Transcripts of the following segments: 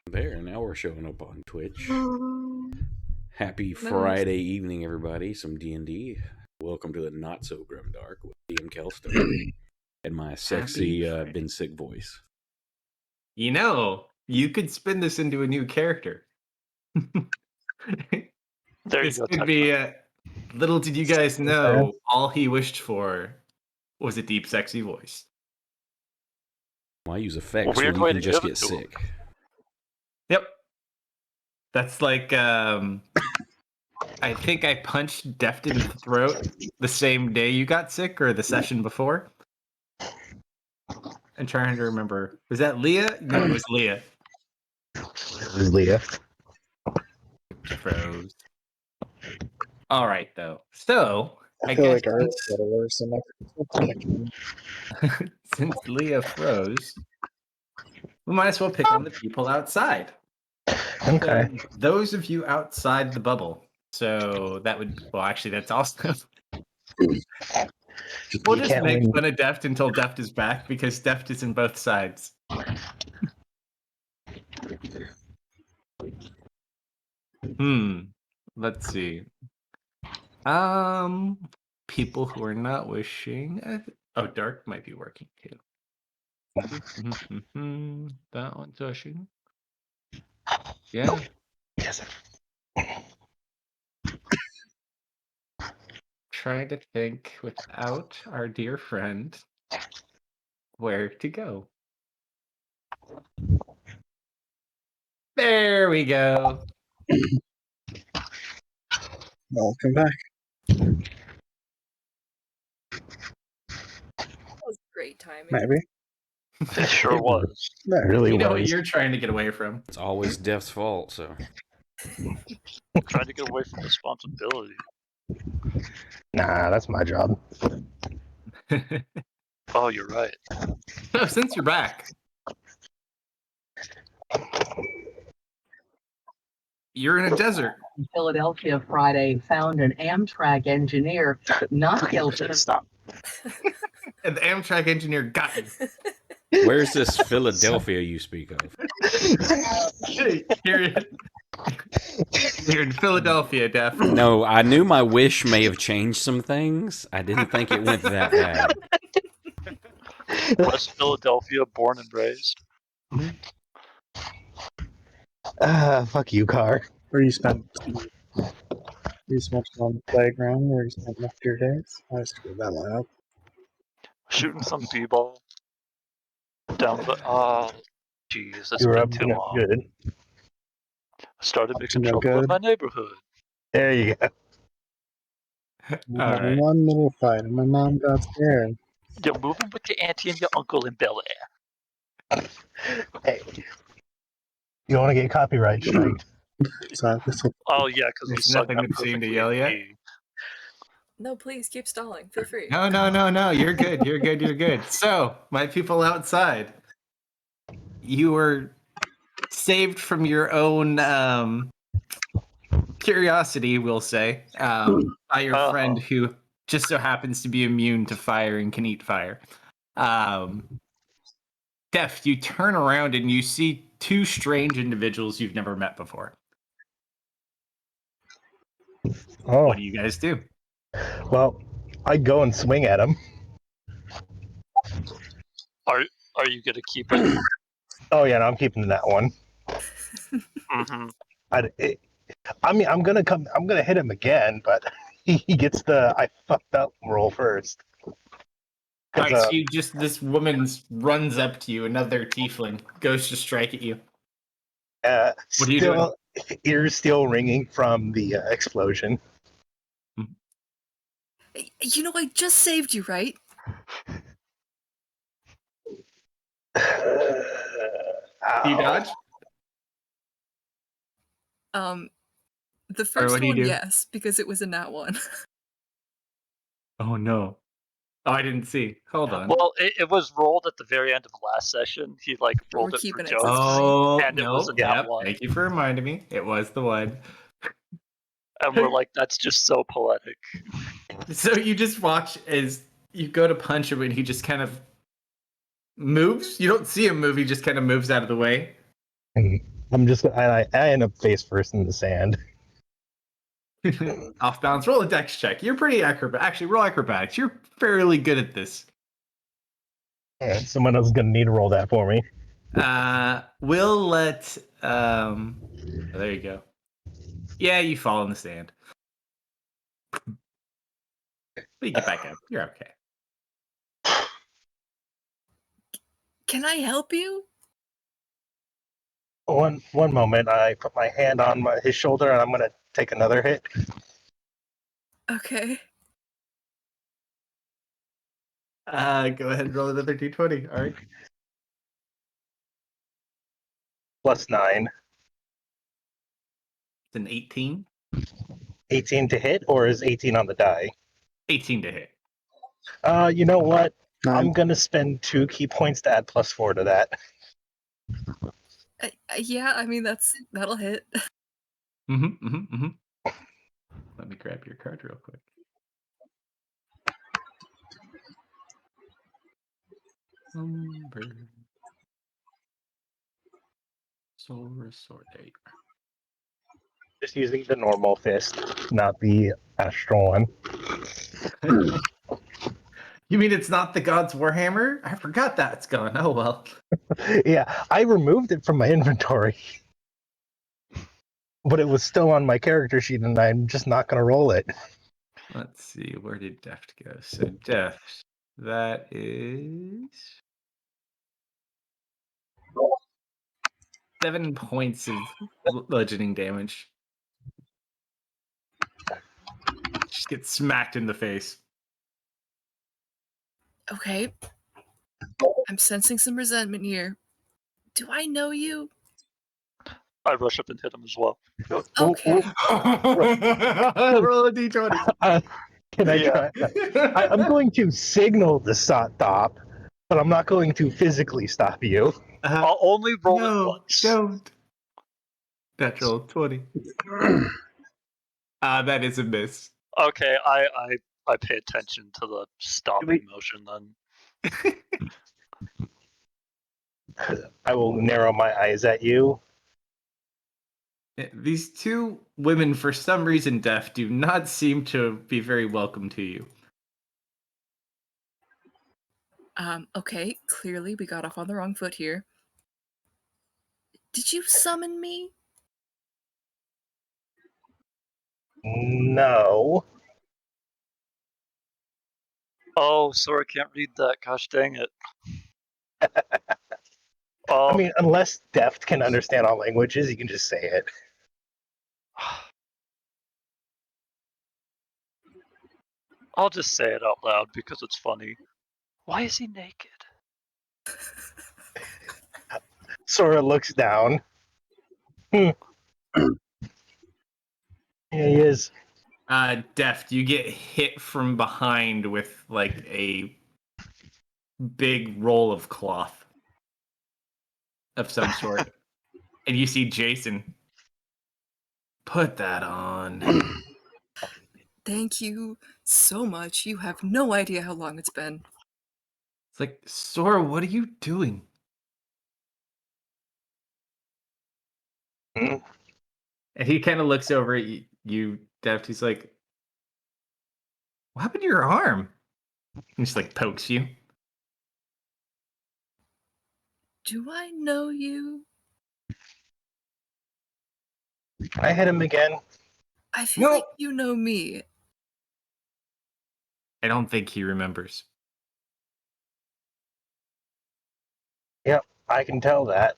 There, now we're showing up on Twitch. Happy Nice. Friday evening, everybody. Some D&D. Welcome to the Not So Grimdark with DM Kalsto and my sexy been sick voice. You know, you could spin this into a new character. There This you go. could be little did you guys know, all he wished for was a deep, sexy voice. Why use effects Weird when you way can to just give get it to him. sick? Yep. That's like, I think I punched Deft in the throat the same day you got sick or the session before. I'm trying to remember. Was that Leah? No, it was Leah. It was Leah. Froze. All right, though. So, I I feel guess like ours got worse than since Leah froze, we might as well pick on the people outside. Okay. So, those of you outside the bubble. So that would, well, actually, that's also. We'll just can't make win. fun of Deft until Deft is back because Deft is in both sides. Let's see. People who are not wishing. Oh, Dark might be working too. That one's wishing. Yeah. Yes. Trying to think without our dear friend where to go. There we go. Welcome back. That was great timing. Maybe. It sure was. There. Really You know what was. you're trying to get away from. It's always Death's fault, so. Trying to get away from responsibility. Nah, that's my job. Oh, you're right. So since you're back, you're in a desert. In Philadelphia Friday found an Amtrak engineer not guilty. Stop. And the Amtrak engineer got you. Where's this Philadelphia you speak of? You're in Philadelphia, Def. No, I knew my wish may have changed some things. I didn't think it went that bad. West Philadelphia, born and raised. Fuck you, car. Where you spent on the playground where you spent most of your days? I screwed that one up. Shooting some b-ball. Down the... Oh, jeez, that's You were been up too to long. good. I started making No trouble in good. my neighborhood. There you go. We All had right. one little fight and my mom got scared. You're moving with your auntie and your uncle in Bel Air. Hey. You want to get copyright striked? So this will Oh, yeah, because we There's sung nothing that obscene to perfectly yell in yet? key. No, please keep stalling. Feel free. No. You're good. You're good. You're good. So, my people outside, you were saved from your own curiosity, we'll say, by your friend who just so happens to be immune to fire and can eat fire. Def, you turn around and you see two strange individuals you've never met before. Oh, What do you guys do? well, I go and swing at him. Are you going to keep it? Oh yeah, no, I'm keeping that one. Mm-hmm. I'm gonna hit him again, but he gets the I fucked up roll first. All right, so this woman runs up to you, another tiefling, goes to strike at you. What are you doing? Ears still ringing from the explosion. You know, I just saved you, right? Do you dodge? The first what do you one, do? yes, because it was a nat one. Oh no. Oh, I didn't see. Hold on. Well, it was rolled at the very end of last session. He rolled We're it for keeping it jokes. Oh, and it was a nat one. Thank you for reminding me. It was the one. And we're like, that's just so poetic. So you just watch as you go to punch him and he just kind of moves. You don't see him move. He just kind of moves out of the way. And I end up face first in the sand. Off balance. Roll a dex check. You're pretty acrobat. Actually, roll acrobatics. You're fairly good at this. Yeah, someone else is gonna need to roll that for me. We'll let. Oh, there you go. Yeah, you fall in the sand. But you get back up. You're okay. Can I help you? One moment, I put my hand on his shoulder and I'm gonna take another hit. Okay. Go ahead and roll another d20. All right. +9. It's an 18. 18 to hit, or is 18 on the die? 18 to hit. You know what? 9. I'm gonna spend 2 key points to add +4 to that. Yeah, I mean that'll hit. Let me grab your card real quick. Homebrew. Solar Sword. There you are. Just using the normal fist, not the astral one. You mean it's not the God's Warhammer? I forgot that's gone. Oh well. Yeah, I removed it from my inventory. But it was still on my character sheet, and I'm just not gonna roll it. Let's see. Where did Deft go? So Deft, that is 7 points of bludgeoning damage. Just get smacked in the face. Okay. I'm sensing some resentment here. Do I know you? I rush up and hit him as well. Okay. Roll a d20. Can I Yeah. try? I'm going to signal the stop, but I'm not going to physically stop you. I'll only roll it No, once. don't. Natural 20. That is a miss. Okay, I pay attention to the stopping motion then. I will narrow my eyes at you. These two women, for some reason deaf, do not seem to be very welcome to you. Okay, clearly we got off on the wrong foot here. Did you summon me? No. Oh, sorry, I can't read that. Gosh dang it. I mean, unless Deft can understand all languages, you can just say it. I'll just say it out loud because it's funny. Why is he naked? Sora looks down. Yeah, he is. Deft, you get hit from behind with like a big roll of cloth of some sort. And you see Jason. Put that on. Thank you so much. You have no idea how long it's been. It's like, Sora, what are you doing? Hmm? And he kind of looks over at you, Deft. He's like, what happened to your arm? He just like pokes you. Do I know you? Can I hit him again? I feel No. like you know me. I don't think he remembers. Yep, I can tell that.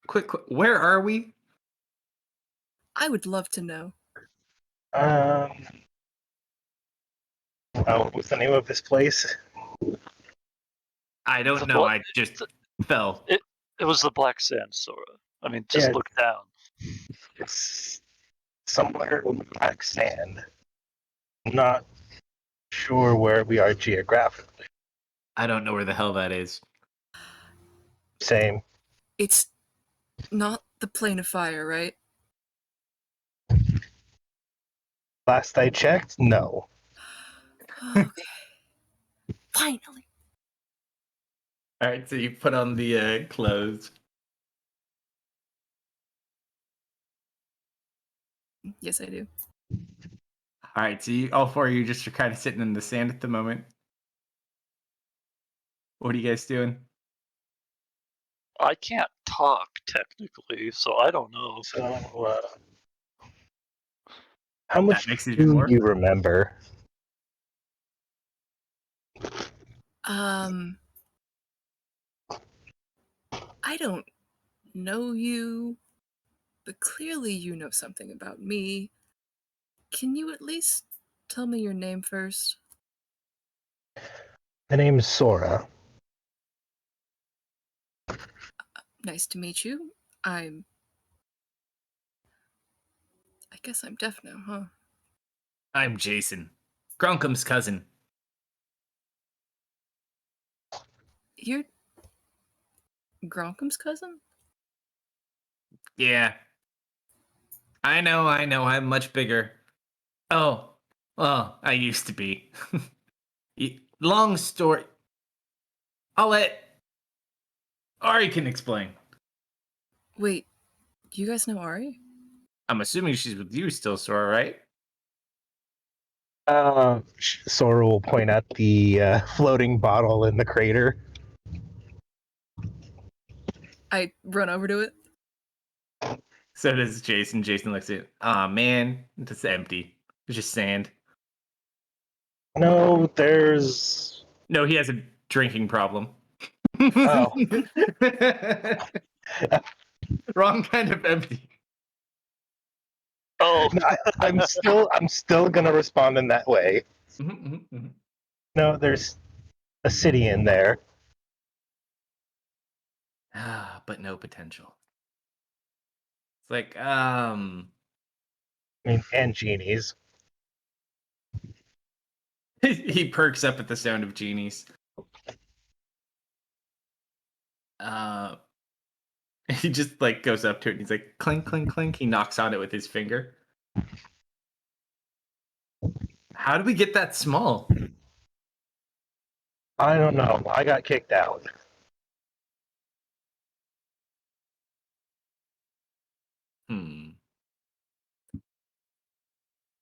Quick, where are we? I would love to know. What's the name of this place? I don't The know. bla- I just fell. It was the black sand, Sora. I mean, just Yeah. look down. It's somewhere in the black sand. I'm not sure where we are geographically. I don't know where the hell that is. Same. It's not the plane of fire, right? Last I checked, no. Okay. Finally. All right, so you put on the clothes. Yes, I do. All right, so all four of you just are kind of sitting in the sand at the moment. What are you guys doing? I can't talk technically, so I don't know. So, how much makes it even do more you fun. remember? I don't know you, but clearly you know something about me. Can you at least tell me your name first? The name's Sora. Nice to meet you. I guess I'm deaf now, huh? I'm Jason, Grunkum's cousin. You're Gronkum's cousin? Yeah. I know, I'm much bigger. Oh, well, I used to be. Long story. I'll let Ari can explain. Wait, you guys know Ari? I'm assuming she's with you still, Sora, right? Sora will point at the floating bottle in the crater. I run over to it. So does Jason. Jason looks at it. Aw, man, it's empty. It's just sand. No, there's. No, he has a drinking problem. Oh. Wrong kind of empty. Oh, No, I'm still gonna respond in that way. No, there's a city in there. But no potential. It's like, I mean, and genies. he perks up at the sound of genies. He just like goes up to it and he's like clink, clink, clink. He knocks on it with his finger. How did we get that small? I don't know. I got kicked out.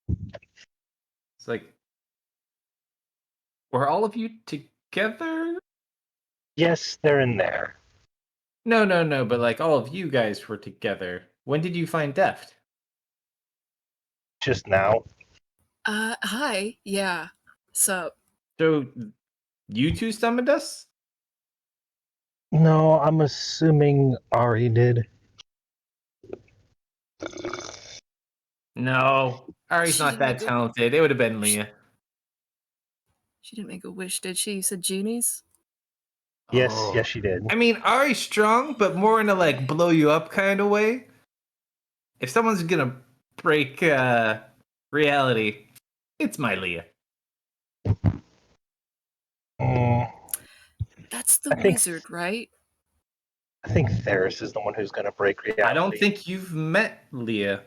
It's like, were all of you together? Yes, they're in there. No, but like all of you guys were together. When did you find Deft? Just now. Hi. Yeah. Sup? So you two summoned us? No, I'm assuming Ari did. No. Ari's She not didn't that make a- talented. It would have been Leah. She didn't make a wish, did she? You said genies? Yes, Oh. she did. I mean, Ari's strong, but more in a like blow you up kind of way. If someone's gonna break reality, it's my Leah. That's the I think- wizard, right? I think Theris is the one who's gonna break reality. I don't think you've met Leah,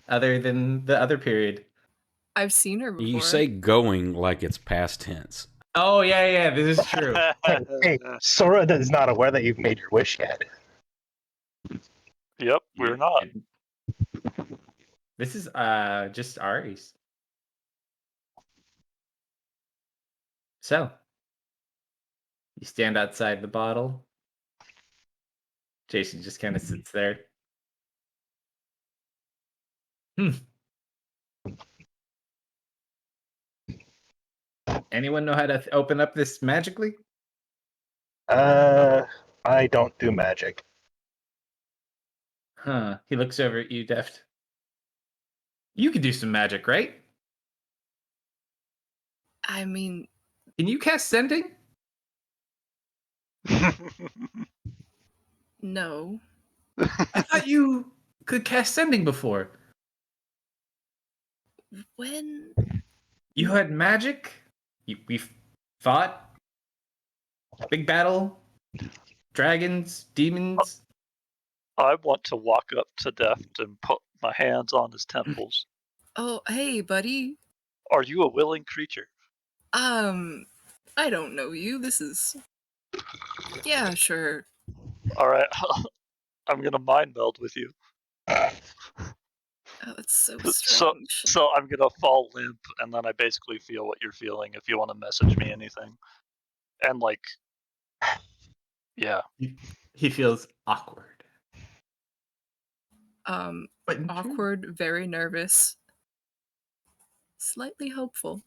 other than the other period. I've seen her before. You say going like it's past tense. Oh yeah, this is true. Hey, Sora is not aware that you've made your wish yet. Yep, we're not. This is just Ari's. So you stand outside the bottle. Jason just kind of sits there. Anyone know how to open up this magically? I don't do magic. Huh. He looks over at you, Deft. You could do some magic, right? I mean, Can you cast sending? no. I thought you could cast sending before. When? You had magic. We fought. Big battle. Dragons, demons. I want to walk up to Deft and put my hands on his temples. Oh, hey, buddy. Are you a willing creature? I don't know you. This is... Yeah, sure. Alright, I'm gonna mind meld with you. Oh, that's so So, strange. so I'm gonna fall limp, and then I basically feel what you're feeling if you want to message me anything. And, like, yeah. He feels awkward. But Awkward, very nervous, slightly hopeful.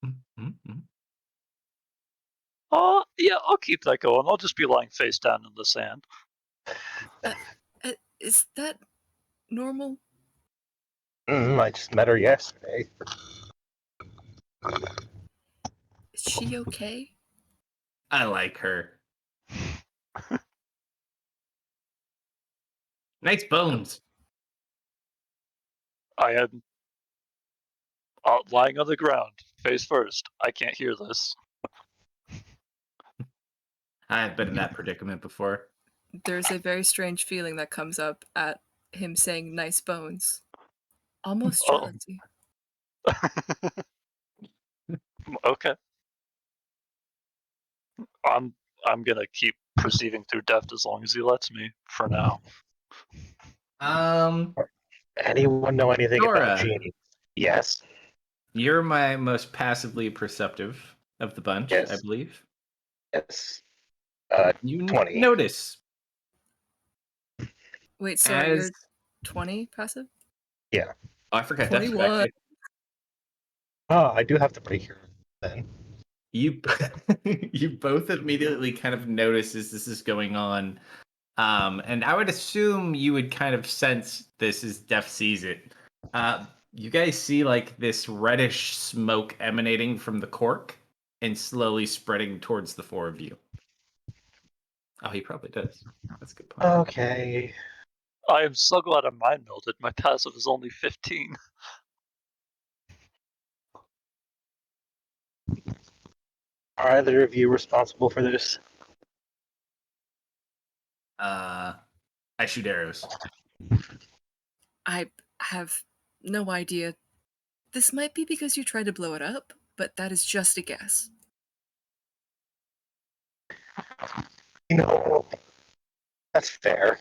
Mm-hmm. Oh, yeah, I'll keep that going. I'll just be lying face down in the sand. Is that normal? I just met her yesterday. Is she okay? I like her. Nice bones. I am lying on the ground, face first. I can't hear this. I've been in that predicament before. There's a very strange feeling that comes up at him saying nice bones. Almost Oh. jealousy. Okay. I'm gonna keep proceeding through depth as long as he lets me for now. Anyone know anything Dora. about genies? Yes. You're my most passively perceptive of the bunch, Yes. I believe. Yes. You 20. notice Wait, so as you're 20 passive? Yeah. I forgot that's 21. back. Oh, I do have to break here then. You you both immediately kind of notice as this is going on. And I would assume you would kind of sense this as Def sees it. You guys see like this reddish smoke emanating from the cork and slowly spreading towards the four of you. Oh, he probably does. That's a good point. Okay. I am so glad I mind melded. My passive is only 15. Are either of you responsible for this? I shoot arrows. I have no idea. This might be because you tried to blow it up, but that is just a guess. You know, that's fair.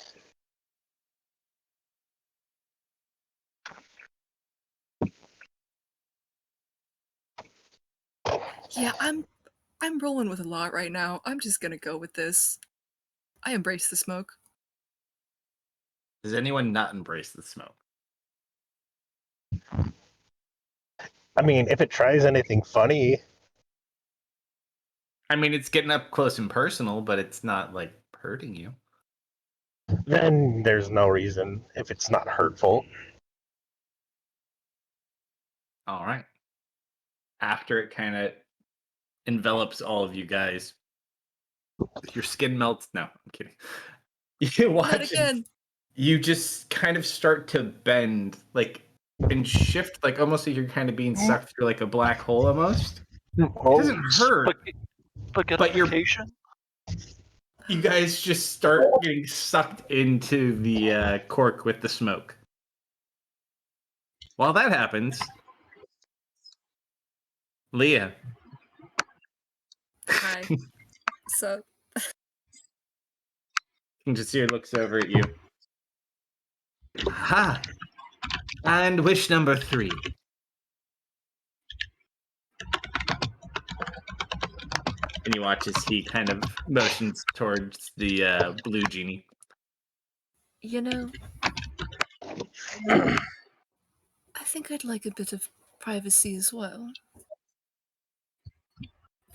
Yeah, I'm rolling with a lot right now. I'm just gonna go with this. I embrace the smoke. Does anyone not embrace the smoke? I mean, if it tries anything funny, I mean, it's getting up close and personal, but it's not like hurting you. then there's no reason if it's not hurtful. All right. After it kind of envelops all of you guys, your skin melts. No, I'm kidding. You Not watch again. you just kind of start to bend, like, and shift, like almost like you're kind of being sucked through like a black hole almost. It doesn't hurt, but you guys just start getting sucked into the cork with the smoke. While that happens, Leah. Hi. So, Jasir looks over at you. Ha! And wish number 3. And you watch as he kind of motions towards the blue genie. you know, I think I'd like a bit of privacy as well.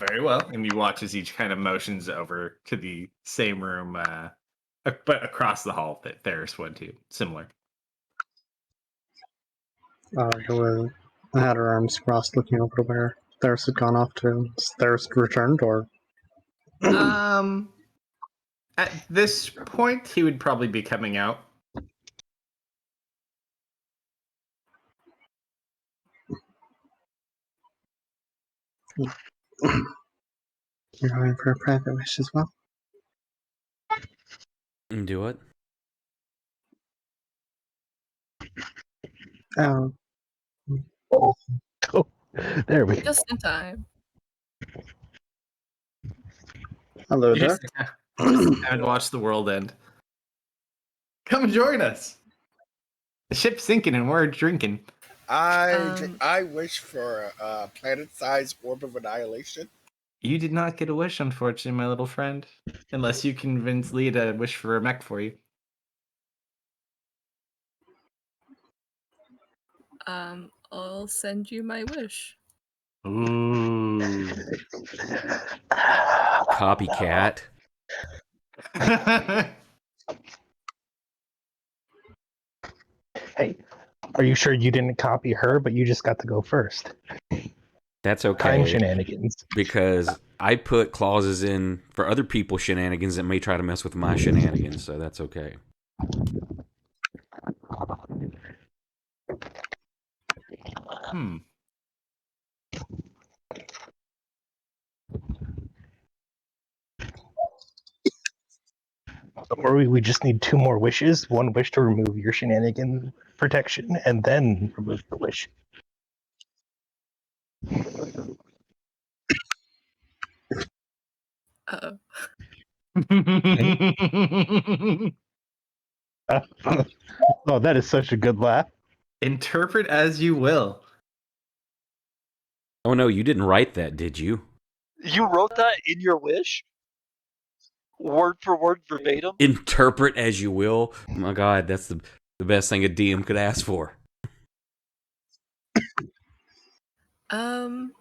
Very well. And you watch as he kind of motions over to the same room, but across the hall that Ferris went to. Similar. I had her arms crossed looking over to where Theris had gone off to. Has Theris returned, or? At this point, he would probably be coming out. You're going for a private wish as well? Do what? Oh. Oh, There we go. Just in time. Hello You there. just in time to watch the world end. Come join us. The ship's sinking and we're drinking. I wish for a planet-sized orb of annihilation. You did not get a wish, unfortunately, my little friend. Unless you convince Lee to wish for a mech for you. I'll send you my wish. Ooh. Copycat. Hey, are you sure you didn't copy her, but you just got to go first? That's Time okay. shenanigans. Because I put clauses in for other people's shenanigans that may try to mess with my shenanigans, so that's okay. Or we just need 2 more wishes. 1 wish to remove your shenanigan protection, and then remove the wish. Uh-oh. Oh, that is such a good laugh. Interpret as you will. Oh no, you didn't write that, did you? You wrote that in your wish? Word for word, verbatim? Interpret as you will. Oh my God, that's the best thing a DM could ask for. I'm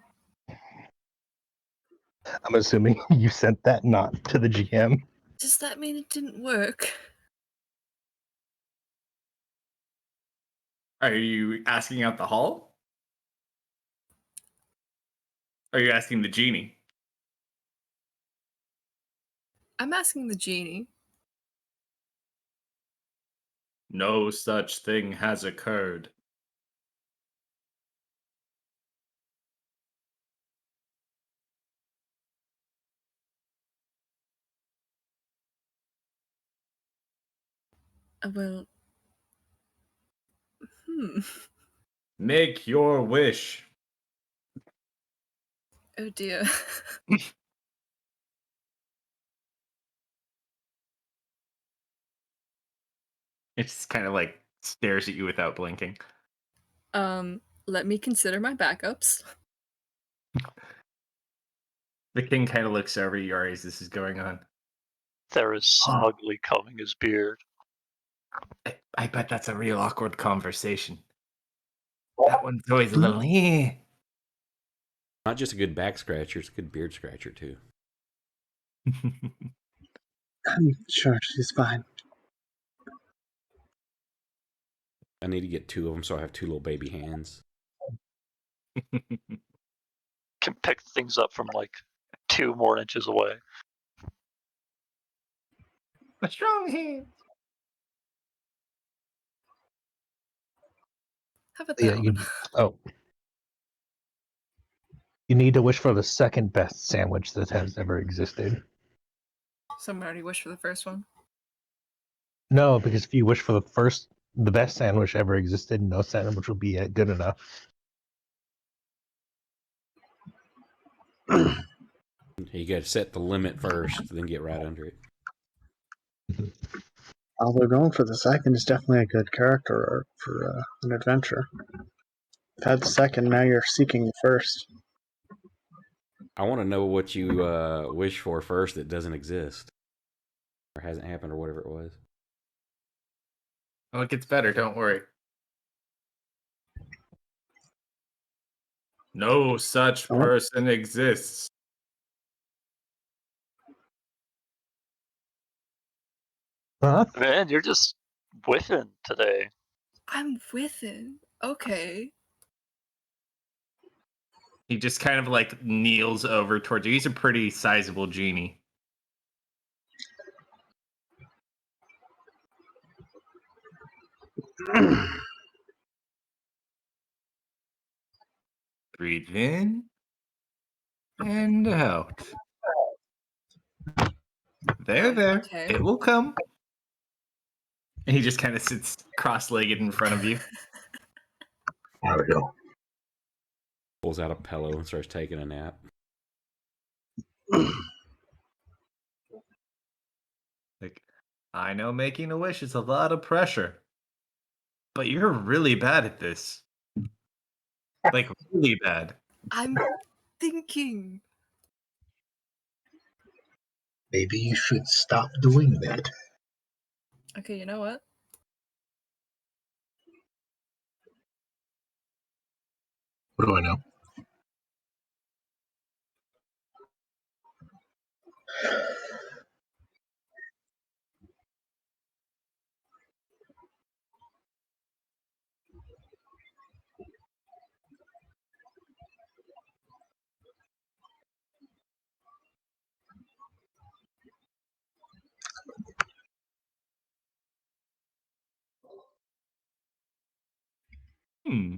assuming you sent that not to the GM. Does that mean it didn't work? Are you asking out the hall? Are you asking the genie? I'm asking the genie. No such thing has occurred. Well, Make your wish. Oh dear. It just kind of like stares at you without blinking. Let me consider my backups. The king kind of looks over you as this is going on. There is smugly combing his beard. I bet that's a real awkward conversation. That one's always a little. Not just a good back scratcher, it's a good beard scratcher too. I'm sure she's fine. I need to get 2 of them so I have 2 little baby hands. Can pick things up from like 2 more inches away. A strong hand. How about Yeah, that one? You need to wish for the second best sandwich that has ever existed. Someone already wished for the first one. No, because if you wish for the best sandwich ever existed, no sandwich will be good enough. You got to set the limit first, then get right under it. Although going for the second is definitely a good character arc for an adventure. You've had the second, now you're seeking the first. I want to know what you wish for first that doesn't exist. Or hasn't happened or whatever it was. Oh, it gets better, don't worry. No such person exists. Huh? Man, you're just whiffing today. I'm with it. Okay. He just kind of like kneels over towards you. He's a pretty sizable genie. Breathe in and out. There. Okay. It will come. And he just kind of sits cross-legged in front of you. There we go. Pulls out a pillow and starts taking a nap. Like, I know making a wish is a lot of pressure, but you're really bad at this. Like, really bad. I'm thinking. Maybe you should stop doing that. Okay, you know what? What do I know? Hmm.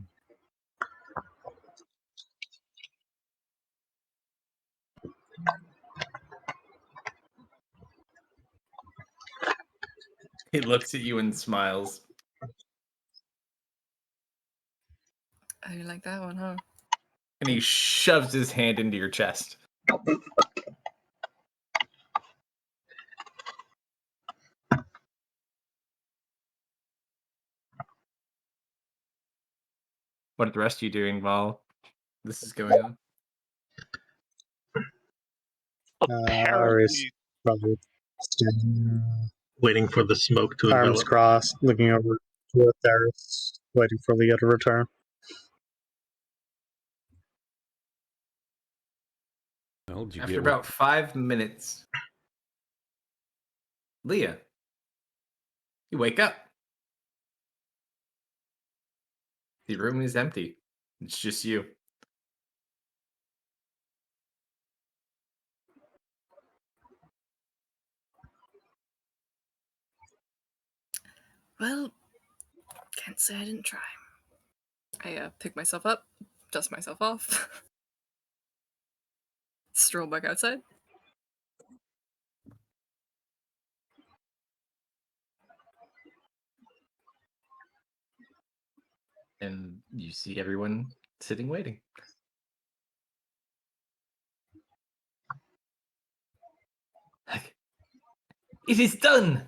He looks at you and smiles. Oh, you like that one, huh? And he shoves his hand into your chest. What are the rest of you doing while this is going on? Apparently, Probably standing, Waiting for the smoke to arms envelop. crossed, looking over to Theris, waiting for Leah to return. Well, did you After get about 5 minutes, Leah, you wake up. The room is empty. It's just you. Well, can't say I didn't try. I pick myself up, dust myself off, stroll back outside. And you see everyone sitting waiting. Like, it is done!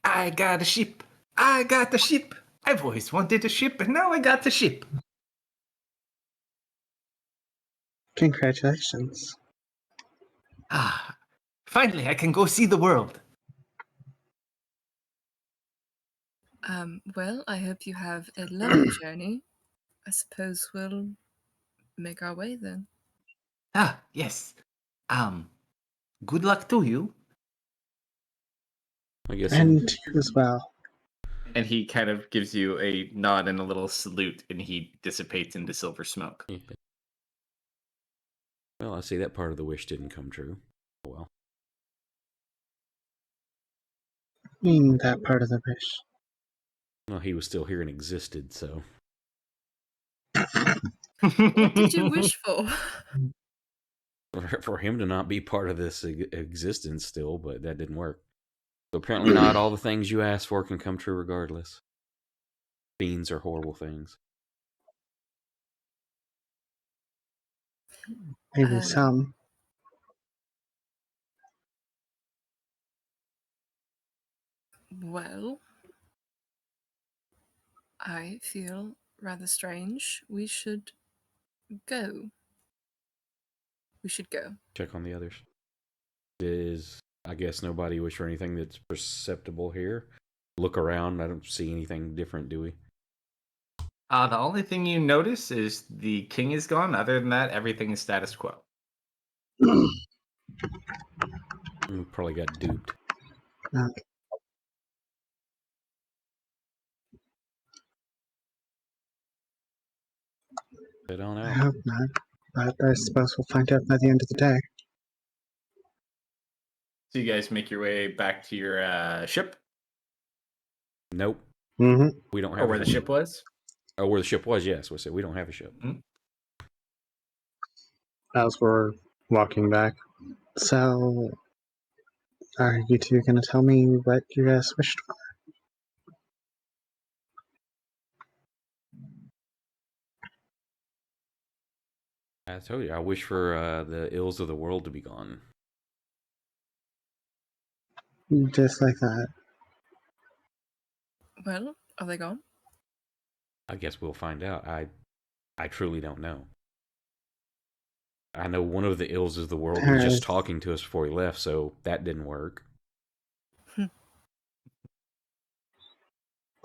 I got a ship! I got a ship! I've always wanted a ship, and now I got a ship! Congratulations. Ah, finally I can go see the world! Well, I hope you have a lovely journey. I suppose we'll make our way then. Ah, yes. Good luck to you. I guess. And you as well. And he kind of gives you a nod and a little salute, and he dissipates into silver smoke. Yeah. Well, I see that part of the wish didn't come true. Oh, well. That part of the wish. Well, he was still here and existed, so. What did you wish for? For him to not be part of this existence still, but that didn't work. So apparently not all the things you ask for can come true regardless. Fiends are horrible things. Maybe some. Well, I feel rather strange. We should go. We should go. Check on the others. I guess nobody wish for anything that's perceptible here. Look around. I don't see anything different, do we? The only thing you notice is the king is gone. Other than that, everything is status quo. We probably got duped. Okay. Head on I out. hope not. But I suppose we'll find out by the end of the day. So you guys make your way back to your ship? Nope. Mm-hmm. We don't have Or where the ship was? Oh, where the ship was, yes. We said we don't have a ship. As we're walking back. So, are you two going to tell me what you guys wished for? I told you, I wish for the ills of the world to be gone. Just like that. Well, are they gone? I guess we'll find out. I truly don't know. I know one of the ills of the world was just talking to us before he left, so that didn't work.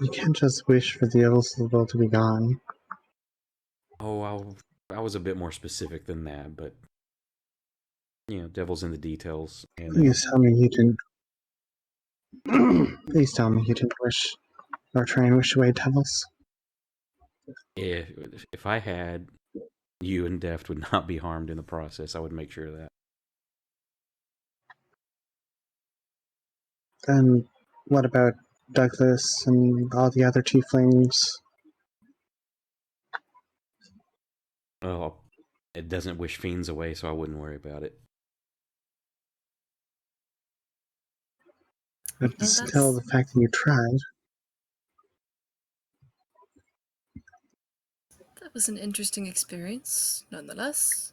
You can't just wish for the ills of the world to be gone. Oh, I was a bit more specific than that, but devil's in the details. And Please tell me you didn't. Please tell me you didn't wish or try and wish away devils. if I had, you and Deft would not be harmed in the process. I would make sure of that. Then what about Douglas and all the other tieflings? Well, it doesn't wish fiends away, so I wouldn't worry about it. But still, the fact that you tried. That was an interesting experience, nonetheless.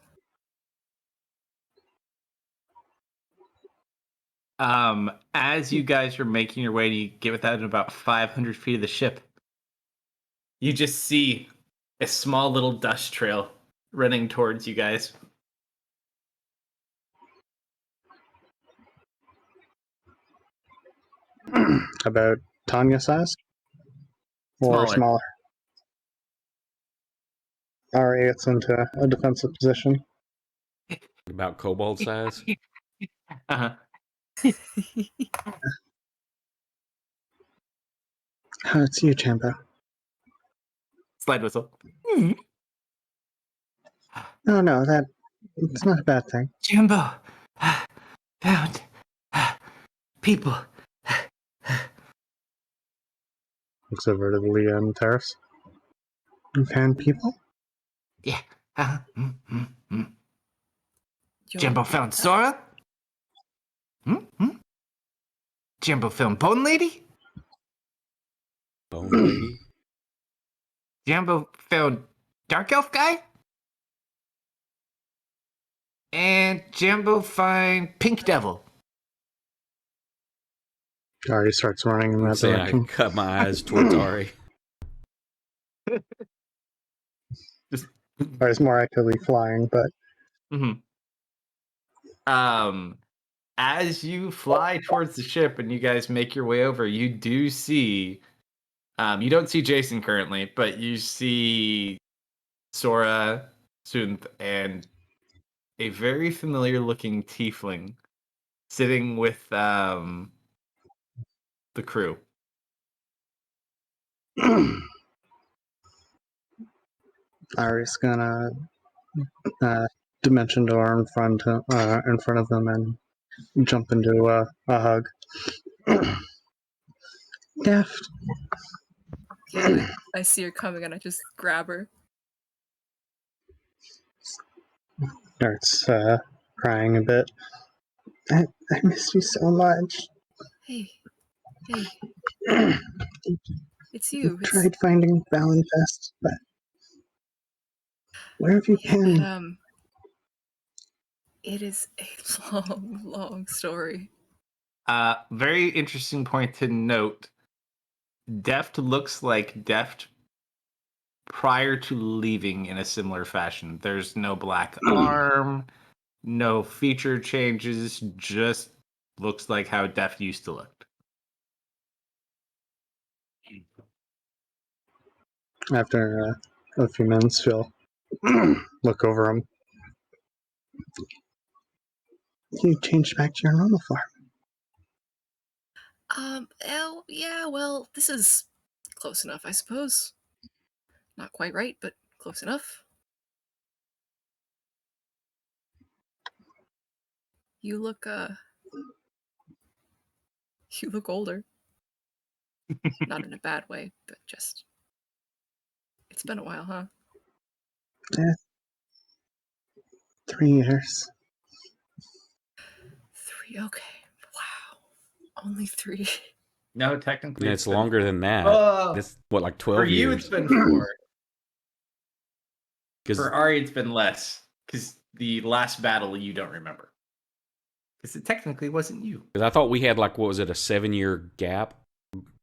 As you guys are making your way, you get within about 500 feet of the ship. You just see a small little dust trail running towards you guys. About Tanya size? Or smaller? Ari gets into a defensive position. About kobold size? Uh-huh. Oh, it's you, Champa. Slide whistle. No, it's not a bad thing. Jimbo found people. Looks over to the Leah and Terrace. You found people? Yeah. Jimbo found Sora? Jimbo found Bone Lady? Bone Lady? Jimbo found Dark Elf Guy? And Jimbo find Pink Devil. Ari starts running in that Saying direction. I cut my eyes towards Ari. Ari's more actively flying, but as you fly towards the ship and you guys make your way over, you do see you don't see Jason currently, but you see Sora, Sunth, and a very familiar looking tiefling sitting with the crew. Ari's gonna dimension door in front of them and jump into a hug. Deft. Okay, I see her coming and I just grab her. Starts crying a bit. I miss you so much. Hey. It's you. I've tried finding Valenfest, but where have you been? It is a long, long story. Very interesting point to note. Deft looks like Deft prior to leaving in a similar fashion. There's no black arm, no feature changes, just looks like how Deft used to look. After a few minutes, she'll look over him. You changed back to your normal form. Yeah, well, this is close enough, I suppose. Not quite right, but close enough. You look older. Not in a bad way, but just... It's been a while, huh? Yeah. 3 years. 3, okay. Wow. Only 3. No, technically It's longer than that. It's what, like 12 for years? you, it's been 4. For Ari, it's been less Because the last battle you don't remember. Because it technically wasn't you. Because I thought we had, like, what was it, a 7-year gap?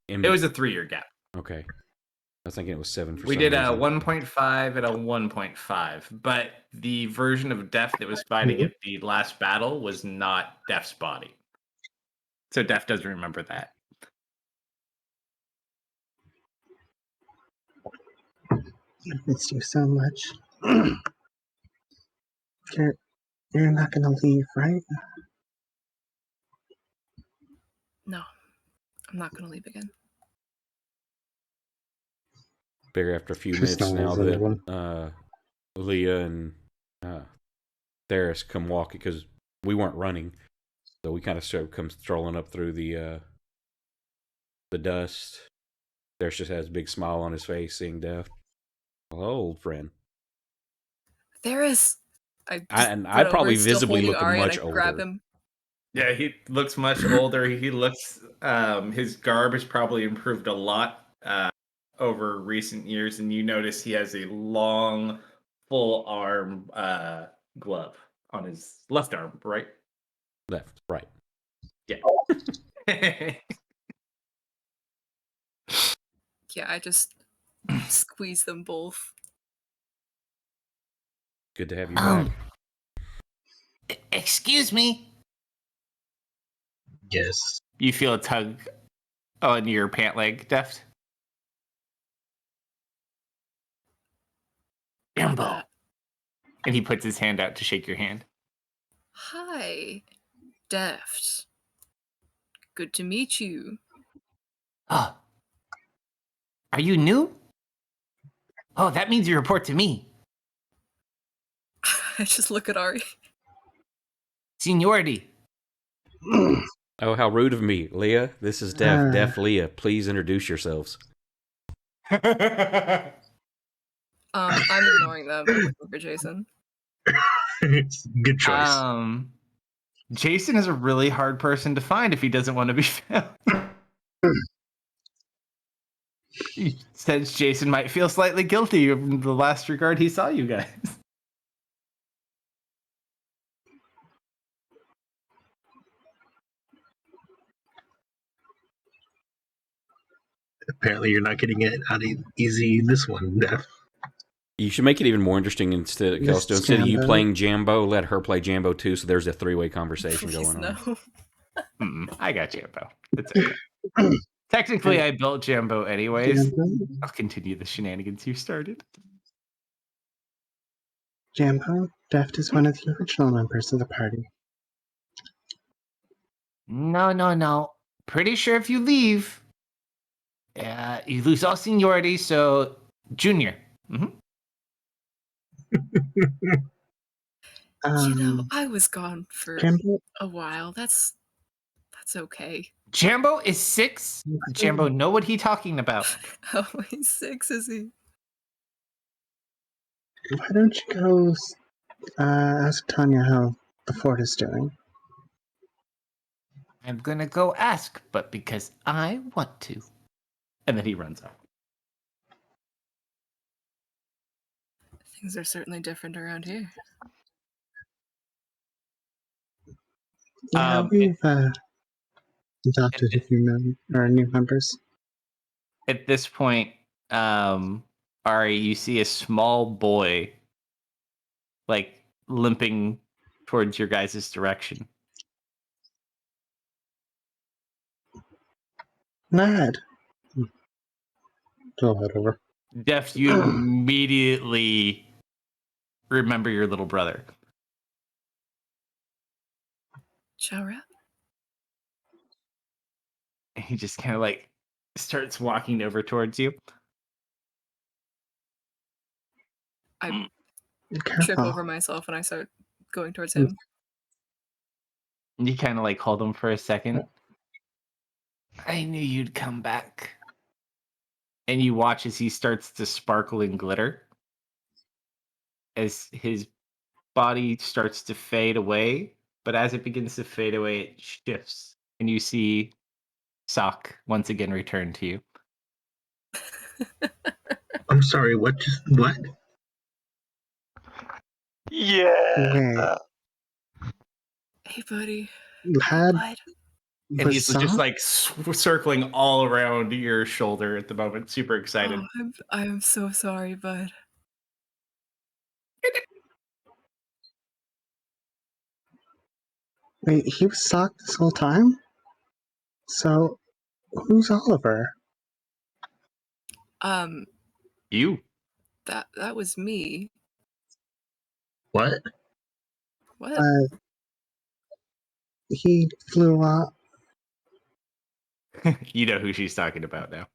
It was a 3-year gap. Okay. I was thinking it was 7 for We some did a reason. 1.5 and a 1.5, but the version of Def that was fighting at the last battle was not Def's body. So Def doesn't remember that. I miss you so much. You're not gonna leave, right? No, I'm not going to leave again. Figure after a few Just minutes now knows everyone. that Leah and Theris come walking, because we weren't running. So we kind of come strolling up through the dust. Theris just has a big smile on his face, seeing Def. Hello, old friend. There is. I probably visibly look much older. Grab him. Yeah, he looks much older. He looks, his garb has probably improved a lot over recent years, and you notice he has a long, full arm glove on his left arm, right? Left, right. Yeah. Yeah, I just squeeze them both. Good to have you back. Excuse me. Yes. You feel a tug on your pant leg, Deft. Jumbo. And he puts his hand out to shake your hand. Hi, Deft. Good to meet you. Oh. Are you new? Oh, that means you report to me. I just look at Ari. Seniority. Oh, how rude of me. Leah, this is Def. Def Leah. Please introduce yourselves. I'm ignoring them and looking for Jason. Good choice. Jason is a really hard person to find if he doesn't want to be found. He says Jason might feel slightly guilty in the last regard he saw you guys. Apparently, you're not getting it out easy this one, Def. You should make it even more interesting instead of This Kalsto. Instead of you Jambo. playing Jambo, let her play Jambo too, so there's a 3-way conversation Please going on. no. I got Jambo. It's okay. Technically, I built Jambo anyways. I'll continue the shenanigans you started. Jambo, Deft is one of the original members of the party. No. Pretty sure if you leave, you lose all seniority, so junior. Mm-hmm. I was gone for Jambo, a while. That's okay. Jambo is 6. Jambo know what he talking about. How many 6 is he? why don't you go ask Tanya how the fort is doing? I'm gonna go ask, but because I want to. And then he runs off. Things are certainly different around here. Yeah, we've adopted a few new members. At this point, Ari, you see a small boy like limping towards your guys' direction. Mad. I'll head over. Def, you immediately remember your little brother. Ciao, Rap. And he just kind of like starts walking over towards you. I Careful. trip over myself and I start going towards him. And you kind of like hold him for a second. I knew you'd come back. And you watch as he starts to sparkle and glitter. As his body starts to fade away. But as it begins to fade away, it shifts. And you see Sock once again return to you. I'm sorry, what? Yeah. Hey, buddy. Had Bud. And he's just Soft? like circling all around your shoulder at the moment, super excited. Oh, I'm so sorry, bud. Wait, he was socked this whole time? So, who's Oliver? You. That was me. What? What? He flew out. You know who she's talking about now.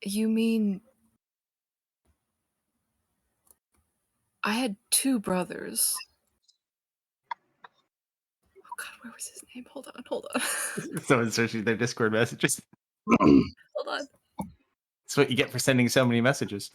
You mean I had 2 brothers. Oh God, where was his name? Hold on. Someone's searching their Discord messages. Hold on. That's what you get for sending so many messages.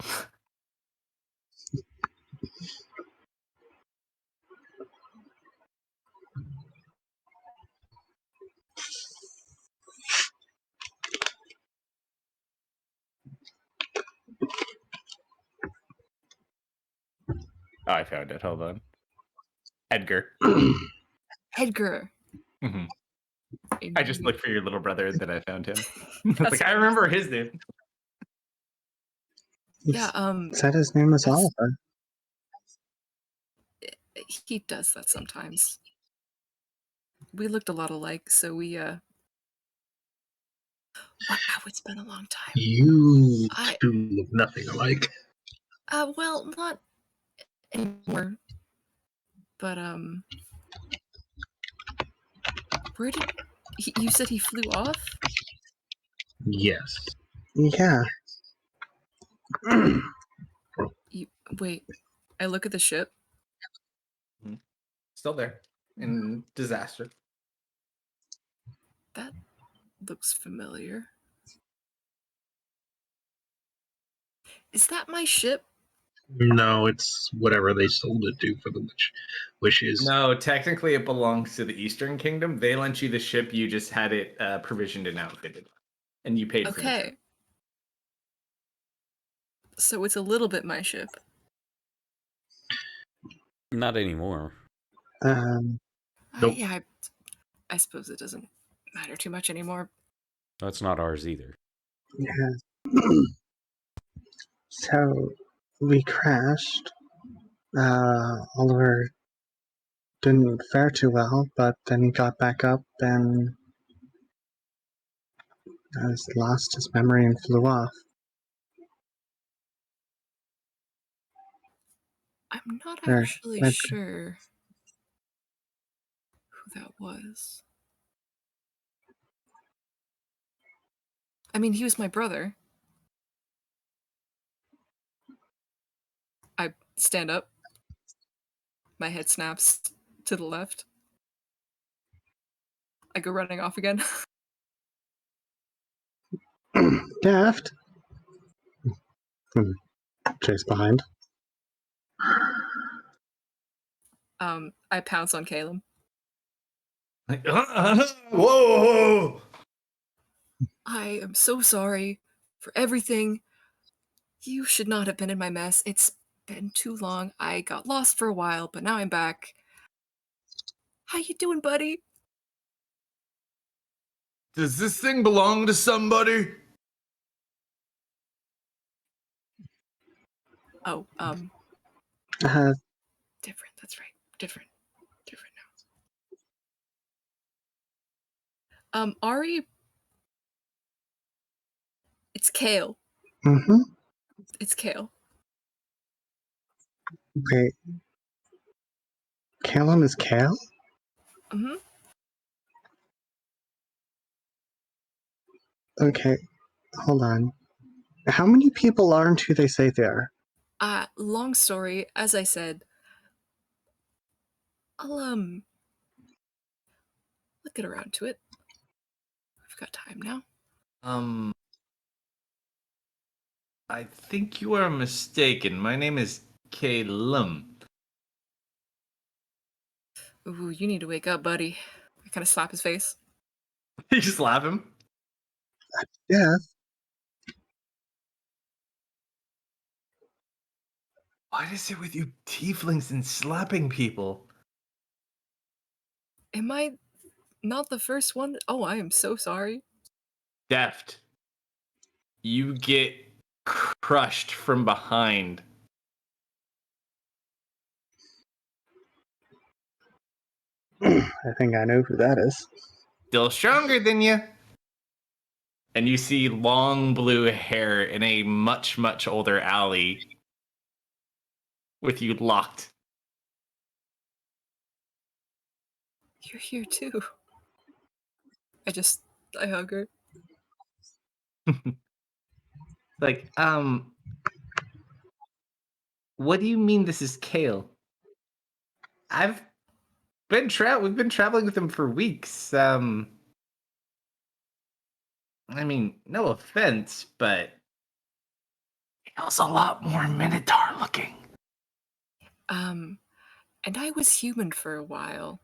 Oh, I found it. Hold on. Edgar. Edgar. Mm-hmm. I just looked for your little brother and then I found him. I was like, I remember his name. Yeah, Said his name was Oliver. he does that sometimes. We looked a lot alike, so we wow, it's been a long time. You two look nothing alike. Well, not anymore. But where did you said he flew off? Yes. Yeah. Wait, I look at the ship. Still there. In disaster. That looks familiar. Is that my ship? No, it's whatever they sold it to for the wishes. No, technically it belongs to the Eastern Kingdom. They lent you the ship, you just had it provisioned and outfitted. And you paid for the trip. Okay. So it's a little bit my ship. Not anymore. Nope. Yeah, I suppose it doesn't matter too much anymore. That's not ours either. Yeah. So, we crashed. Oliver didn't fare too well, but then he got back up and lost his memory and flew off. I'm not Or, actually sure who that was. I mean, he was my brother. I stand up. My head snaps to the left. I go running off again. Daft. Chase behind. I pounce on Caleb. Like, whoa! I am so sorry for everything. You should not have been in my mess. It's been too long. I got lost for a while, but now I'm back. How you doing, buddy? Does this thing belong to somebody? Oh, different. That's right. Different now. Ari, it's Kale. Mm-hmm. It's Kale. Okay. Callum is Cal? Mm-hmm. Okay, hold on. How many people aren't who they say they are? Long story. As I said, I'll get around to it. I've got time now. I think you are mistaken. My name is Calum. Ooh, you need to wake up, buddy. I kind of slap his face. You just laugh him. Yeah. What is it with you tieflings and slapping people? Am I not the first one? Oh, I am so sorry. Deft. You get crushed from behind. I think I know who that is. Still stronger than you. And you see long blue hair in a much, much older alley with you locked. You're here too. I hug her. Like, what do you mean this is Kale? We've been traveling with him for weeks. I mean, no offense, but Kale's a lot more Minotaur looking. And I was human for a while.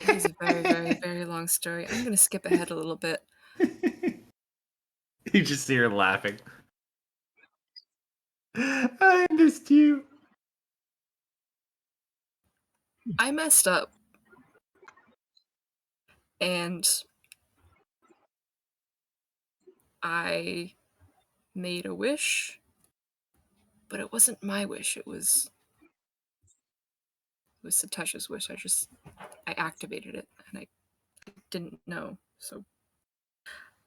It is a very, very, very long story. I'm gonna skip ahead a little bit. You just see her laughing. I missed you. I messed up. And I made a wish, but it wasn't my wish. It was Satesh's wish. I activated it, and I didn't know. So,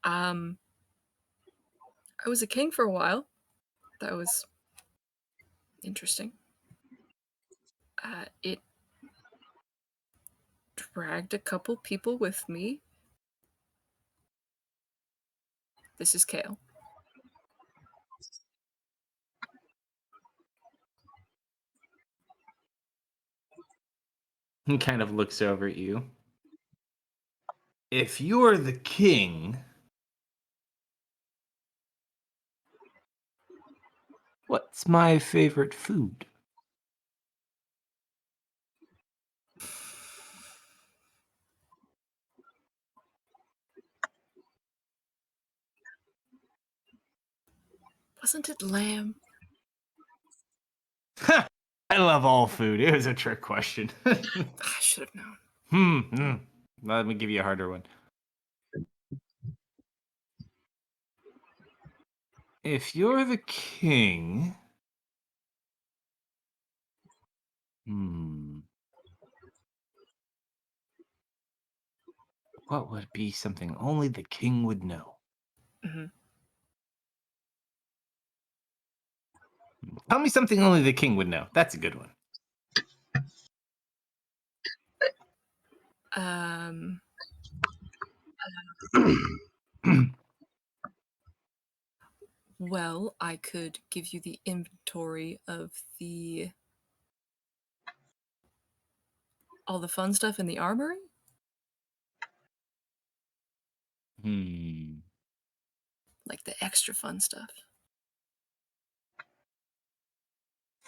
I was a king for a while. That was interesting. It dragged a couple people with me. This is Kale. He kind of looks over at you. If you're the king, what's my favorite food? Wasn't it lamb? I love all food. It was a trick question. I should have known. Let me give you a harder one. If you're the king, what would be something only the king would know? Mm-hmm. Tell me something only the king would know. That's a good one. Well, I could give you the inventory of all the fun stuff in the armory. Like the extra fun stuff.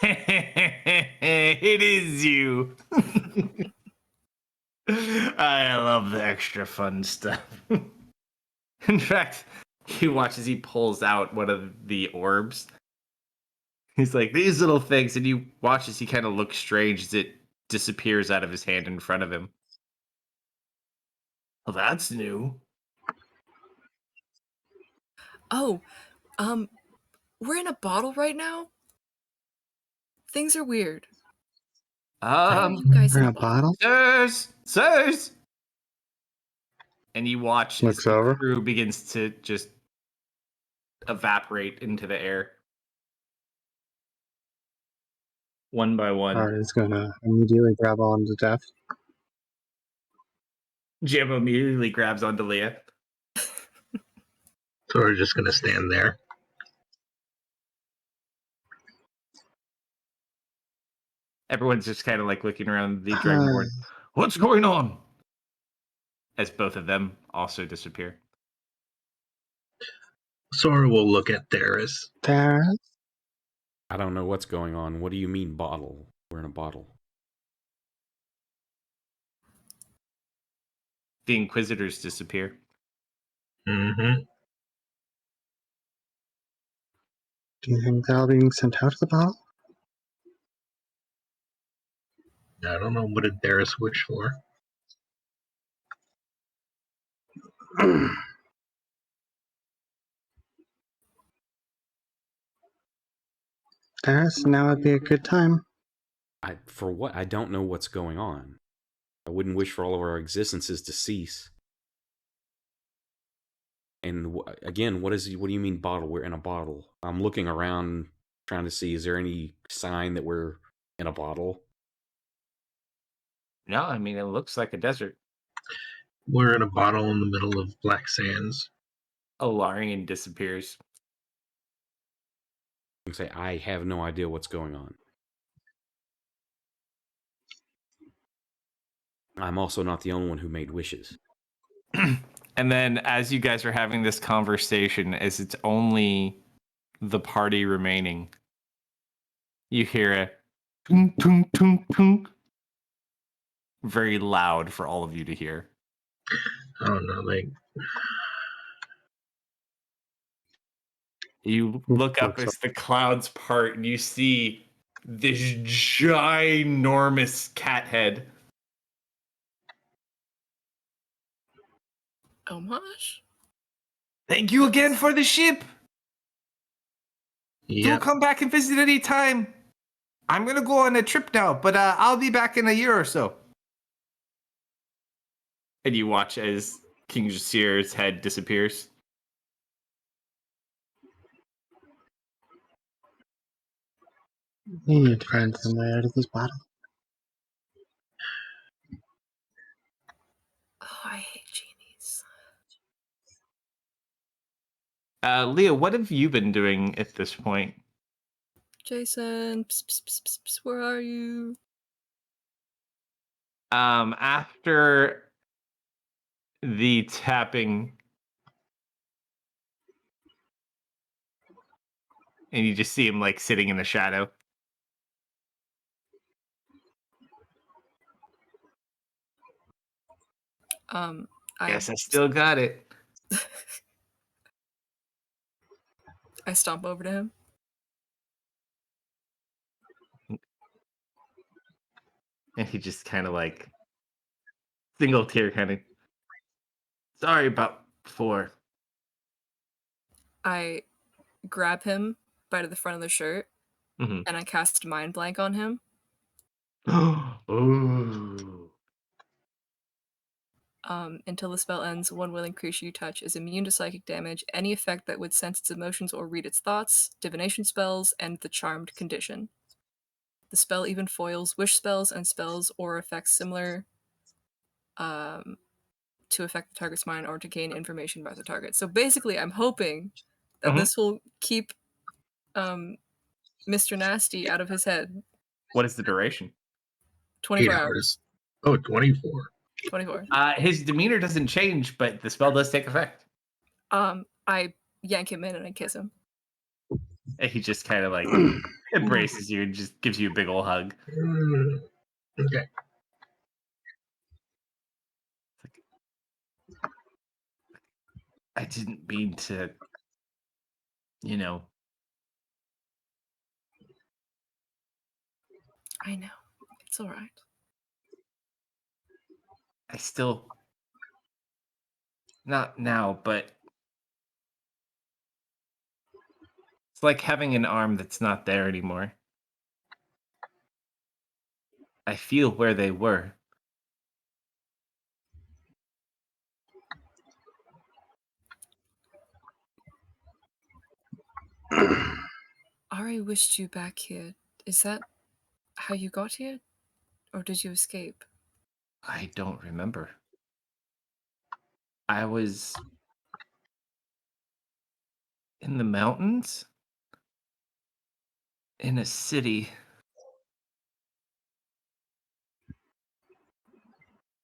It is you. I love the extra fun stuff. In fact, you watch as he pulls out one of the orbs. He's like, these little things, and you watch as he kind of looks strange as it disappears out of his hand in front of him. Well, that's new. Oh, we're in a bottle right now. Things are weird. Why are you guys in a bottle? Sirs! And you watch Looks as the over. crew begins to just evaporate into the air. One by one. Alright, it's gonna immediately grab on to Death. Jim immediately grabs onto Leah. So we're just gonna stand there. Everyone's just kind of like looking around the dragonborn. What's going on? As both of them also disappear. Sora will look at Darius. Darius? I don't know what's going on. What do you mean bottle? We're in a bottle. The Inquisitors disappear. Mm-hmm. Do you think that'll be sent out to the bottle? I don't know. What did Darius wish for? Darius, now would be a good time. For what? I don't know what's going on. I wouldn't wish for all of our existences to cease. And again, what do you mean bottle? We're in a bottle. I'm looking around trying to see, is there any sign that we're in a bottle? No, I mean, it looks like a desert. We're in a bottle in the middle of black sands. Alarian disappears. I say, I have no idea what's going on. I'm also not the only one who made wishes. And then as you guys are having this conversation, as it's only the party remaining, you hear a tunk, tunk, tunk, tunk. Very loud for all of you to hear. I don't know, like You look up as the clouds part and you see this ginormous cat head. Homage? Thank you again for the ship. yeah. Do come back and visit any time. I'm gonna go on a trip now, but I'll be back in a year or so. And you watch as King Jasir's head disappears. We need to find some way out of this bottle. Oh, I hate genies. Leah, what have you been doing at this point? Jason, psst, psst, psst, psst, psst, where are you? After the tapping, and you just see him like sitting in the shadow. Guess I still got it. I stomp over to him. And he just kind of like single tear kind of sorry about before. I grab him by the front of the shirt, Mhm. and I cast Mind Blank on him. Ooh. Until the spell ends, one willing creature you touch is immune to psychic damage, any effect that would sense its emotions or read its thoughts, divination spells, and the charmed condition. The spell even foils wish spells and spells or effects similar to affect the target's mind or to gain information about the target. So basically, I'm hoping that this will keep Mr. Nasty out of his head. What is the duration? 24 8 hours. Oh, 24. 24. His demeanor doesn't change, but the spell does take effect. I yank him in and I kiss him. And he just kind of like embraces you and just gives you a big old hug. Okay. I didn't mean to, you know. I know. It's all right. I still, not now, but it's like having an arm that's not there anymore. I feel where they were. Ari wished you back here. Is that how you got here? Or did you escape? I don't remember. I was in the mountains, in a city.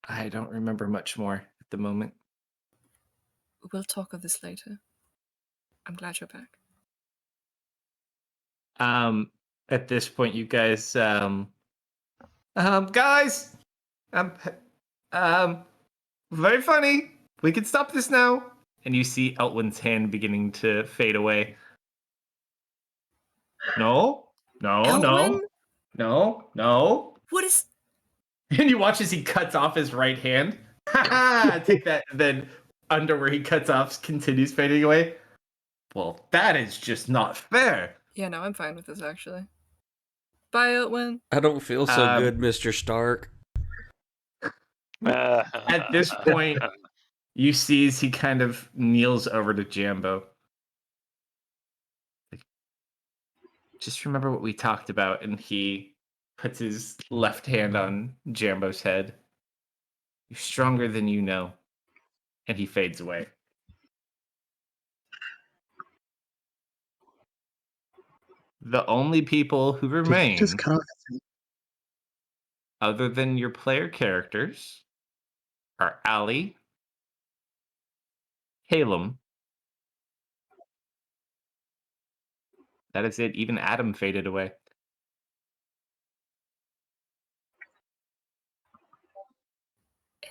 I don't remember much more at the moment. We'll talk of this later. I'm glad you're back. At this point, you guys, guys, very funny. We can stop this now. And you see Eltwin's hand beginning to fade away. No. Elwyn? No. What is? And you watch as he cuts off his right hand. Ha ha! Take that. And then under where he cuts off continues fading away. Well, that is just not fair. Yeah, no, I'm fine with this actually. Bye, Elwyn. I don't feel so good, Mr. Stark. At this point, you see as he kind of kneels over to Jambo. Like, just remember what we talked about, and he puts his left hand on Jambo's head. You're stronger than you know. And he fades away. The only people who Did you remain, just cut off his other than your player characters, are Allie, Halem. That is it. Even Adam faded away.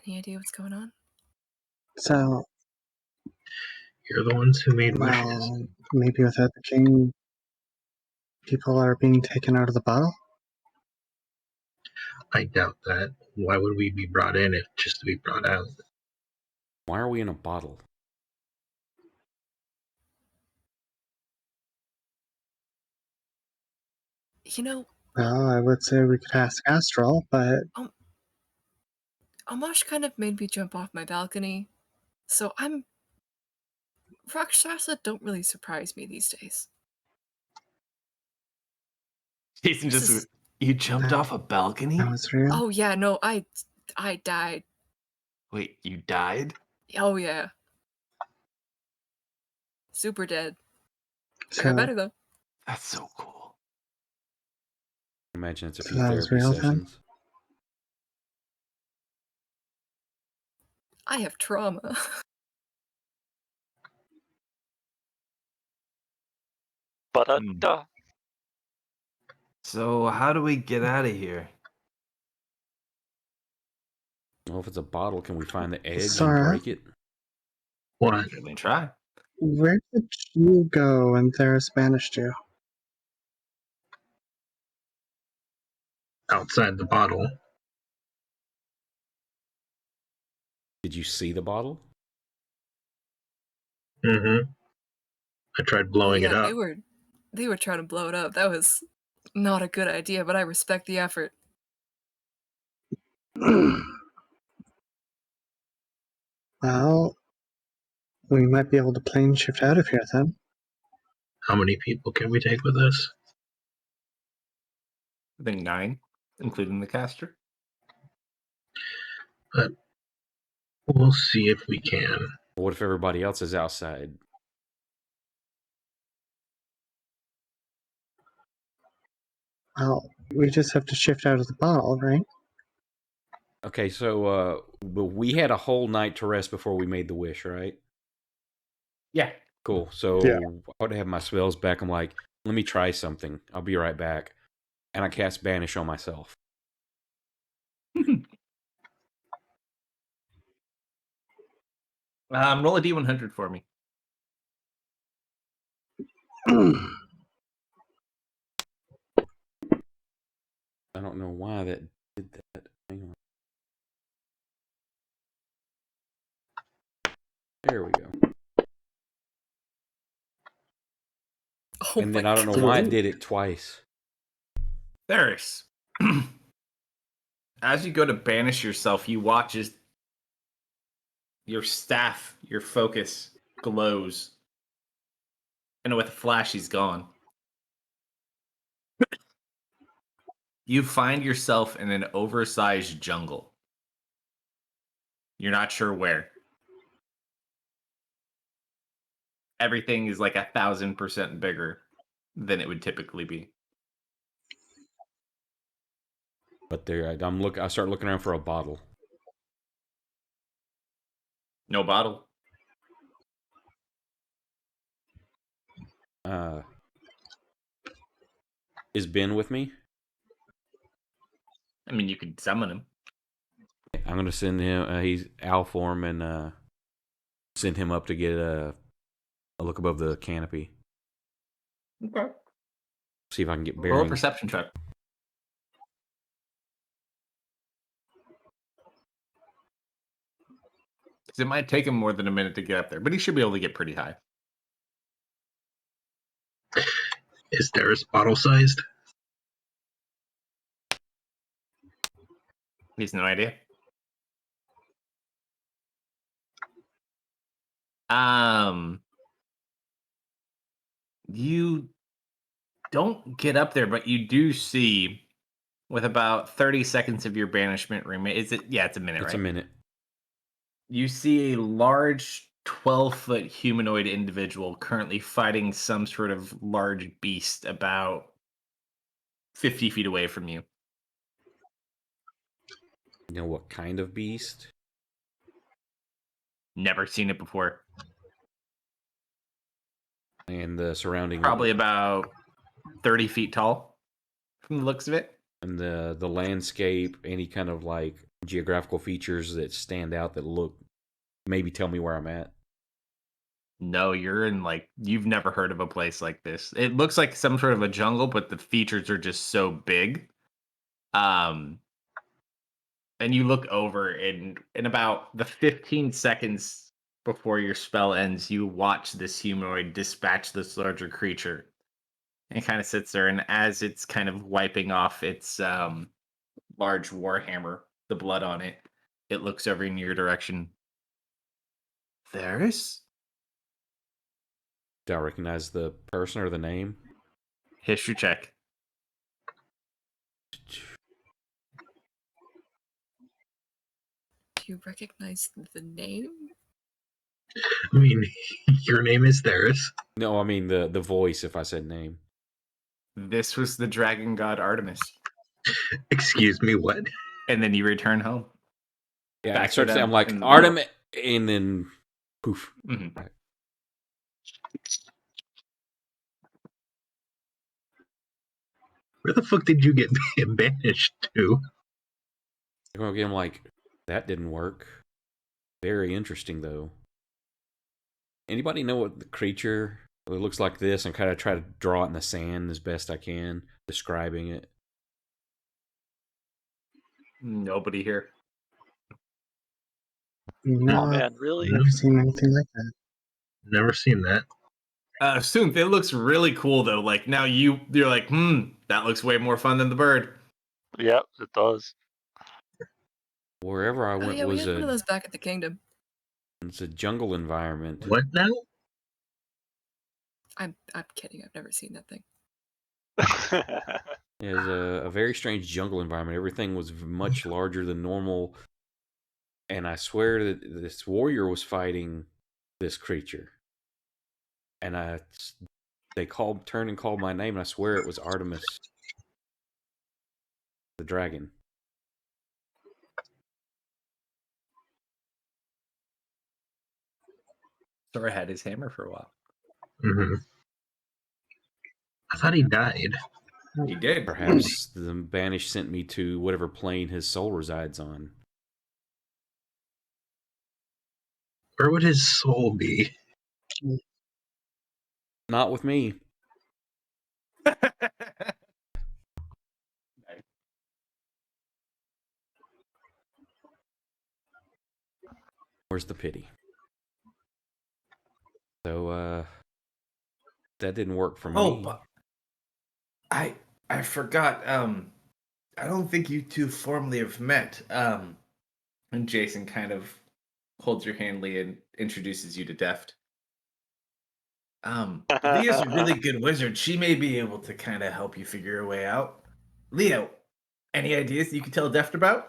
Any idea what's going on? So, You're the ones who made wishes. well, maybe without the king, people are being taken out of the bottle? I doubt that. Why would we be brought in if just to be brought out? Why are we in a bottle? You know, Well, I would say we could ask Astral, but Amash kind of made me jump off my balcony, so Rakshasa don't really surprise me these days. Jason This just is- you jumped off a balcony? that was real. Oh yeah, no, I died. Wait, you died? Oh yeah. Super dead. So, Got better though. That's so cool. Imagine it's a So few that was therapy real then? sessions. I have trauma. But So how do we get out of here? Well, if it's a bottle, can we find the edge Sarah? and break it? What? Let me try. Where did you go when Theris banished you? Outside the bottle. Did you see the bottle? Mm-hmm. I tried blowing it Yeah, up. they were trying to blow it up. That was not a good idea, but I respect the effort. Well, we might be able to plane shift out of here then. How many people can we take with us? I think 9, including the caster. But we'll see if we can. What if everybody else is outside? Well, we just have to shift out of the bottle, right? Okay, so but we had a whole night to rest before we made the wish, right? Yeah. Cool. So Yeah. I would have my spells back. I'm like, let me try something. I'll be right back. And I cast Banish on myself. Roll a D100 for me. I don't know why that did that. Hang on. There we go. Oh And then my I don't know God. why it did it twice. Theris. As you go to banish yourself, you watch as your staff, your focus, glows. And with a flash, he's gone. You find yourself in an oversized jungle. You're not sure where. Everything is like 1,000% bigger than it would typically be. But there, I start looking around for a bottle. No bottle. Is Ben with me? I mean, you could summon him. I'm gonna send him. He's owl form, and send him up to get a look above the canopy. Okay. See if I can get Roll a bearings. perception check. Because it might take him more than a minute to get up there, but he should be able to get pretty high. Is theirs bottle sized? He has no idea. You don't get up there, but you do see, with about 30 seconds of your banishment remain. Is it? Yeah, it's a minute, It's right? a minute. You see a large 12-foot humanoid individual currently fighting some sort of large beast about 50 feet away from you. You know what kind of beast? Never seen it before. And the surrounding... Probably about 30 feet tall from the looks of it. And the landscape, any kind of like geographical features that stand out that look... Maybe tell me where I'm at. No, you're in like, you've never heard of a place like this. It looks like some sort of a jungle, but the features are just so big. And you look over, and in about the 15 seconds before your spell ends, you watch this humanoid dispatch this larger creature. And it kind of sits there, and as it's kind of wiping off its large warhammer, the blood on it, it looks over in your direction. There's Do I recognize the person or the name? history check. Do you recognize the name? I mean, your name is theirs. No, I mean the voice if I said name. This was the dragon god Artemis. Excuse me, what? And then you return home. Yeah, Back I to start to say, them I'm like, in the Artemis, and then poof. Mhm. Where the fuck did you get banished to? I'm like, that didn't work. Very interesting, though. Anybody know what the creature it looks like this? And kind of try to draw it in the sand as best I can, describing it. Nobody here. No, Oh man, really? never seen anything like that. Never seen that. Soon, it looks really cool though. Like now you're like, that looks way more fun than the bird. Yep, it does. Wherever I Oh went yeah, we was had one of those back at the kingdom. it's a jungle environment. What now? I'm kidding. I've never seen that thing. It was a very strange jungle environment. Everything was much larger than normal. And I swear that this warrior was fighting this creature. And they turned and called my name, and I swear it was Artemis, the dragon. Thor had his hammer for a while. Mm-hmm. I thought he died. He did. Perhaps the Banish sent me to whatever plane his soul resides on. Where would his soul be? Not with me. Where's the pity? So, that didn't work for me. But I forgot. I don't think you two formally have met. And Jason kind of holds your hand, Leah, and introduces you to Deft. Leah's a really good wizard. She may be able to kind of help you figure your way out. Leah, any ideas that you can tell Deft about?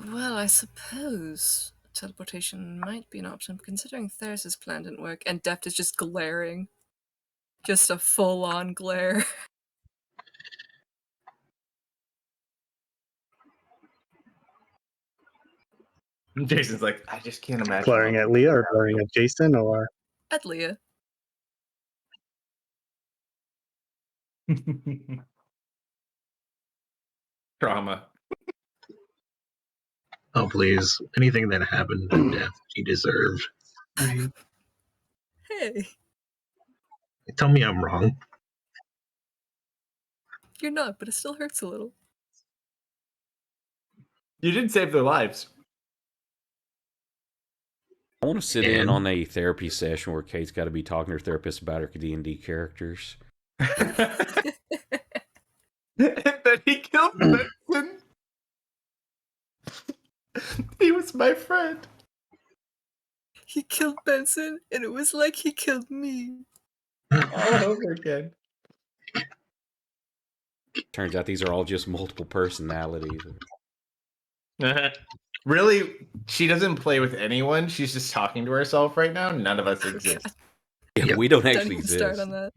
Well, I suppose teleportation might be an option, considering Theris' plan didn't work, and Deft is just glaring. Just a full-on glare. Jason's like, I just can't imagine. Glaring at Leah or glaring at Jason or At Leah. Trauma. Oh, please. Anything that happened to death, he deserved. Hey. Tell me I'm wrong. You're not, but it still hurts a little. You did save their lives. I want to sit in And- on a therapy session where Kate's got to be talking to her therapist about her D&D characters. And then he killed Benson. He was my friend. He killed Benson, and it was like he killed me. All over again. Turns out these are all just multiple personalities. Really, she doesn't play with anyone. She's just talking to herself right now. None of us exist. Yeah, Yep. we don't Don't actually even start exist. on that.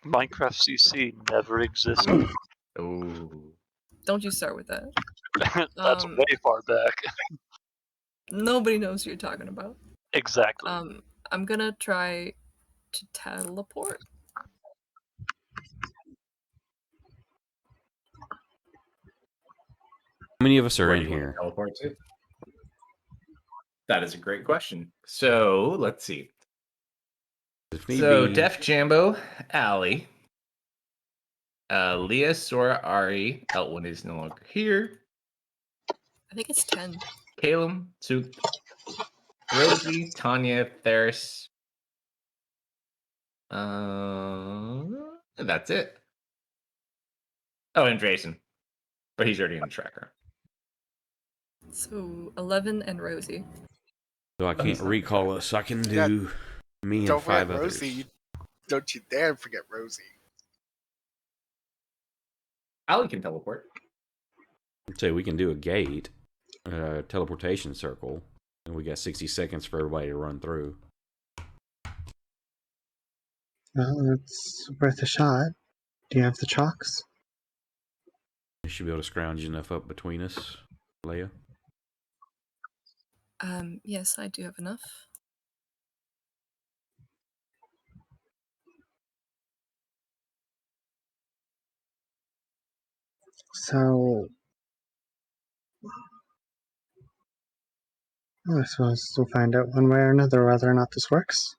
Minecraft CC never existed. Ooh. Don't you start with that. That's way far back. Nobody knows who you're talking about. Exactly. I'm gonna try to teleport. How many of us are Where in do you want here? to teleport to? That is a great question. So let's see. If need So be, Def Jambo, Allie, Leah, Sora, Ari, Elwin is no longer here. I think it's 10. Caleb, Suk, Rosie, Tanya, Theris. That's it. Oh, and Jason. But he's already in the tracker. So 11 and Rosie. so I can't recall us. I can do me and Don't forget 5 others. Rosie. Don't you dare forget Rosie. Allie can teleport. So we can do a gate, teleportation circle, and we got 60 seconds for everybody to run through. Well, it's worth a shot. Do you have the chalks? We should be able to scrounge enough up between us, Leia. Yes, I do have enough. So, I suppose we'll find out one way or another whether or not this works.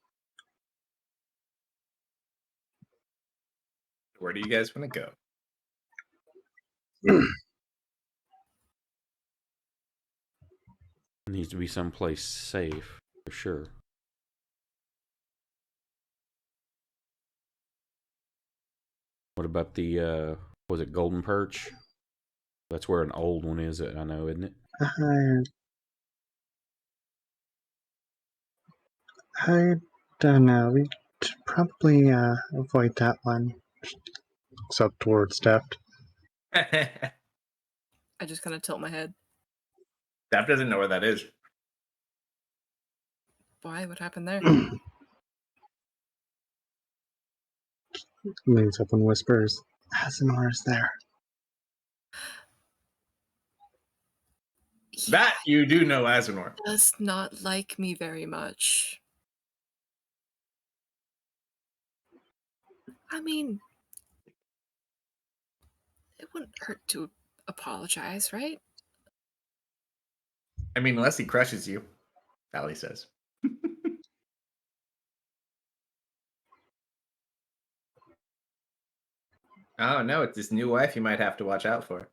Where do you guys want to go? It needs to be someplace safe, for sure. What about the, was it Golden Perch? That's where an old one is, I know, isn't it? I don't know. We should probably avoid that one. Except towards Deft. I just kind of tilt my head. Daph doesn't know where that is. Why? What happened there? Leans up and whispers, Asinor's there. That you do know, Asinor. He does not like me very much. I mean, it wouldn't hurt to apologize, right? I mean, unless he crushes you, Allie says. Oh no, it's this new wife you might have to watch out for.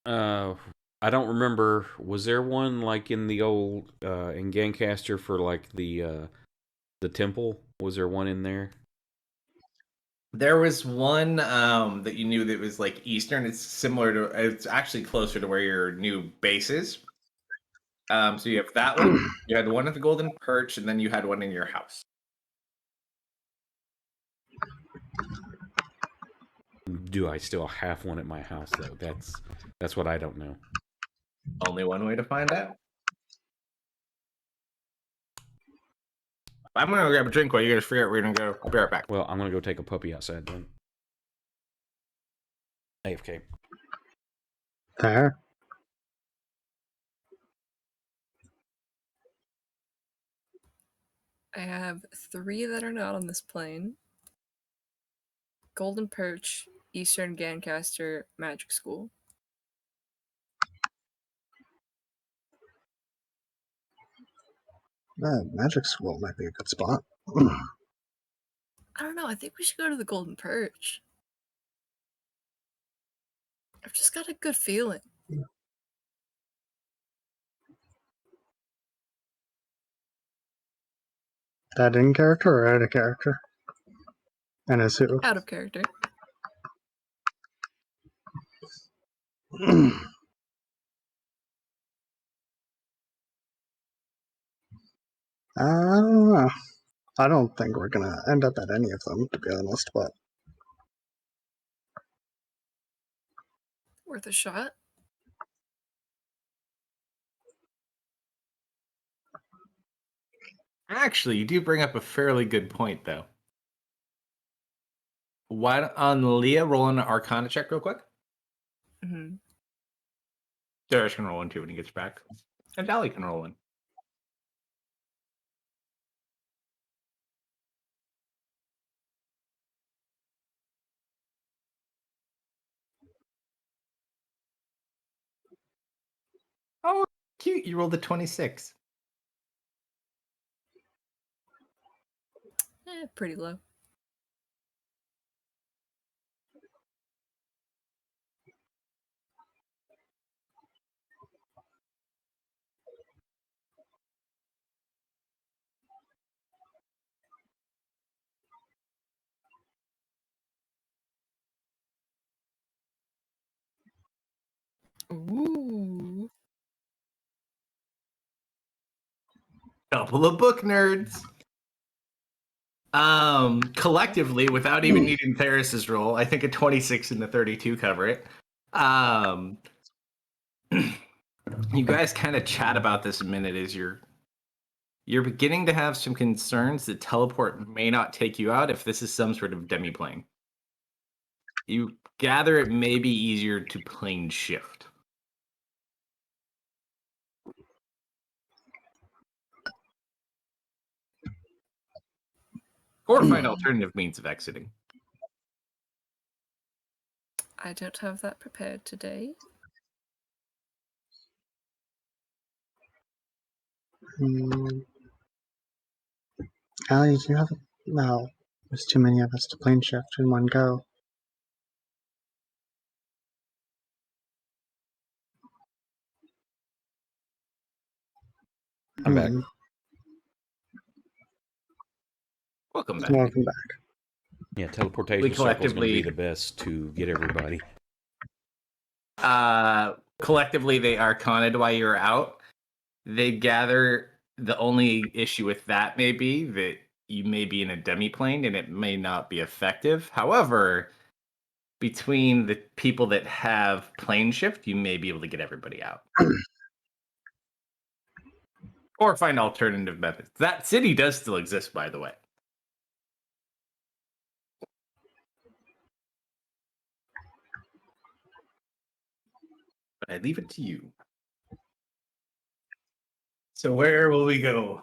I don't remember. Was there one like in the old in Gancaster for like the temple? Was there one in there? There was one that you knew that was like Eastern. It's similar to. It's actually closer to where your new base is. So you have that one. You had one at the Golden Perch, and then you had one in your house. Do I still have one at my house though? That's what I don't know. Only one way to find out. I'm gonna go grab a drink while you guys figure out where you're gonna go. I'll be right back. Well, I'm gonna go take a puppy outside then. AFK. There. I have 3 that are not on this plane. Golden Perch, Eastern Gancaster, Magic School. Magic School might be a good spot. I don't know. I think we should go to the Golden Perch. I've just got a good feeling. That in character or out of character? And as who? Out of character. I don't know. I don't think we're gonna end up at any of them, to be honest, but Worth a shot. Actually, you do bring up a fairly good point, though. Why don't on Leah roll an Arcana check real quick? Mm-hmm. Darius can roll one too when he gets back, and Dally can roll one. Oh, cute! You rolled a 26. Pretty low. Ooh. Couple of book nerds. Collectively, without even needing Theris's roll, I think a 26 and a 32 cover it. You guys kind of chat about this a minute as you're beginning to have some concerns that teleport may not take you out if this is some sort of demiplane. You gather it may be easier to plane shift. Or find alternative means of exiting. I don't have that prepared today. Allie, do you have no, there's too many of us to plane shift in one go. I'm back. Welcome back. Welcome back. Yeah, teleportation circle is going to be the best to get everybody. Collectively, they arcaned while you're out. They gather the only issue with that may be that you may be in a demiplane and it may not be effective. However, between the people that have plane shift, you may be able to get everybody out. Or find alternative methods. That city does still exist, by the way. But I leave it to you. So where will we go?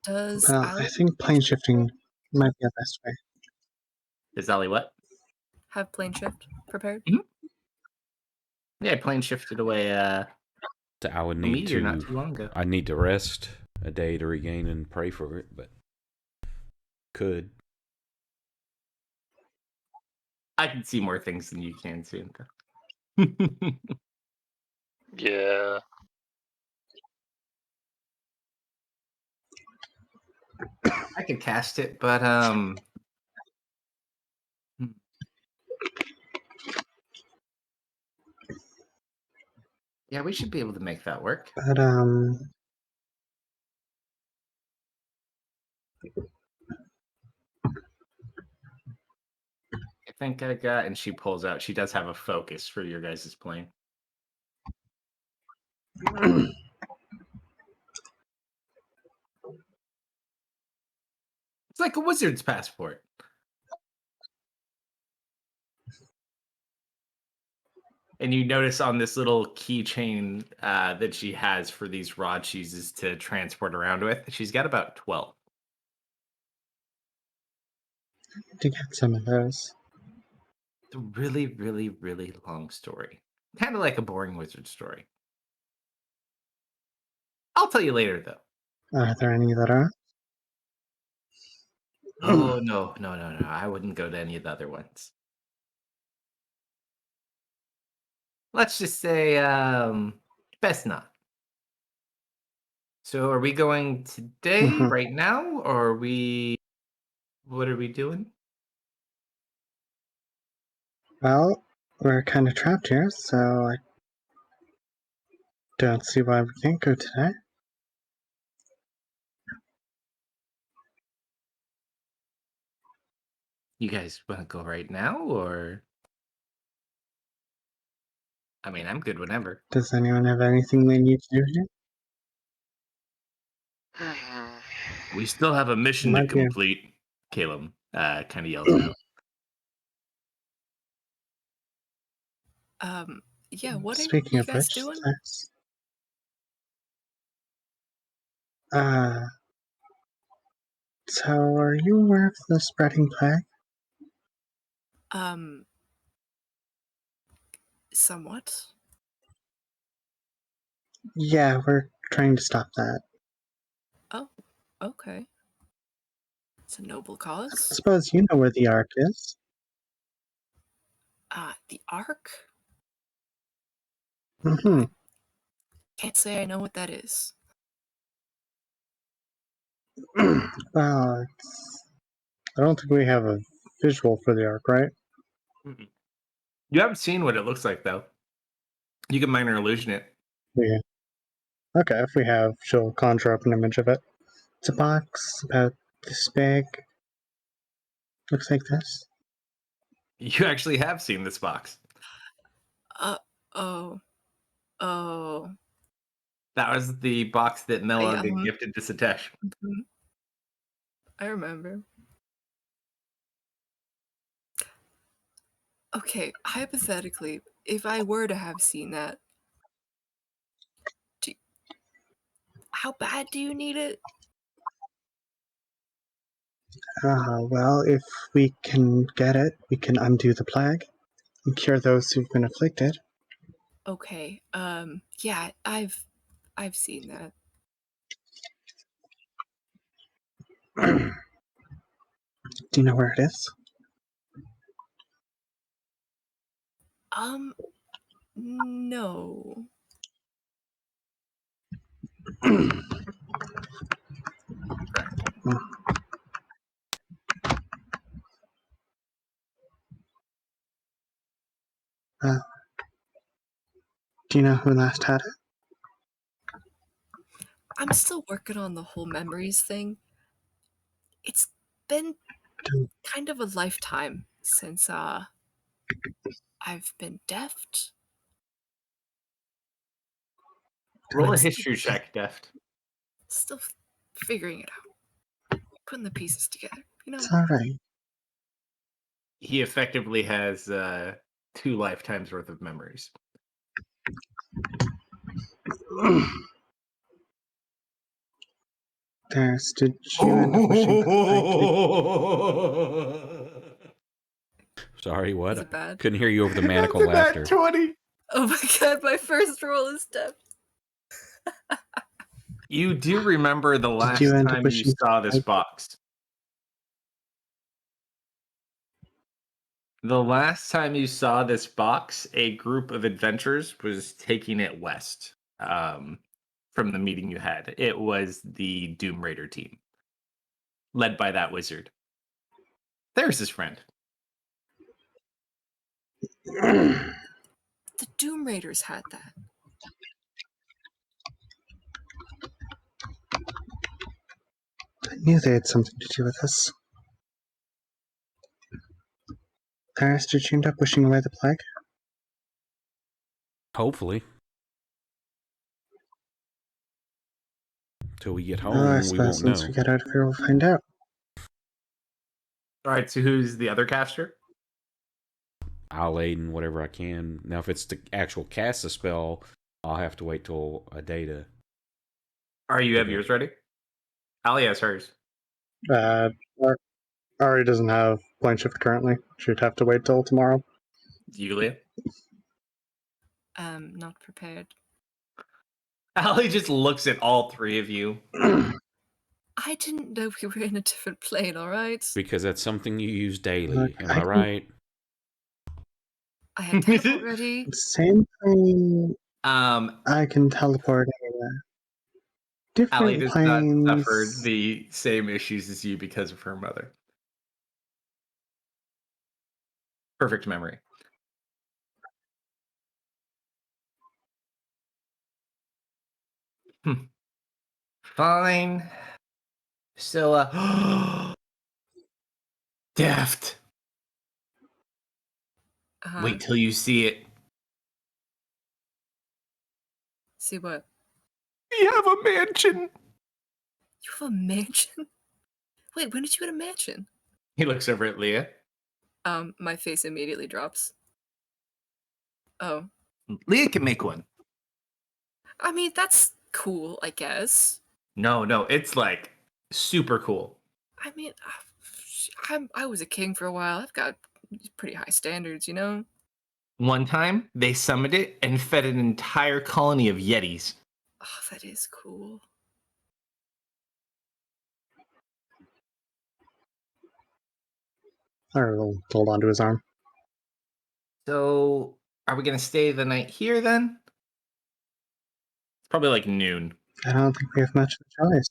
Does Well, I think plane shifting might be the best way. Is Ali what? have plane shift prepared? Yeah, plane shifted away So I would a need meteor not to. too long ago. I need to rest a day to regain and pray for it, but could. I can see more things than you can see. Yeah. I could cast it, but yeah, we should be able to make that work. But I think I got, and she pulls out. She does have a focus for your guys' plane. It's like a wizard's passport. And you notice on this little keychain that she has for these rods she uses to transport around with, she's got about 12. to get some of those. It's a really, really, really long story. Kind of like a boring wizard story. I'll tell you later, though. Are there any that are? Oh, no. I wouldn't go to any of the other ones. Let's just say, best not. So are we going today, Mhm. right now, or what are we doing? Well, we're kind of trapped here, so I don't see why we can't go today. You guys want to go right now, or? I mean, I'm good whenever. Does anyone have anything they need to do here? We still have a mission to Might be. complete, Caleb kind of yells out. Yeah, what are Speaking you of guys which, doing? thanks. So are you aware of the spreading plague? Somewhat. Yeah, we're trying to stop that. Oh, okay. It's a noble I cause. suppose you know where the Ark is. The Ark? Mm-hmm. Can't say I know what that is. Well, I don't think we have a visual for the Ark, right? You haven't seen what it looks like, though. You can minor illusion it. Yeah. Okay, if we have, she'll conjure up an image of it. It's a box about this big. Looks like this. You actually have seen this box. Oh. That was the box that Melon Yeah, gifted to Satesh. I remember. Okay, hypothetically, if I were to have seen that, how bad do you need it? Well, if we can get it, we can undo the plague and cure those who've been afflicted. Okay, yeah, I've seen that. Do you know where it is? No. Correct. Do you know who last had it? I'm still working on the whole memories thing. It's been kind of a lifetime since I've been deft. Roll a history check, Deft. Still figuring it out. Putting the pieces together, you know? It's alright. He effectively has 2 lifetimes worth of memories. There's, did you end up wishing for the plague to be? Sorry, what? Is it bad? Couldn't hear you over the maniacal laughter. 20. Oh my god, my first roll is deft. You do remember the last you end up time you wishing for saw the this plague? box. The last time you saw this box, a group of adventurers was taking it west from the meeting you had. It was the Doom Raider team, led by that wizard. There's his friend. The Doom Raiders had that. I knew they had something to do with this. Paris, did you end up wishing away the plague? Hopefully. Till we get Oh, I home, we suppose won't once know. we get out of here, we'll find out. All right, so who's the other caster? I'll aid in whatever I can. Now, if it's the actual cast a spell, I'll have to wait till a day to. Are you have Okay. yours ready? Ali has hers. Ari doesn't have plane shift currently. She'd have to wait till tomorrow. Yulia? Not prepared. Allie just looks at all three of you. I didn't know we were in a different plane, alright? Because that's something you use daily. Am I right? I had teleport ready. Same thing. Um, I can teleport anywhere. Allie Different does not suffer planes. the same issues as you because of her mother. Perfect memory. Fine. So, Deft. Wait till you see it. See what? We have a mansion. You have a mansion? Wait, when did you get a mansion? He looks over at Leah. My face immediately drops. Oh. Leah can make one. I mean, that's cool, I guess. No, it's like super cool. I mean, I was a king for a while. I've got pretty high standards, you know? One time, they summoned it and fed an entire colony of Yetis. Oh, that is cool. Or will hold onto his arm. So, are we going to stay the night here then? It's probably like noon. I don't think we have much of a choice.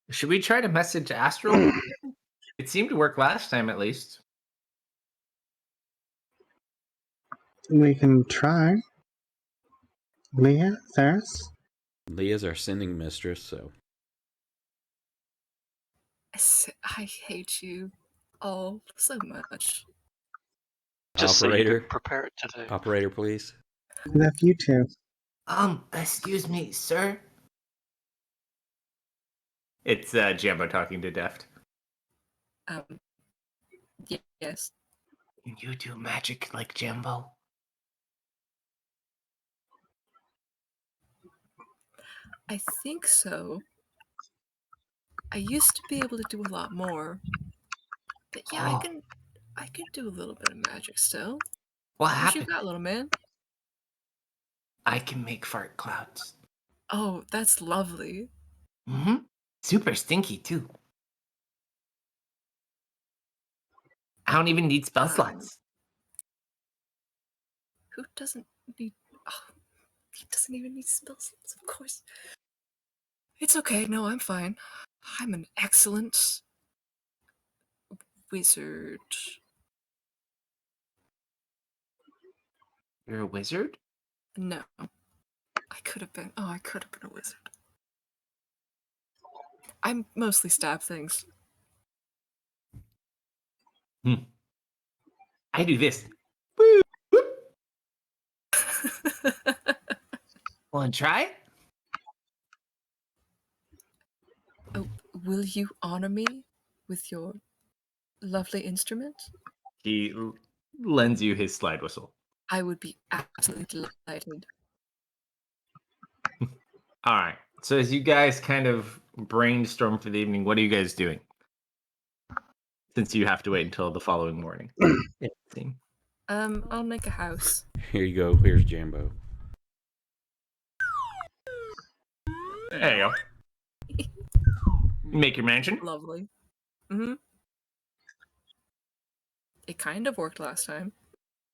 Should we try to message Astral? It seemed to work last time, at least. We can try. Leah, Ferris? Leah's our sending mistress, so. I hate you all so much. Just so you Operator. can prepare it today. Operator, please. I love you too. Excuse me, sir? It's Jambo talking to Deft. Yes. Can you do magic like Jambo? I think so. I used to be able to do a lot more. But yeah, I can do a little bit of magic still. What What happened? you got, little man? I can make fart clouds. Oh, that's lovely. Mm-hmm. Super stinky, too. I don't even need spell slots. Who doesn't need... Oh, he doesn't even need spell slots, of course. It's okay, no, I'm fine. I'm an excellent wizard. You're a wizard? No. I could have been a wizard. I mostly stab things. I do this. Want to try? Oh, will you honor me with your lovely instrument? He lends you his slide whistle. I would be absolutely delighted. All right. So as you guys kind of brainstorm for the evening, what are you guys doing? Since you have to wait until the following morning. I'll make a house. Here you go. Here's Jambo. There you go. Make your mansion. Lovely. Mm-hmm. It kind of worked last time.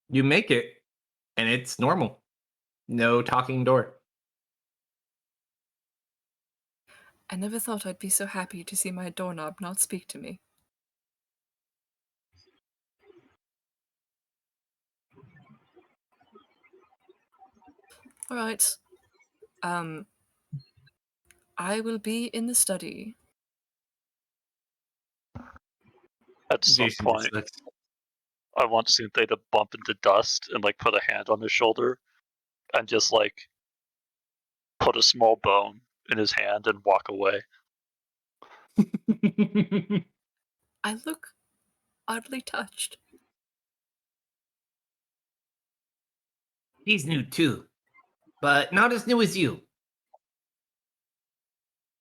You make it, and it's normal. No talking door. I never thought I'd be so happy to see my doorknob not speak to me. Alright. I will be in the study. At some Jason point, looks- I want Synthé to bump into dust and like put a hand on his shoulder and just like put a small bone in his hand and walk away. I look oddly touched. He's new too, but not as new as you.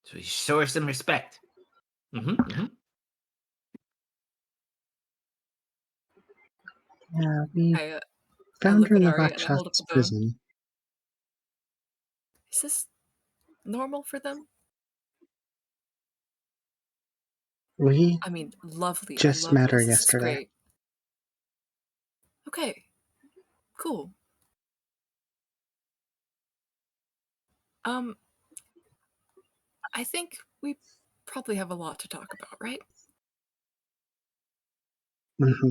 So you show her some respect. Yeah, we I Found look her in at the Ari Black and I hold up Shafts the bone. prison. Is this normal for them? We I mean, lovely. just I love met her this. This is yesterday. great. Okay. Cool. I think we probably have a lot to talk about, right? Mm-hmm.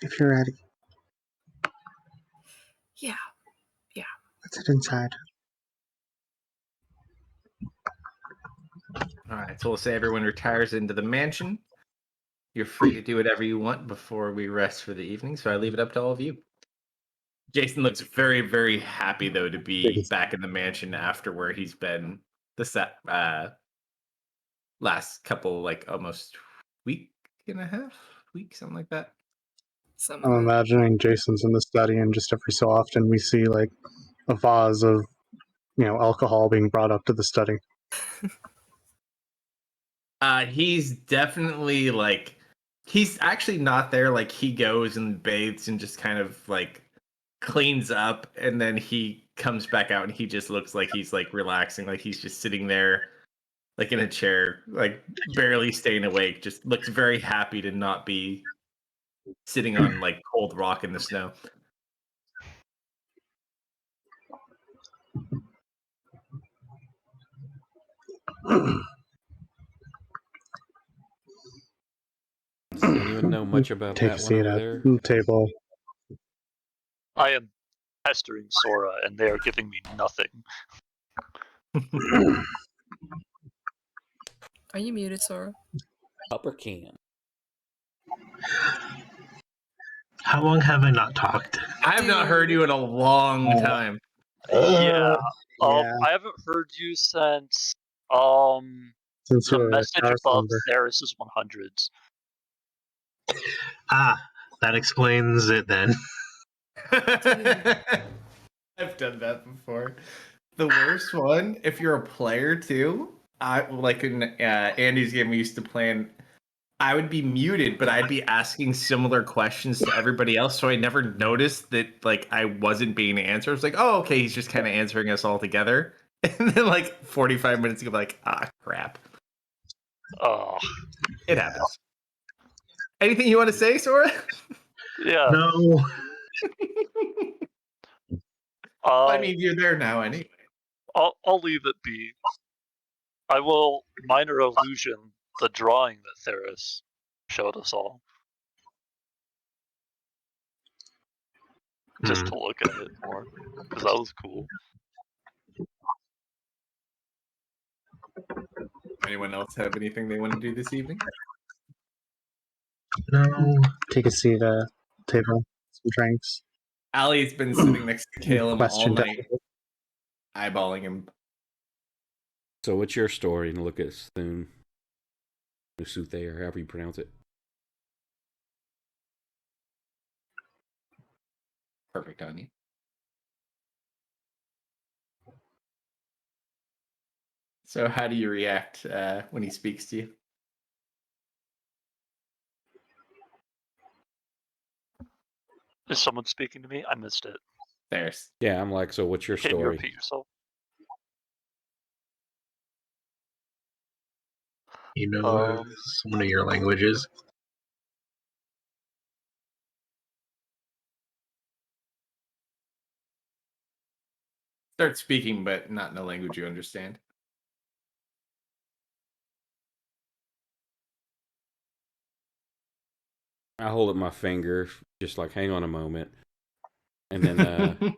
If you're ready, Yeah. let's head inside. All right, so we'll say everyone retires into the mansion. You're free to do whatever you want before we rest for the evening, so I leave it up to all of you. Jason looks very, very happy though to be back in the mansion after where he's been the last couple, like almost week and a half, something like that. Something I'm like that. imagining Jason's in the study, and just every so often we see like a vase of, alcohol being brought up to the study. He's definitely like, he's actually not there. Like he goes and bathes and just kind of like cleans up, and then he comes back out and he just looks like he's like relaxing, like he's just sitting there like in a chair, like barely staying awake, just looks very happy to not be sitting on like cold rock in the snow. Does anyone know much about Take that a one seat over at there? the table. I am pestering Sora, and they are giving me nothing. Are you muted, Sora? Upper can. How long have I not talked? I have not heard you in a long time. Yeah. Yeah, I haven't heard you since since the you're a message cast above member. Theris's 100s. Ah, that explains it then. I've done that before. The worst one, if you're a player too, I like in Andy's game we used to play, and I would be muted, but I'd be asking similar questions to everybody else, so I never noticed that like I wasn't being answered. I was like, oh, okay, he's just kind of answering us all together. And then like 45 minutes ago, like, crap. Oh, It happens. Anything you want to say, Sora? yeah. No. I mean, you're there now anyway. I'll leave it be. I will minor illusion the drawing that Theris showed us all. Just to look at it more, because that was cool. Anyone else have anything they want to do this evening? No. Take a seat at the table. Some drinks. Allie's been sitting next to Caleb all Question night, David. eyeballing him. So what's your story? And look at Thune. Usuthe, or however you pronounce it. Perfect on you. So how do you react when he speaks to you? Is someone speaking to me? I missed it. There's. Yeah, I'm like, so what's your Can you story? repeat yourself? You know one of your languages. Start speaking, but not in a language you understand. I hold up my finger, just like, hang on a moment. And then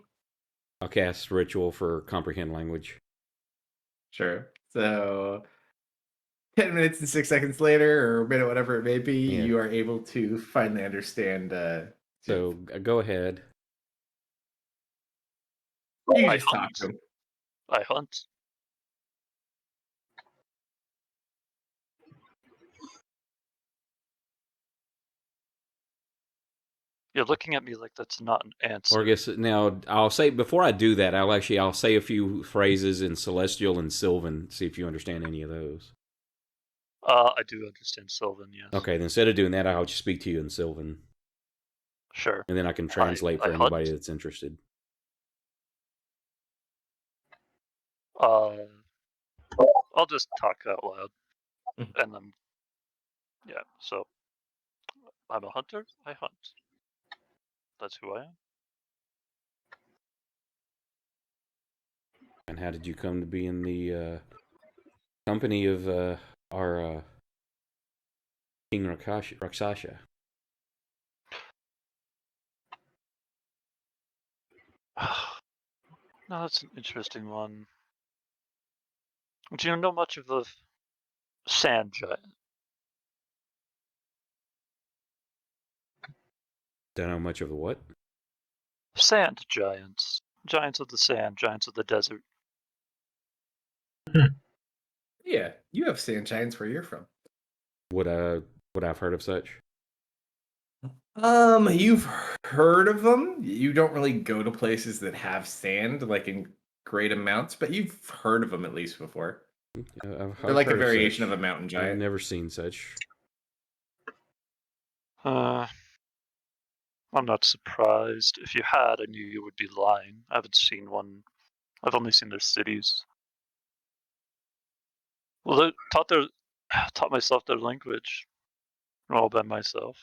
I'll cast Ritual for Comprehend Language. Sure. So 10 minutes and 6 seconds later, or a minute, whatever it may be, Yeah. you are able to finally understand. So go ahead. You I just talk hunt. to him. I hunt. You're looking at me like that's not an answer. Or I guess now I'll say, before I do that, I'll say a few phrases in Celestial and Sylvan, see if you understand any of those. I do understand Sylvan, yes. Okay, then instead of doing that, I'll just speak to you in Sylvan. Sure. and then I can translate for hunt. anybody that's interested. I'll just talk out loud, and then yeah. So I'm a hunter. I hunt. That's who I am. And how did you come to be in the company of our King Rakshasha? No, that's an interesting one. Do you know much of the sand giant? Don't know much of the what? Sand giants. Giants of the sand, giants of the desert. Yeah, you have sand giants where you're from. Would I've heard of such? You've heard of them. You don't really go to places that have sand like in great amounts, but you've heard of them at least before. They're like a heard variation such. of a mountain I've giant. never seen such. I'm not surprised. If you had, I knew you would be lying. I haven't seen one. I've only seen their cities. Well, I taught myself their language all by myself.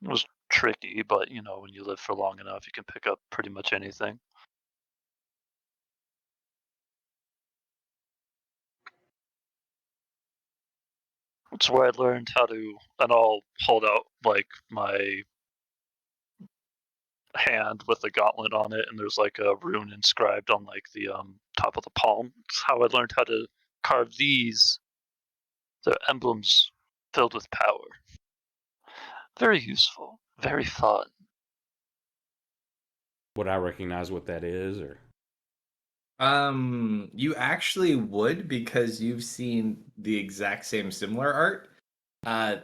It was tricky, but you know, when you live for long enough, you can pick up pretty much anything. That's where I learned how to, and I'll hold out like my hand with a gauntlet on it, and there's like a rune inscribed on like the top of the palm. It's how I learned how to carve these. They're emblems filled with power. Very useful, very fun. Would I recognize what that is, or? You actually would because you've seen the exact same similar art.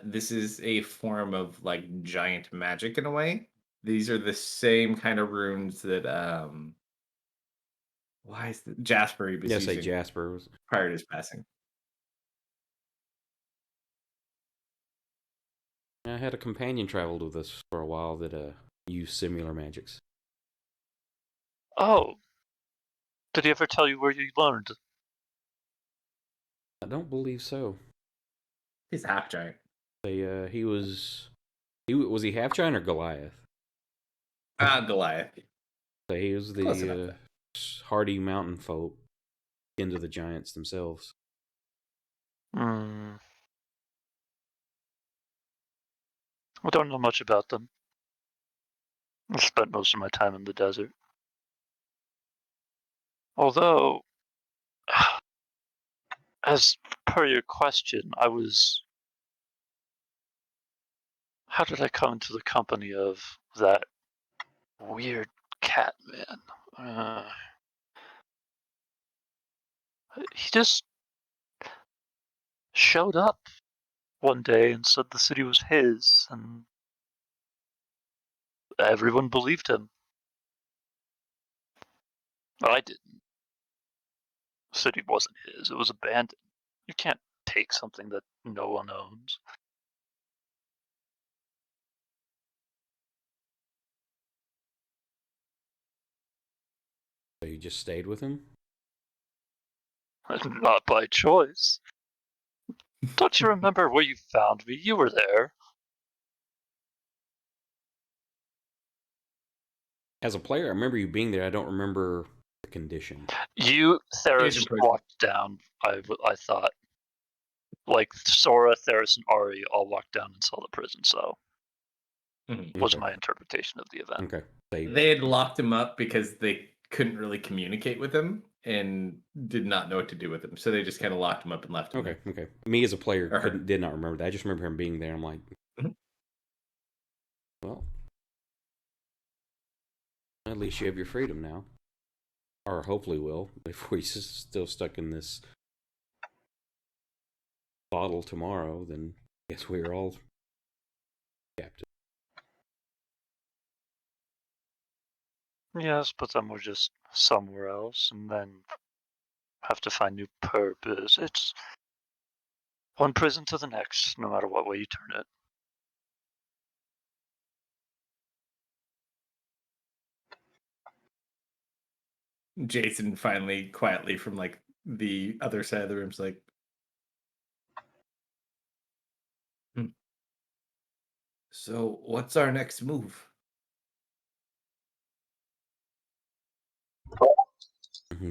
This is a form of like giant magic in a way. These are the same kind of runes that why is the Jasper he was Yeah, say using Jasper was. prior to his passing. I had a companion traveled with us for a while that used similar magics. Oh, did he ever tell you where you learned? I don't believe so. He's half giant. He was he half giant or Goliath? Goliath. So he was Close enough, the then. hardy mountain folk into the giants themselves. I don't know much about them. I spent most of my time in the desert. Although, as per your question, how did I come into the company of that weird cat man? He just showed up one day and said the city was his, and everyone believed him. I didn't. The city wasn't his, it was abandoned. You can't take something that no one owns. So you just stayed with him? Not by choice. Don't you remember where you found me? You were there. As a player, I remember you being there. I don't remember the condition. You, Theris, Asian person. walked down. I thought. Like Sora, Theris, and Ari all walked down and saw the prison cell. Was Okay. my interpretation of the event. Okay. They had locked him up because they couldn't really communicate with him and did not know what to do with him. So they just kind of locked him up and left him. Okay. Okay. Me as a player Or her. did not remember that. I just remember him being there. I'm like, Mhm. well, at least you have your freedom now, or hopefully will. If we're still stuck in this bottle tomorrow, then I guess we're all captive. Yes, but then we're just somewhere else, and then have to find new purpose. It's one prison to the next, no matter what way you turn it. Jason finally quietly from like the other side of the room's like, so what's our next move?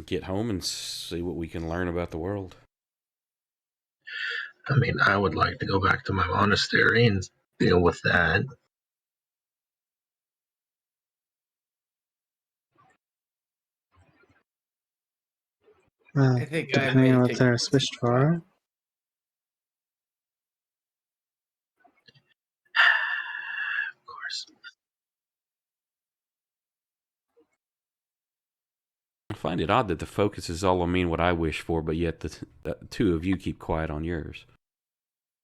Get home and see what we can learn about the world. I mean, I would like to go back to my monastery and deal with that. I think I Depending may on what take they're it wished for. Of course. I find it odd that the focus is all on me and what I wish for, but yet the two of you keep quiet on yours.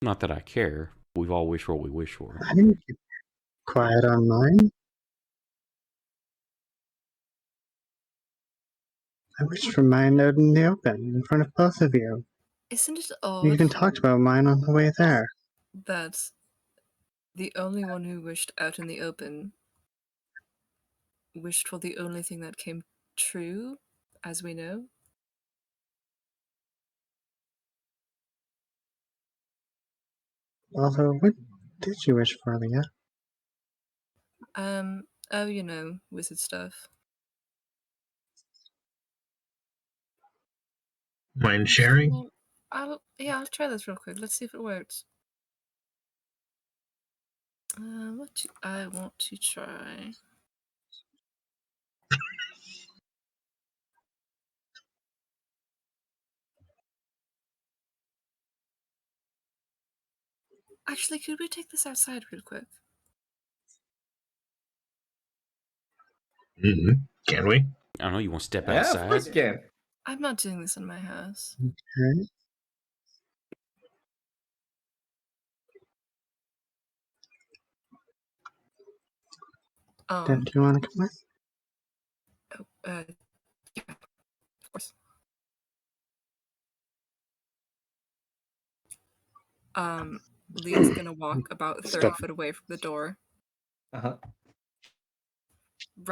Not that I care. We've all wished for what we wish for. I didn't keep quiet on mine. I wished for mine out in the open, in front of both of you. Isn't it We odd even talked about mine on the way there. that the only one who wished out in the open wished for the only thing that came true, as we know? Although, what did you wish for, Leah? Oh, you know, wizard stuff. Mind sharing? Well, I'll try this real quick. Let's see if it works. What do I want to try? Actually, could we take this outside real quick? Mm-hmm. Can we? I don't know, you want to step Yeah, outside? of course you can. I'm not doing this in my house. Okay. Deb, do you want to come with? Yeah, of course. Leah's gonna walk about 30 foot away from the door. Rub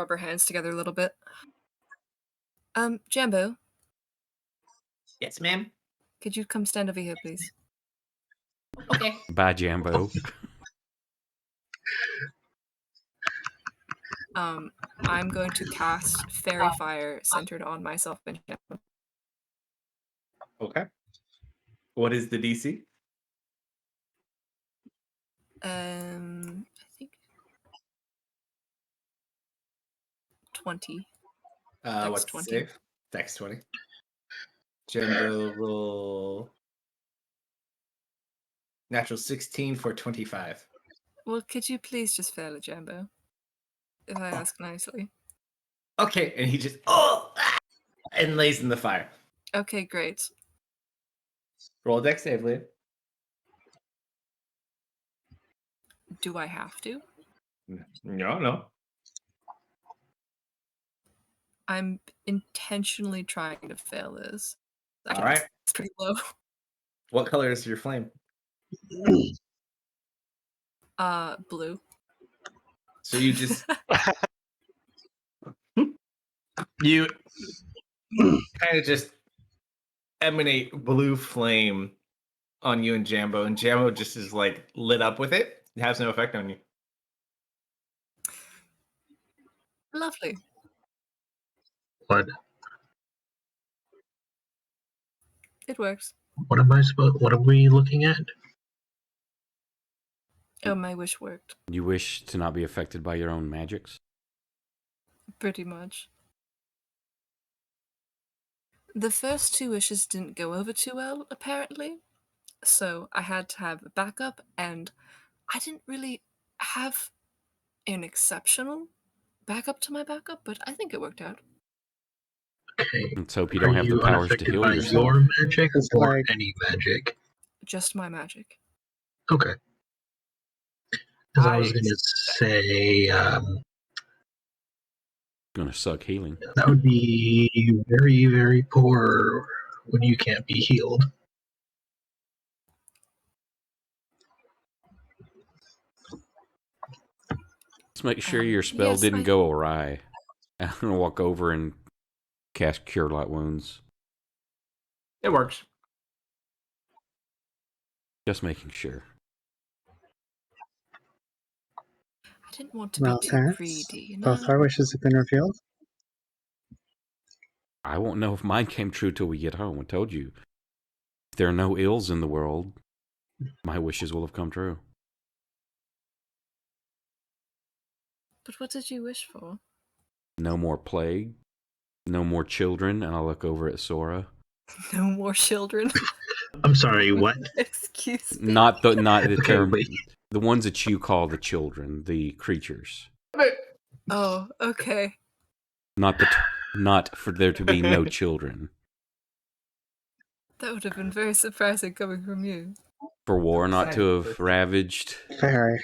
her hands together a little bit. Jambo, Yes, ma'am. could you come stand over here, please? Okay. Bye, Jambo. I'm going to cast Fairy Fire centered on myself and Jambo. Okay. What is the DC? I think 20. Dex What's 20. the save? Dex 20. Jimbo roll natural 16 for 25. Well, could you please just fail it, Jambo? If I ask nicely. Okay, and he just and lays in the fire. Okay, great. Roll a dex save, Leah. Do I have to? No. I'm intentionally trying to fail this. All right. It's pretty low. What color is your flame? Blue. So you just you kind of just emanate blue flame on you and Jambo just is like lit up with it. It has no effect on you. Lovely. What? It works. What am I supposed? What are we looking at? Oh, my wish worked. You wish to not be affected by your own magics? Pretty much. The first two wishes didn't go over too well, apparently. So I had to have a backup, and I didn't really have an exceptional backup to my backup, but I think it worked out. Okay. Let's hope you Are don't have the you powers to unaffected heal by yourself. your magic It's or like- any magic? Just my magic. Okay. Because I was I- going to say Gonna suck healing. that would be very, very poor when you can't be healed. Let's make sure your spell yes, didn't go awry. I'm gonna walk over and Cast Cure Light Wounds. It works. Just making sure. I didn't want to Well, be too parents, greedy, you know? both our wishes have been revealed. I won't know if mine came true till we get home. I told you. If there are no ills in the world, my wishes will have come true. But what did you wish for? No more plague. No more children. And I'll look over at Sora. No more children. I'm sorry, what? Excuse me. Not the Okay, term. wait. The ones that you call the children, the creatures. Oh, okay. Not for there to be no children. That would have been very surprising coming from you. For war not to have ravaged. Very.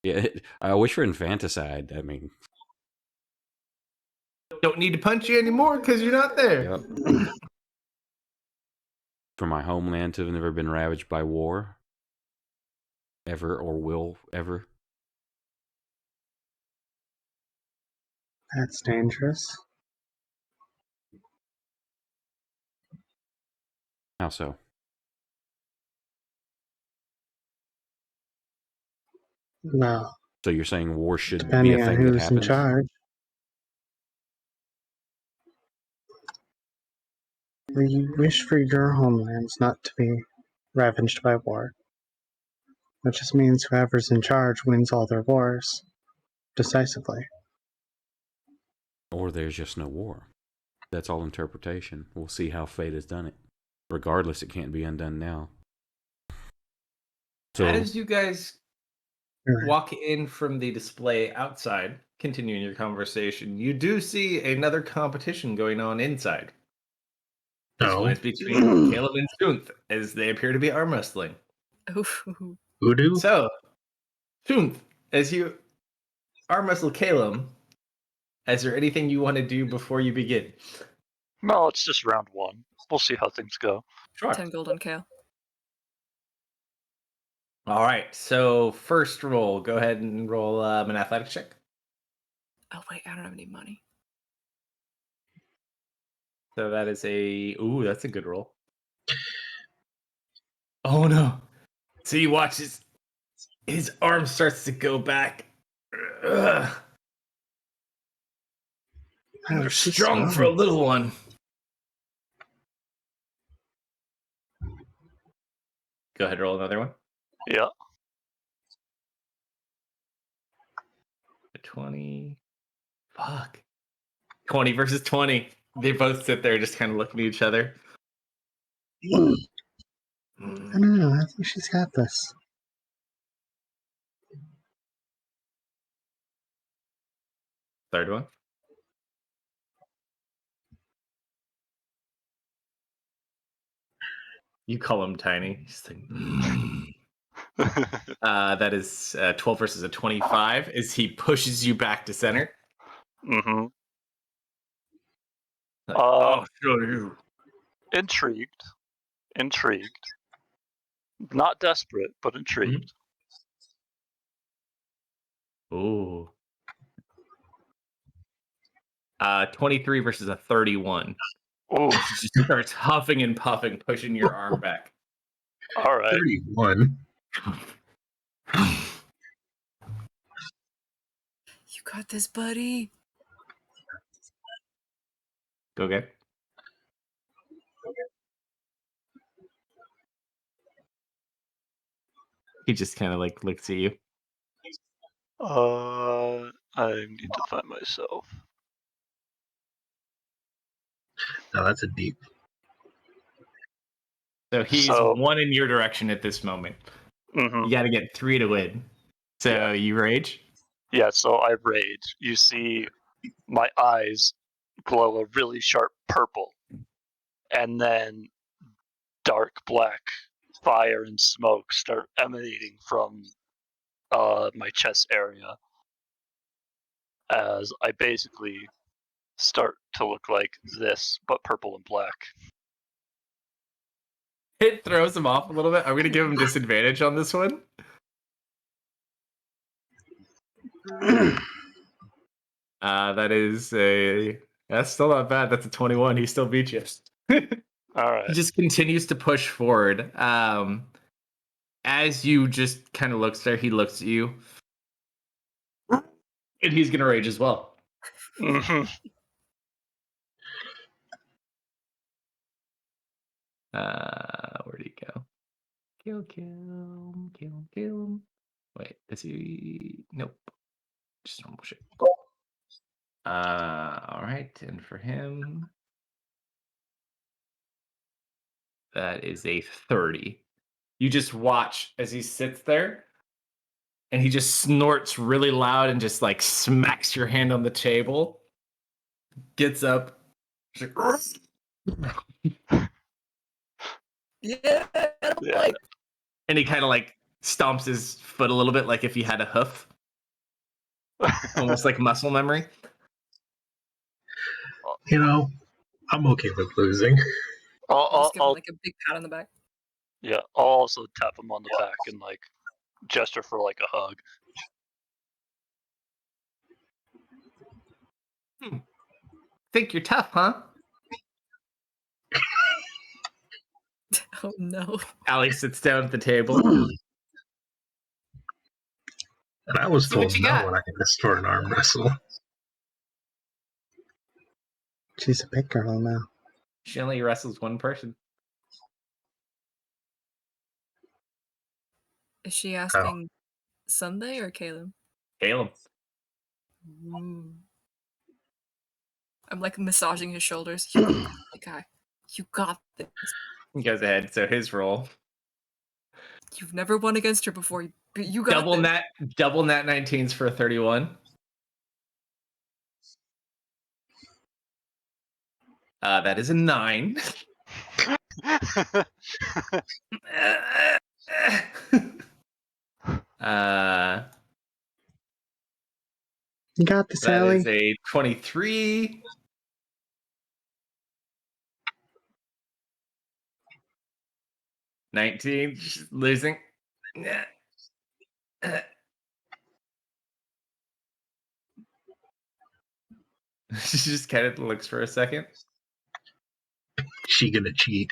Yeah, I wish for infanticide. I mean, Don't need to punch you anymore because you're not there. yep. For my homeland to have never been ravaged by war. Ever or will ever. That's dangerous. How so? Well, So you're saying war should be depending a on thing that who's in happens? charge. We wish for your homelands not to be ravaged by war. Which just means whoever's in charge wins all their wars decisively. Or there's just no war. That's all interpretation. We'll see how fate has done it. Regardless, it can't be undone now. So, As you guys Right. walk in from the display outside, continuing your conversation, you do see another competition going on inside. This No. one is between Caleb and Sunth, as they appear to be arm wrestling. Ooh. Voodoo? So, Sunth, as you arm wrestle Caleb, is there anything you want to do before you begin? No, it's just round one. We'll see how things go. Sure. 10 gold on Kale. All right. So first roll, go ahead and roll an athletics check. Oh, wait, I don't have any money. So that is that's a good roll. Oh no! So you watch his arm starts to go back. Ugh. Oh, They're she's strong for a little one. Go ahead, roll another one. Yeah. A 20. Fuck. 20 versus 20. They both sit there just kind of looking at each other. I don't know. I think she's got this. Third one. You call him tiny. He's like, that is 12 versus a 25 as he pushes you back to center. Mm-hmm. Like, oh, sure you. Intrigued. Not desperate, but intrigued. Ooh. 23 versus a 31. Ooh. He just starts huffing and puffing, pushing your arm back. All right. 31. You got this, buddy. Go get. He just kind of like looks at you. I need to find myself. No, that's a deep. So he's one in your direction at this moment. Mm-hmm. You got to get 3 to win. So you rage? Yeah, so I rage. You see my eyes glow a really sharp purple. And then dark black fire and smoke start emanating from my chest area. As I basically start to look like this, but purple and black. It throws him off a little bit. I'm going to give him disadvantage on this one. That is a That's still not bad. That's a 21. He still beat you. All right. He just continues to push forward. As you just kind of looks there, he looks at you. And he's going to rage as well. Mhm. Where'd he go? Kill him. Wait, is he? Nope. Just normal shit. All right, and for him, that is a 30. You just watch as he sits there, and he just snorts really loud and just like smacks your hand on the table. Gets up. He's like, Yeah, Yeah. like and he kind of like stomps his foot a little bit, like if he had a hoof, almost like muscle memory. You know, I'm okay with losing. just give him I'll like a big pat on the back. yeah. I'll also tap him on the back and like gesture for like a hug. Think you're tough, huh? Oh no. Allie sits down at the table. And I was So what told you no got? when I can destroy an arm wrestle. She's a big girl now. She only wrestles one person. Is she asking Sunday or Caleb? Caleb. Ooh. I'm like massaging his shoulders. You got it, guy. You got this. He goes ahead. So his roll. You've never won against her before, but you got this. Double nat 19s for a 31. That is a 9. You got this, That Allie. is a 23. $19. She's losing. She just kind of looks for a second. She gonna cheat.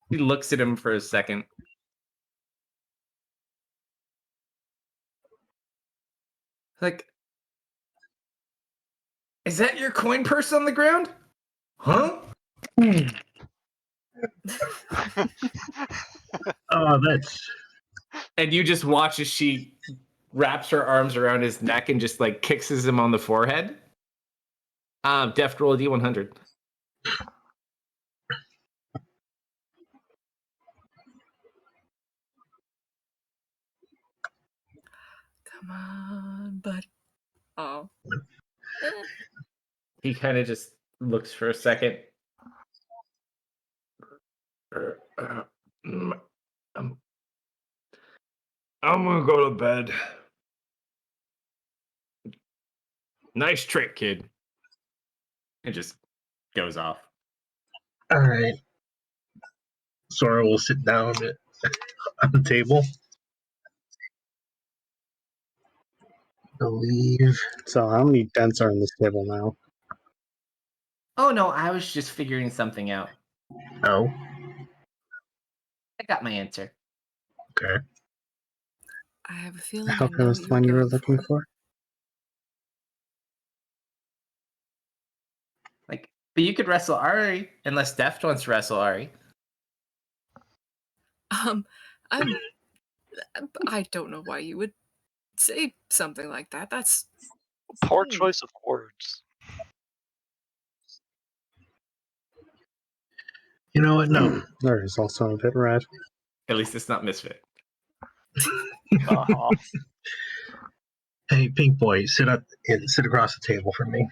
He looks at him for a second. Like, is that your coin purse on the ground? Huh? Oh, that's And you just watch as she wraps her arms around his neck and just like kicks him on the forehead. Deft roll a D100. Come on, bud. Oh. He kind of just looks for a second. I'm gonna go to bed. Nice trick, kid. It just goes off. all right. Sora will sit down on the table. Believe. So how many dents are in this table now? Oh no, I was just figuring something out. Oh, I got my answer. okay. I have a I feeling I hope it know was what the one you you're were going looking for. for. Like, but you could wrestle Ari unless Deft wants to wrestle Ari. I don't know why you would say something like that. That's Poor choice of words. You know what? No. There is also a bit red. At least it's not Misfit. Uh-huh. Hey, Pink Boy, sit across the table from me.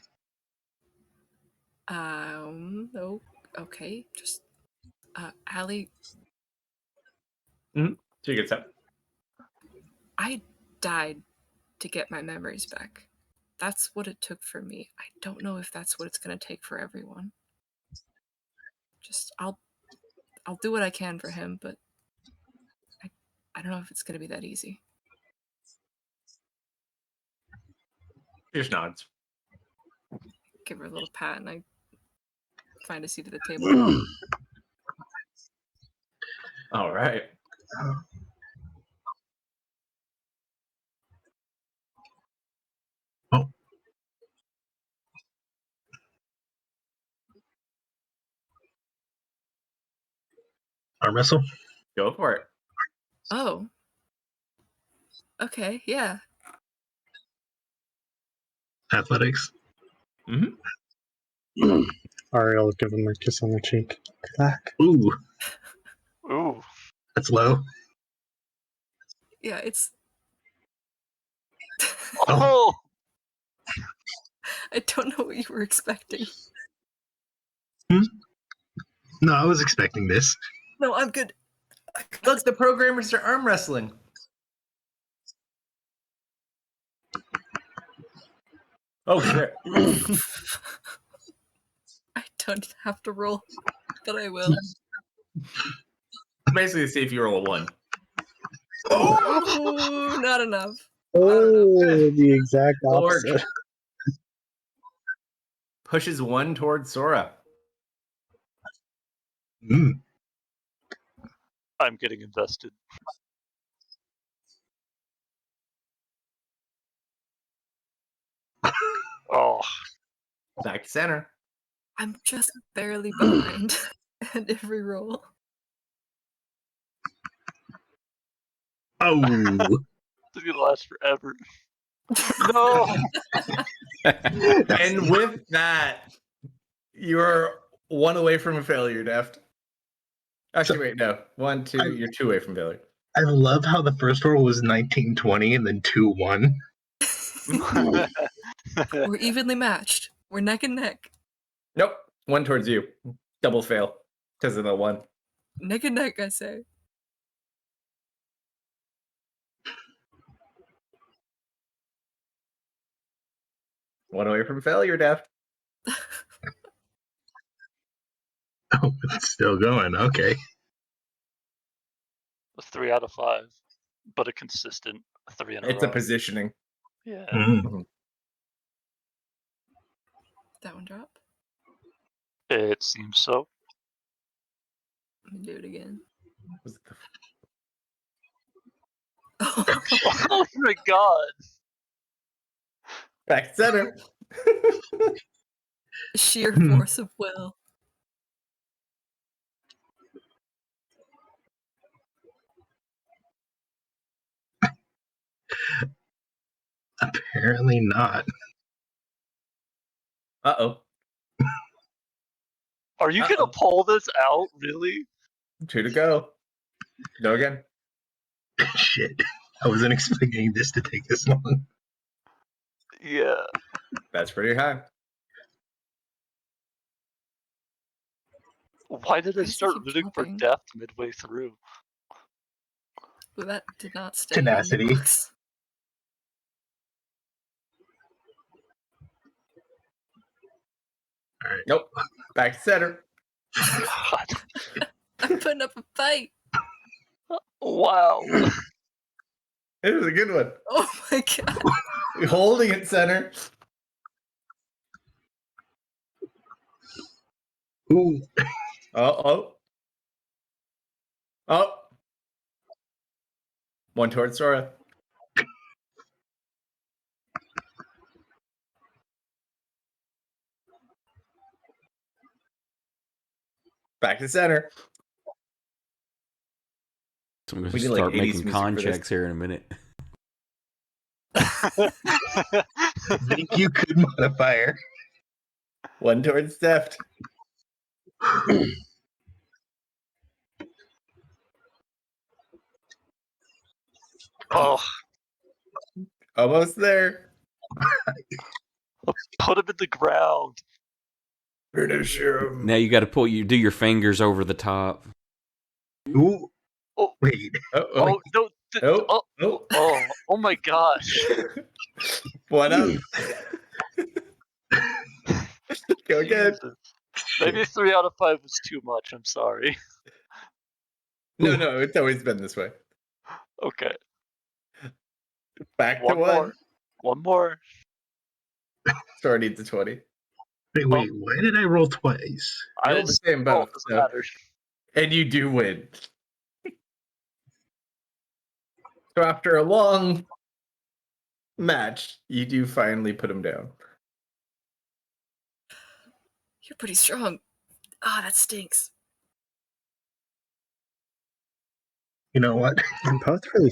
oh, okay. Just Allie, So he gets up. I died to get my memories back. That's what it took for me. I don't know if that's what it's gonna take for everyone. Just I'll do what I can for him, but I don't know if it's gonna be that easy. He just nods. Give her a little pat, and I find a seat at the table. All right. Oh. Arm wrestle? Go for it. Oh. Okay, yeah. Athletics? Ariel will give him a kiss on the cheek. Good luck. Ooh, Ooh. that's low. Yeah, it's... Oh! I don't know what you were expecting. No, I was expecting this. No, I'm good. Look, the programmers are arm wrestling. Oh, shit. I don't have to roll, but I will. Basically, see if you roll a 1. Oh, not enough. Oh, the exact Lord. opposite. Pushes 1 towards Sora. Mm. I'm getting invested. Oh, Back to center. I'm just barely behind at every roll. Oh. this is gonna last forever. No! And with that, you're 1 away from a failure, Deft. Actually, wait, no. 1, 2, you're 2 away from failure. I love how the first roll was 19-20 and then 2-1. We're evenly matched. We're neck and neck. Nope. 1 towards you. Double fail because of the 1. Neck and neck, I say. One away from failure, Deft. Oh, it's still going. Okay. A 3 out of 5, but a consistent 3 in a It's row. a positioning. Yeah. Mm. That one drop. It seems so. Let me do it again. Was it the- Oh my god! Back to center. Sheer force of will. Apparently not. Uh-oh. Are you gonna pull this out, really? 2 to go. Go again. Shit. I wasn't expecting this to take this long. Yeah. That's pretty high. Why did I Why does it start keep rooting for dropping? death midway through? Well, that did not stay Tenacity. in the books. Alright. Nope. Back to center. God. I'm putting up a fight. Wow. It was a good one. Oh my god. You're holding it center. Ooh. Oh. 1 towards Sora. Back to center. So I'm going We to need, like, start 80s making music con for this. checks here in a minute. Thank you, good modifier. 1 towards Deft. Oh, Almost there. put him in the ground. Finish him. Now you got to do your fingers over the top. Ooh. Oh. Wait. Oh, no. Oh my gosh. 1 up. Go again. Jesus. Maybe 3 out of 5 was too much. I'm sorry. No, it's always been this way. Okay. Back to One 1. more. One more. Starting to 20. Wait, why did I roll twice? You rolled the same Oh, both. doesn't So. matter. And you do win. So after a long match, you do finally put him down. You're pretty strong. Ah, that stinks. You know what? I'm both really.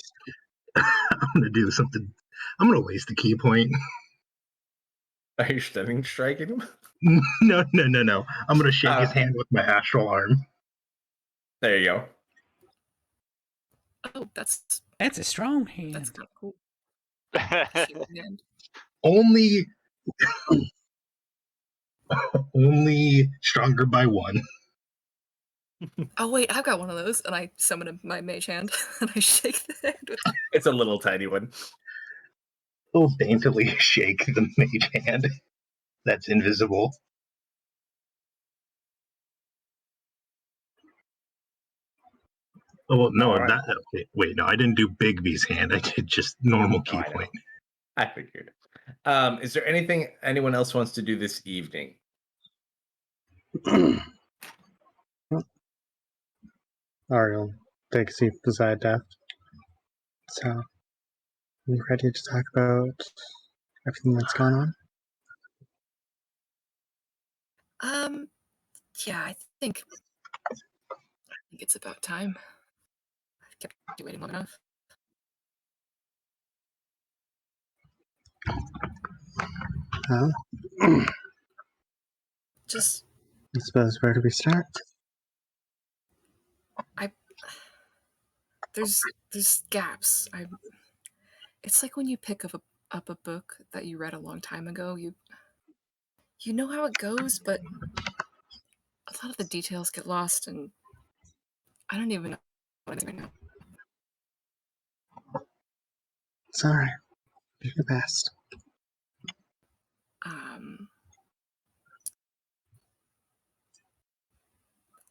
I'm gonna do something. I'm gonna waste the key point. Are you stunning striking him? No. I'm gonna shake his Ah. hand with my astral arm. There you go. Oh, that's That's a strong hand. kind of cool. Human hand. Only stronger by one. Oh wait, I've got one of those, and I summon my mage hand, and I shake the hand with it. It's a little tiny one. He'll daintily shake the mage hand that's invisible. Oh well, no, All right. okay, wait, no, I didn't do Bigby's hand. I did just normal key I know. point. I figured. Is there anything anyone else wants to do this evening? Ariel take a seat beside Death. So, are you ready to talk about everything that's gone on? Yeah, I think it's about time. I've kept you waiting long enough. Huh? Just, I suppose where do we start? there's gaps. It's like when you pick up a book that you read a long time ago. You know how it goes, but a lot of the details get lost, and I don't even know what it is right now. It's alright. Do your best.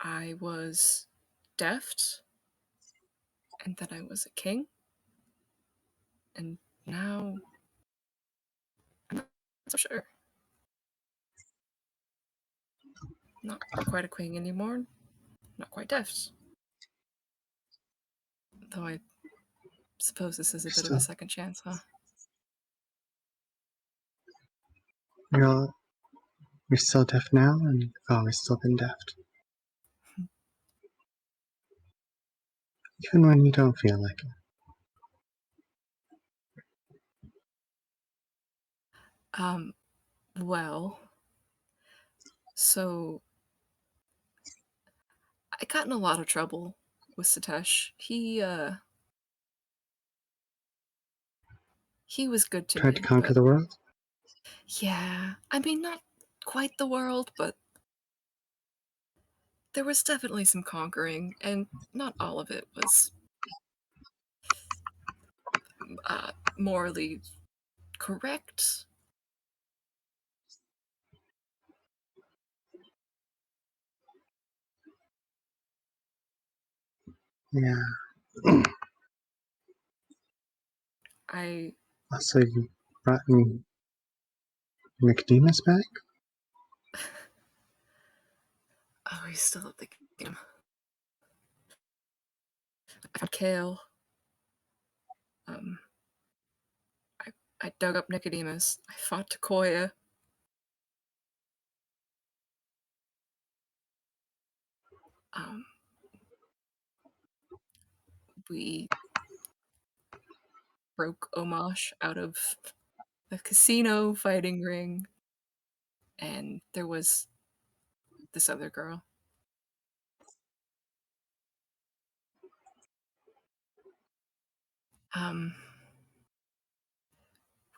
I was deft, and then I was a king, and now I'm not so sure. Not quite a king anymore. Not quite deft. Though I suppose this is a bit of a second chance, huh? You're still deaf now, and you've always still been deft. Even when you don't feel like it. Well, so I got in a lot of trouble with Satesh. He was good to Tried me. to conquer but the world? yeah, I mean, not quite the world, but there was definitely some conquering, and not all of it was morally correct. Yeah. Also, you brought me Nicodemus back? Oh, he's still at the game. I found Kale. I dug up Nicodemus. I fought Takoya. We broke Omosh out of the casino fighting ring. And there was this other girl.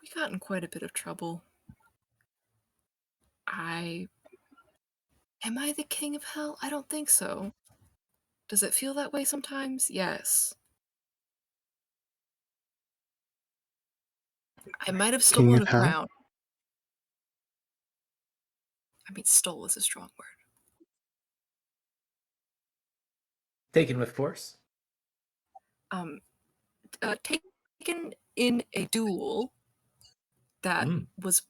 We got in quite a bit of trouble. Am I the king of hell? I don't think so. Does it feel that way sometimes? Yes. I might have stolen a crown. I mean, stole is a strong word. Taken with force? Taken in a duel that was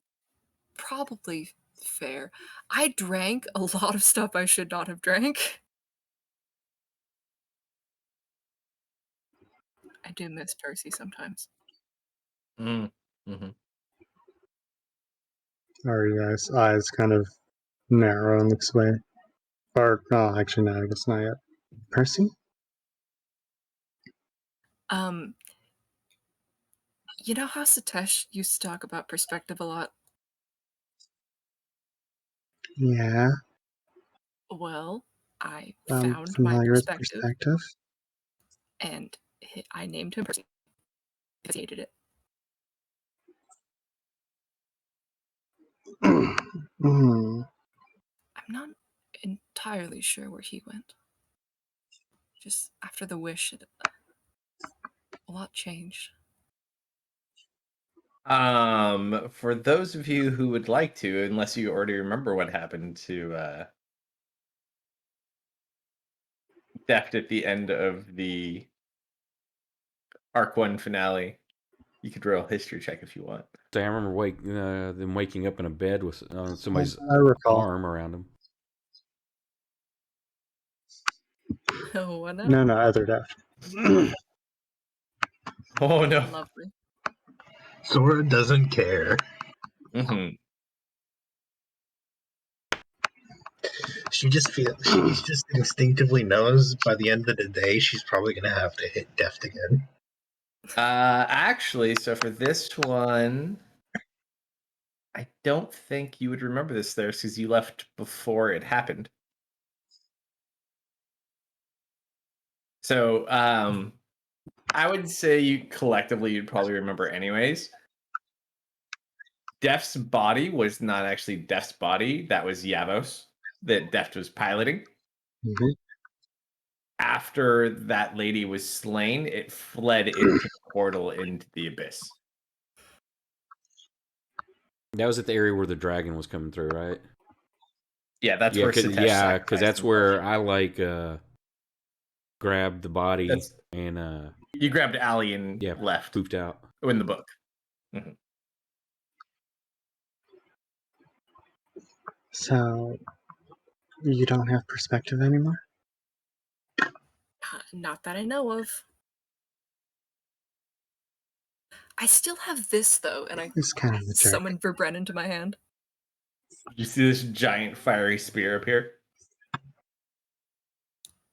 probably fair. I drank a lot of stuff I should not have drank. I do miss Percy sometimes. Mm-hmm. Are you guys' eyes kind of narrow and looks away? Or, no, actually, no, I guess not yet. Percy? You know how Satesh used to talk about perspective a lot? Yeah, Well, I I'm found my familiar with perspective, perspective. and I named him Percy because he hated it. Hmm. I'm not entirely sure where he went. Just after the wish, a lot changed. For those of you who would like to, unless you already remember what happened to Deft at the end of the Arc 1 finale, you could roll a history check if you want. So I remember them waking up in a bed with somebody's I recall. arm around them. Oh, what now? No, other Deft. Oh no. Lovely. Sora doesn't care. Mm-hmm. She just instinctively knows by the end of the day she's probably gonna have to hit Deft again. Actually, so for this one, I don't think you would remember this there because you left before it happened. So, I would say you collectively you'd probably remember anyways. Deft's body was not actually Deft's body. That was Yavos that Deft was piloting. Mm-hmm. After that lady was slain, it fled into the portal into the abyss. That was at the area where the dragon was coming through, right? Yeah, that's where Satesh because sacrificed that's himself. where I grabbed the body and you grabbed Allie and left. poofed out in the book. Mm-hmm. So, you don't have perspective anymore? Not that I know of. I still have this though, and I It's kind of a jerk. summoned Verbren into my hand. You see this giant fiery spear appear?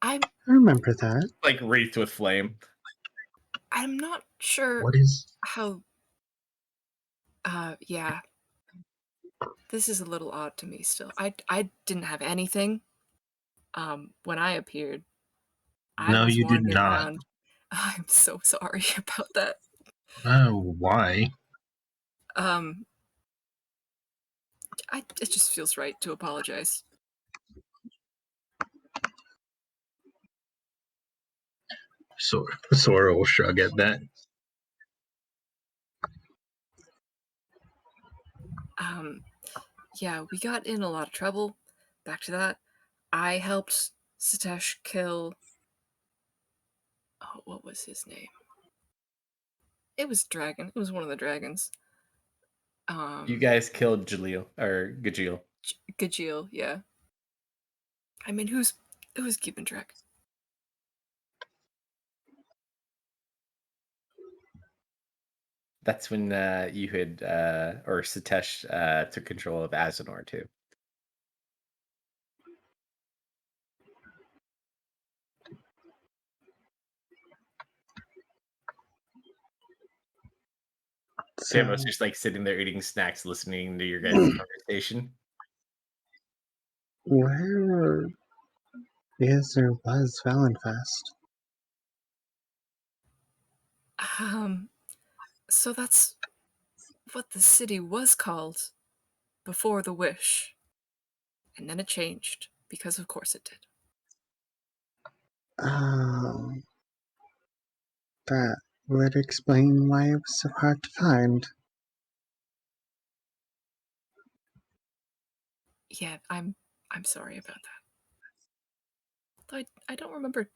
I remember that. Like wreathed with flame. I'm not sure What is how. Yeah. This is a little odd to me still. I didn't have anything. When I appeared, I No, was you did wandering not. around. I'm so sorry about that. Oh, why? It just feels right to apologize. Sora will shrug at that. Yeah, we got in a lot of trouble. Back to that. I helped Satesh kill. Oh, what was his name? It was Dragon. It was one of the dragons. You guys killed Jaleel or Gajeel. Gajeel, yeah. I mean, who's keeping track? That's when you had or Satesh took control of Azenor too. Samus just like sitting there eating snacks, listening to your guys' conversation. Where is or was Valenfest? So that's what the city was called before the wish. And then it changed, because of course it did. Oh. That would explain why it was so hard to find. Yeah, I'm sorry about that. I don't remember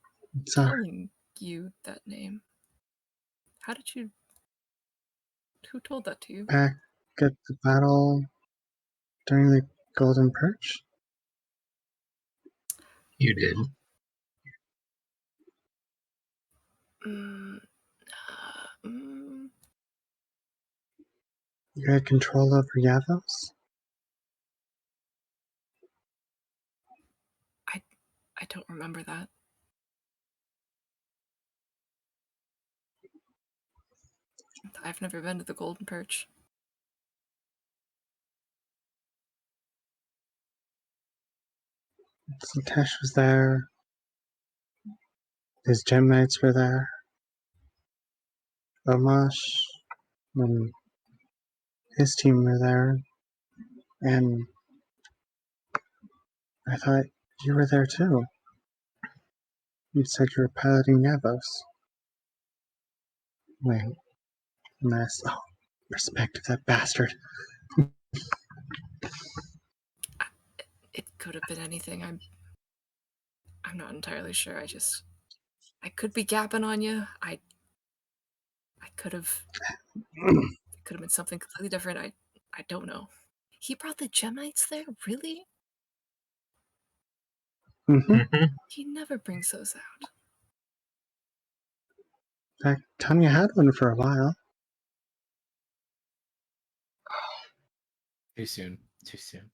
Sorry. telling you that name. How did you... Who told that to you? Back at the battle, during the Golden Perch? You did. Mm, You had control over Yavos? I don't remember that. I've never been to the Golden Perch. Tesh was there. His gem knights were there. Omash and his team were there. And I thought you were there too. You said you were piloting Yavos. Wait, mess. Oh, respect that bastard. It could have been anything. I'm not entirely sure. I could be gapping on you. I could have. It could have been something completely different. I don't know. He brought the Gemites there? Really? Mm-hmm. He never brings those out. In fact, Tanya had one for a while. Too soon. Too soon.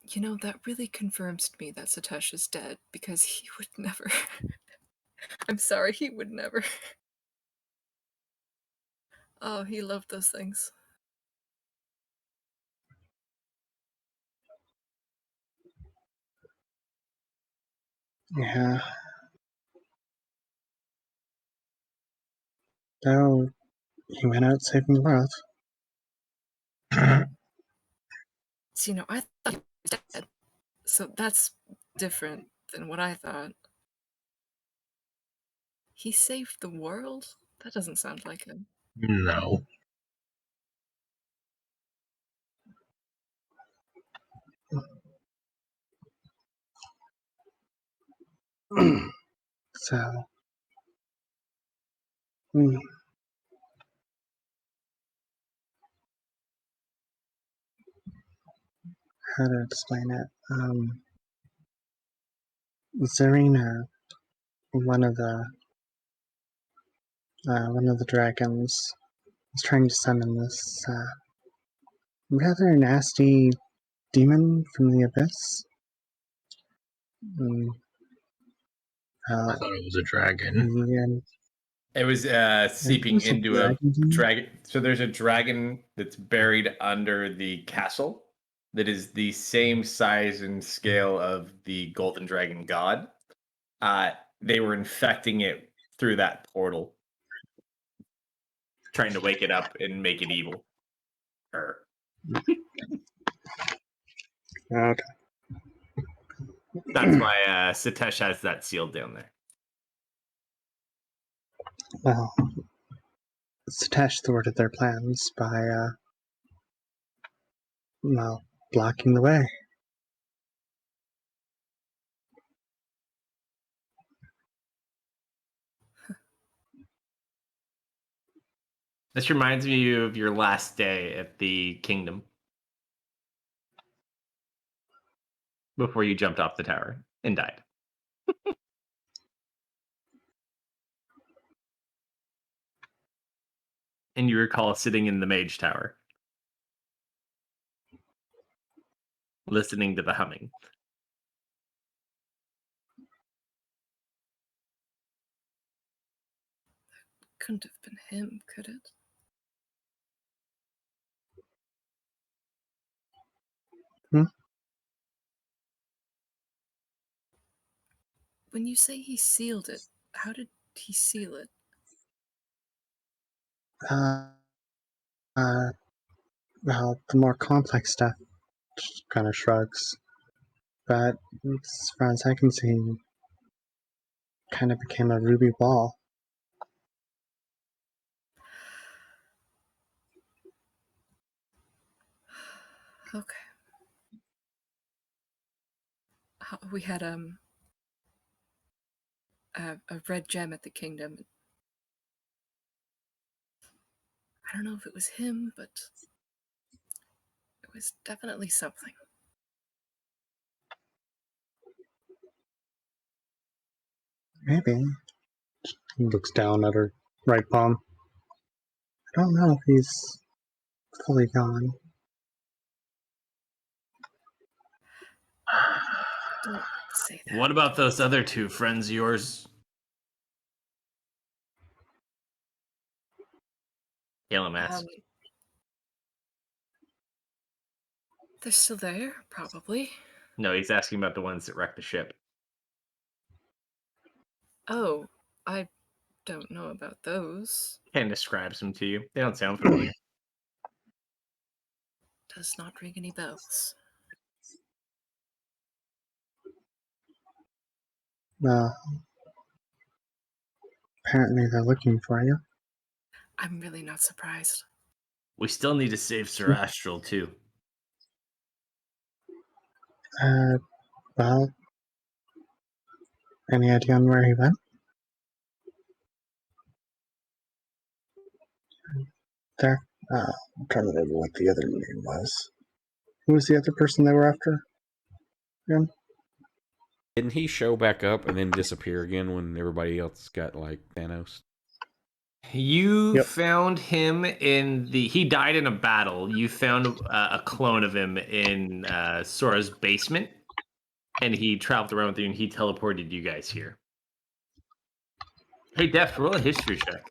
You know, that really confirms to me that Satesh is dead, because he would never. I'm sorry, he would never. Oh, he loved those things. Yeah. Though he went out saving the world. So, you know, I thought he was dead. So that's different than what I thought. He saved the world? That doesn't sound like him. No. So, how to explain it? Zarina, one of the dragons, was trying to summon this rather nasty demon from the abyss. I thought it was a dragon. It was seeping It's a into a dragon demon? dragon. So there's a dragon that's buried under the castle that is the same size and scale of the golden dragon god. They were infecting it through that portal, trying to wake it up and make it evil. Okay. That's why Satesh has that sealed down there. Well, Satesh thwarted their plans by, blocking the way. This reminds me of your last day at the kingdom before you jumped off the tower and died. And you recall sitting in the mage tower, listening to the humming. Couldn't have been him, could it? When you say he sealed it, how did he seal it? Well, the more complex stuff kind of shrugs. But as far as I can see, kind of became a ruby wall. Okay. We had a red gem at the kingdom. I don't know if it was him, but was definitely something. Maybe. He looks down at her right palm. I don't know if he's fully gone. Don't say that. What about those other two friends of yours? Calum asks. They're still there, probably. No, he's asking about the ones that wrecked the ship. Oh, I don't know about those. Ken describes them to you. They don't sound familiar. Does not ring any bells. Apparently they're looking for you. I'm really not surprised. We still need to save Sir Astral, too. Well, any idea on where he went? There. I'm trying to remember what the other name was. Who was the other person they were after? Again? Didn't he show back up and then disappear again when everybody else got like Thanos? You found him in the... He died in a battle. You found a clone of him in Sora's basement, and he traveled around with you, and he teleported you guys here. Hey, Def, roll a history check.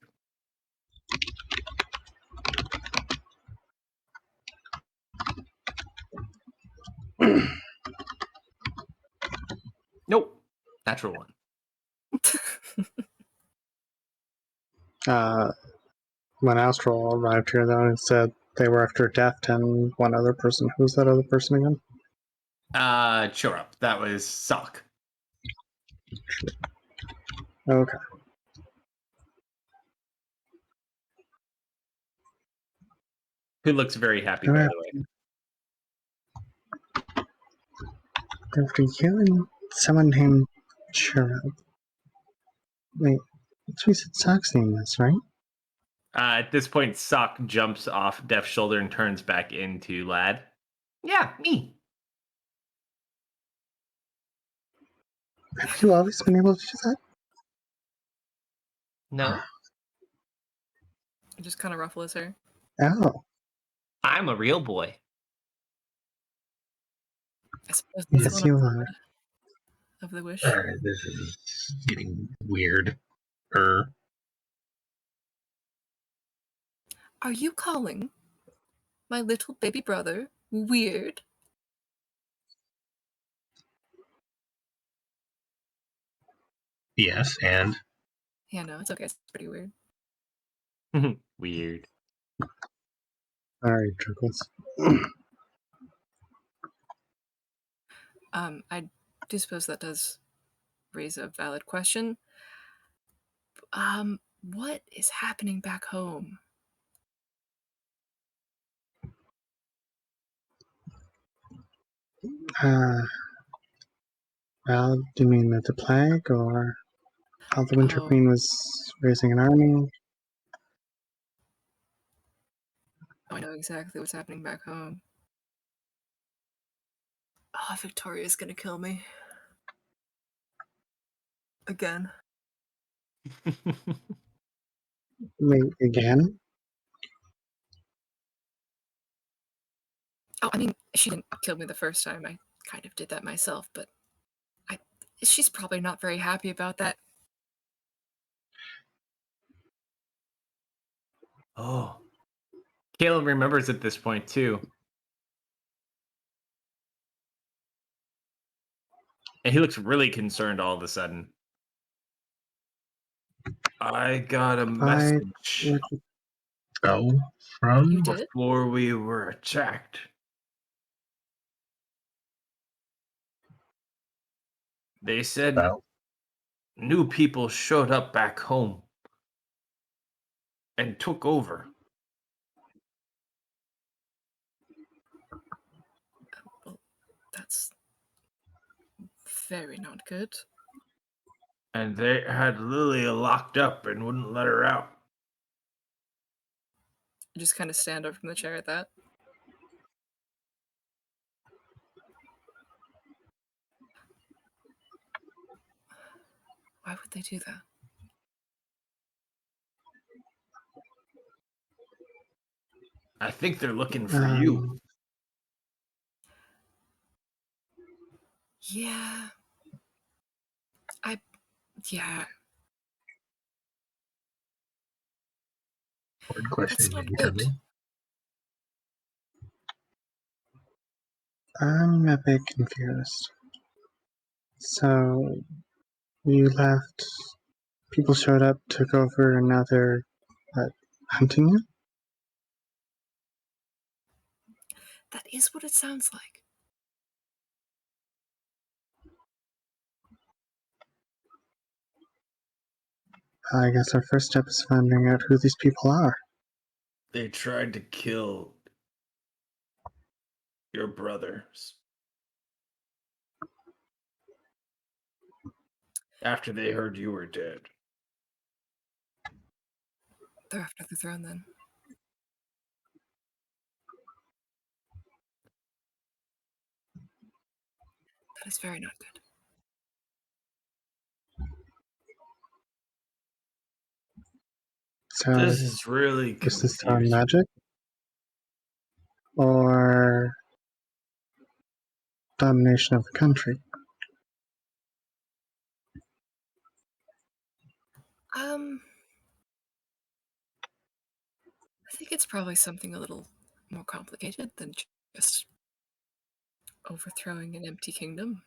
Nope. Natural one. When Astral arrived here, though, it said they were after Deft and one other person. Who was that other person again? Sure up. That was Sock. Okay. Who looks very happy, by the way. After you and someone named Cherub. Wait, that's what you said Sock's name is, right? At this point, Sock jumps off Def's shoulder and turns back into Lad. Yeah, me. Have you always been able to do that? No. I just kind of ruffle his hair. Oh. I'm a real boy. I suppose that's Yes, one you are. of the wish. Alright, this is getting weird. Are you calling my little baby brother weird? Yes, and Yeah, no, it's okay. It's pretty weird. Weird. Alright, Trickles. I do suppose that does raise a valid question. What is happening back home? Well, do you mean the plague, or how the Winter Oh. Queen was raising an army? I know exactly what's happening back home. Oh, Victoria's gonna kill me. Again. Wait, again? Oh, I mean, she didn't kill me the first time. I kind of did that myself, but she's probably not very happy about that. Oh. Caleb remembers at this point, too. And he looks really concerned all of a sudden. I got a message oh, from You did? before we were attacked. They said new people showed up back home and took over. Well, that's very not good. And they had Lilia locked up and wouldn't let her out. I just kind of stand up from the chair at that. Why would they do that? I think they're looking for you. Yeah. Yeah. Hard question That's not good. incoming. I'm a bit confused. So, you left, people showed up, took over, and now they're, hunting you? That is what it sounds like. I guess our first step is finding out who these people are. They tried to kill your brothers. After they heard you were dead. They're after the throne then. That is very not good. So, This is really is this throne confusing. magic? Or domination of the country? I think it's probably something a little more complicated than just overthrowing an empty kingdom.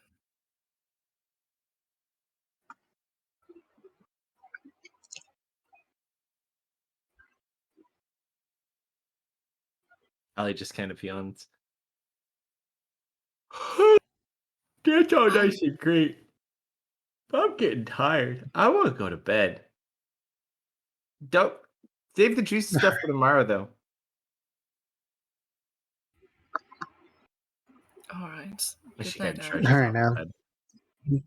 Ali just kind of yawns. That's all nice and great. But I'm getting tired. I want to go to bed. Don't save the juicy stuff for tomorrow, though. All right. She Good kind night of now. trudges Alright, off now. to bed.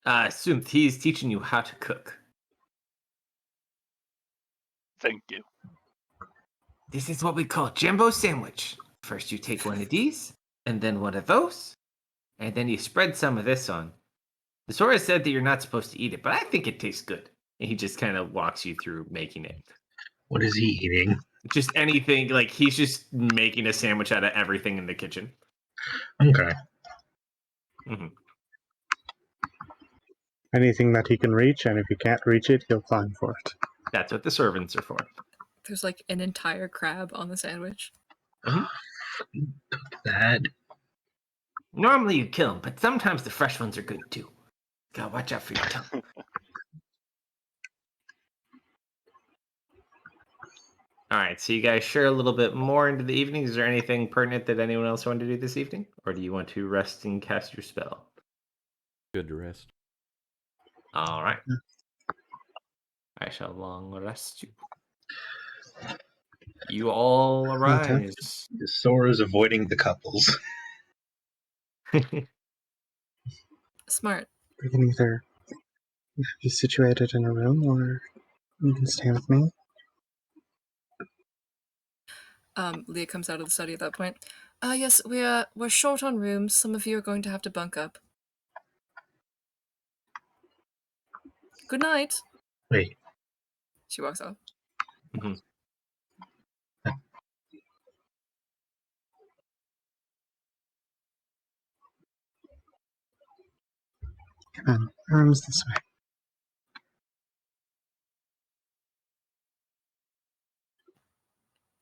Assumed he's teaching you how to cook. Thank you. This is what we call jumbo sandwich. First, you take one of these, and then one of those, and then you spread some of this on. The Sora said that you're not supposed to eat it, but I think it tastes good. And he just kind of walks you through making it. What is he eating? Just anything, like he's just making a sandwich out of everything in the kitchen. Okay. Mm-hmm. Anything that he can reach, and if he can't reach it, he'll climb for it. That's what the servants are for. There's like an entire crab on the sandwich. That. Normally you kill them, but sometimes the fresh ones are good too. Gotta watch out for your tongue. All right, so you guys share a little bit more into the evening. Is there anything pertinent that anyone else wanted to do this evening? Or do you want to rest and cast your spell? Good to rest. All right. I shall long rest you. You all arise. Sora's avoiding the couples. Smart. We can either be situated in a room, or you can stay with me. Leah comes out of the study at that point. Yes, we're short on rooms. Some of you are going to have to bunk up. Good night. Wait. She walks off. Mm-hmm. Come on, arms this way.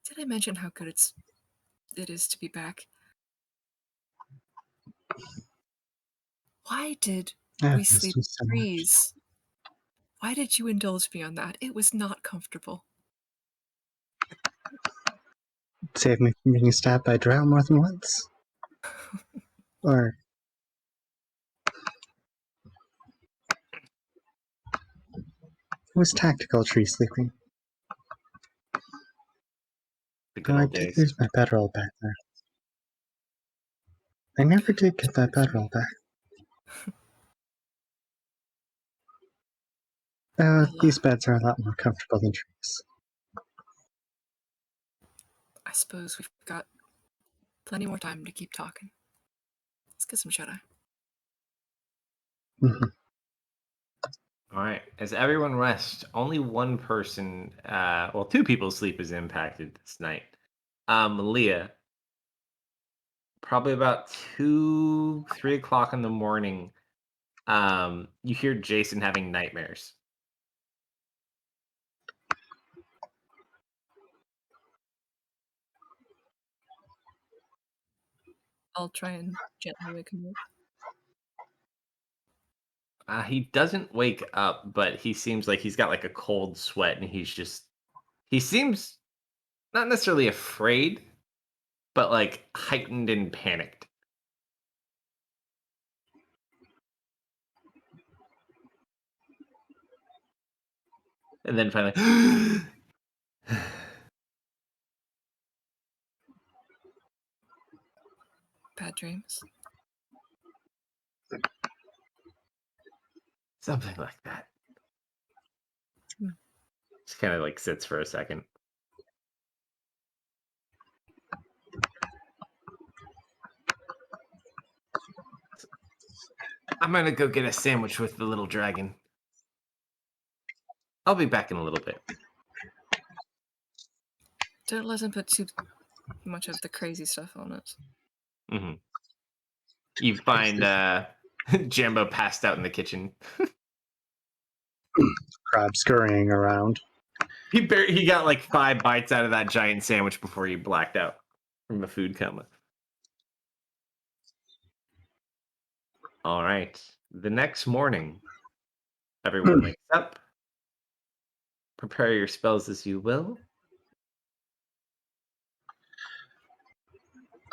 Did I mention how good it is to be back? Why did I've we missed sleep him so much. trees? Why did you indulge me on that? It was not comfortable. Save me from being stabbed by drow more than once. Or it was tactical tree sleeping. The good Oh, I old did days. lose my bedroll back there. I never did get that bedroll back. These beds are a lot more comfortable than trees. I suppose we've got plenty more time to keep talking. Let's get some shut-eye. Mm-hmm. All right. As everyone rests, only one person, two people's sleep is impacted this night. Leah, probably about 2, 3 o'clock in the morning, you hear Jason having nightmares. I'll try and gently wake him up. He doesn't wake up, but he seems like he's got like a cold sweat, and he seems not necessarily afraid, but like heightened and panicked. And then finally, Bad dreams. something like that. Hmm. Just kind of like sits for a second. I'm gonna go get a sandwich with the little dragon. I'll be back in a little bit. Don't let him put too much of the crazy stuff on it. Mm-hmm. You find Jambo passed out in the kitchen. Crab scurrying around. He got like 5 bites out of that giant sandwich before he blacked out from the food coma. All right. The next morning, everyone wakes up. Prepare your spells as you will.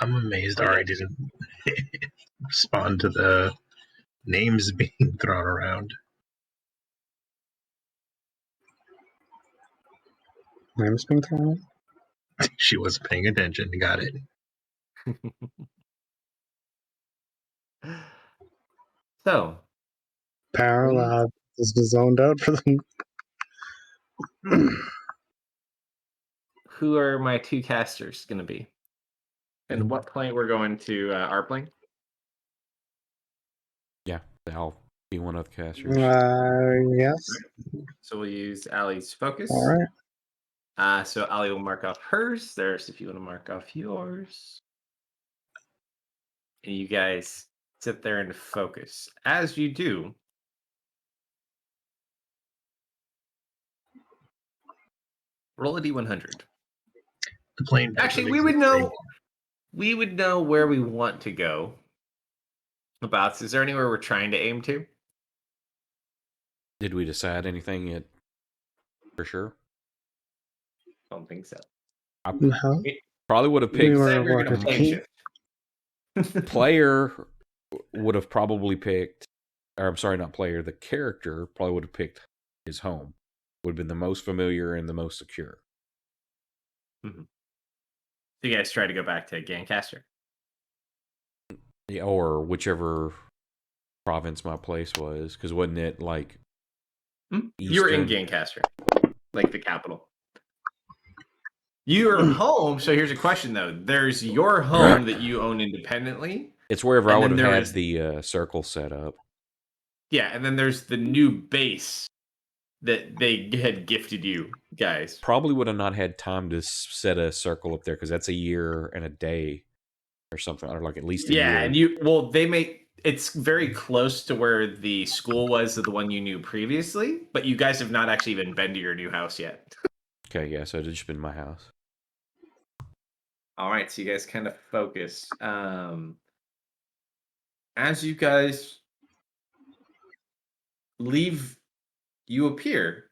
I'm amazed Ari didn't respond to the names being thrown around. Names being thrown. She wasn't paying attention. Got it. So, Parallel is zoned out for them. who are my 2 casters going to be? And what plane we're going to our plane? Yeah, I'll be one of the casters. Yes. So we'll use Allie's focus. All right. So Allie will mark off hers. There's if you want to mark off yours. And you guys sit there and focus. As you do, roll a d100. The plane. Actually, we would know where we want to go. About. Is there anywhere we're trying to aim to? Did we decide anything yet? For sure. Don't think so. No. Probably would have We picked. were We're gonna what, play key? shift. Player would have probably picked, or I'm sorry, not player. The character probably would have picked his home. Would have been the most familiar and the most secure. Mm-hmm. So you guys try to go back to Gancaster. Yeah, or whichever province my place was, because wasn't it like you were in Eastern? Gancaster, like the capital. You're home. So here's a question though: there's your home that you own independently. It's wherever and I then would have there had is- the circle set up. Yeah, and then there's the new base that they had gifted you guys. Probably would have not had time to set a circle up there because that's a year and a day or something, or like at least a year. Yeah, and they make it's very close to where the school was of the one you knew previously, but you guys have not actually even been to your new house yet. Okay, yeah, so it's just been my house. All right, so you guys kind of focus. As you guys leave, you appear.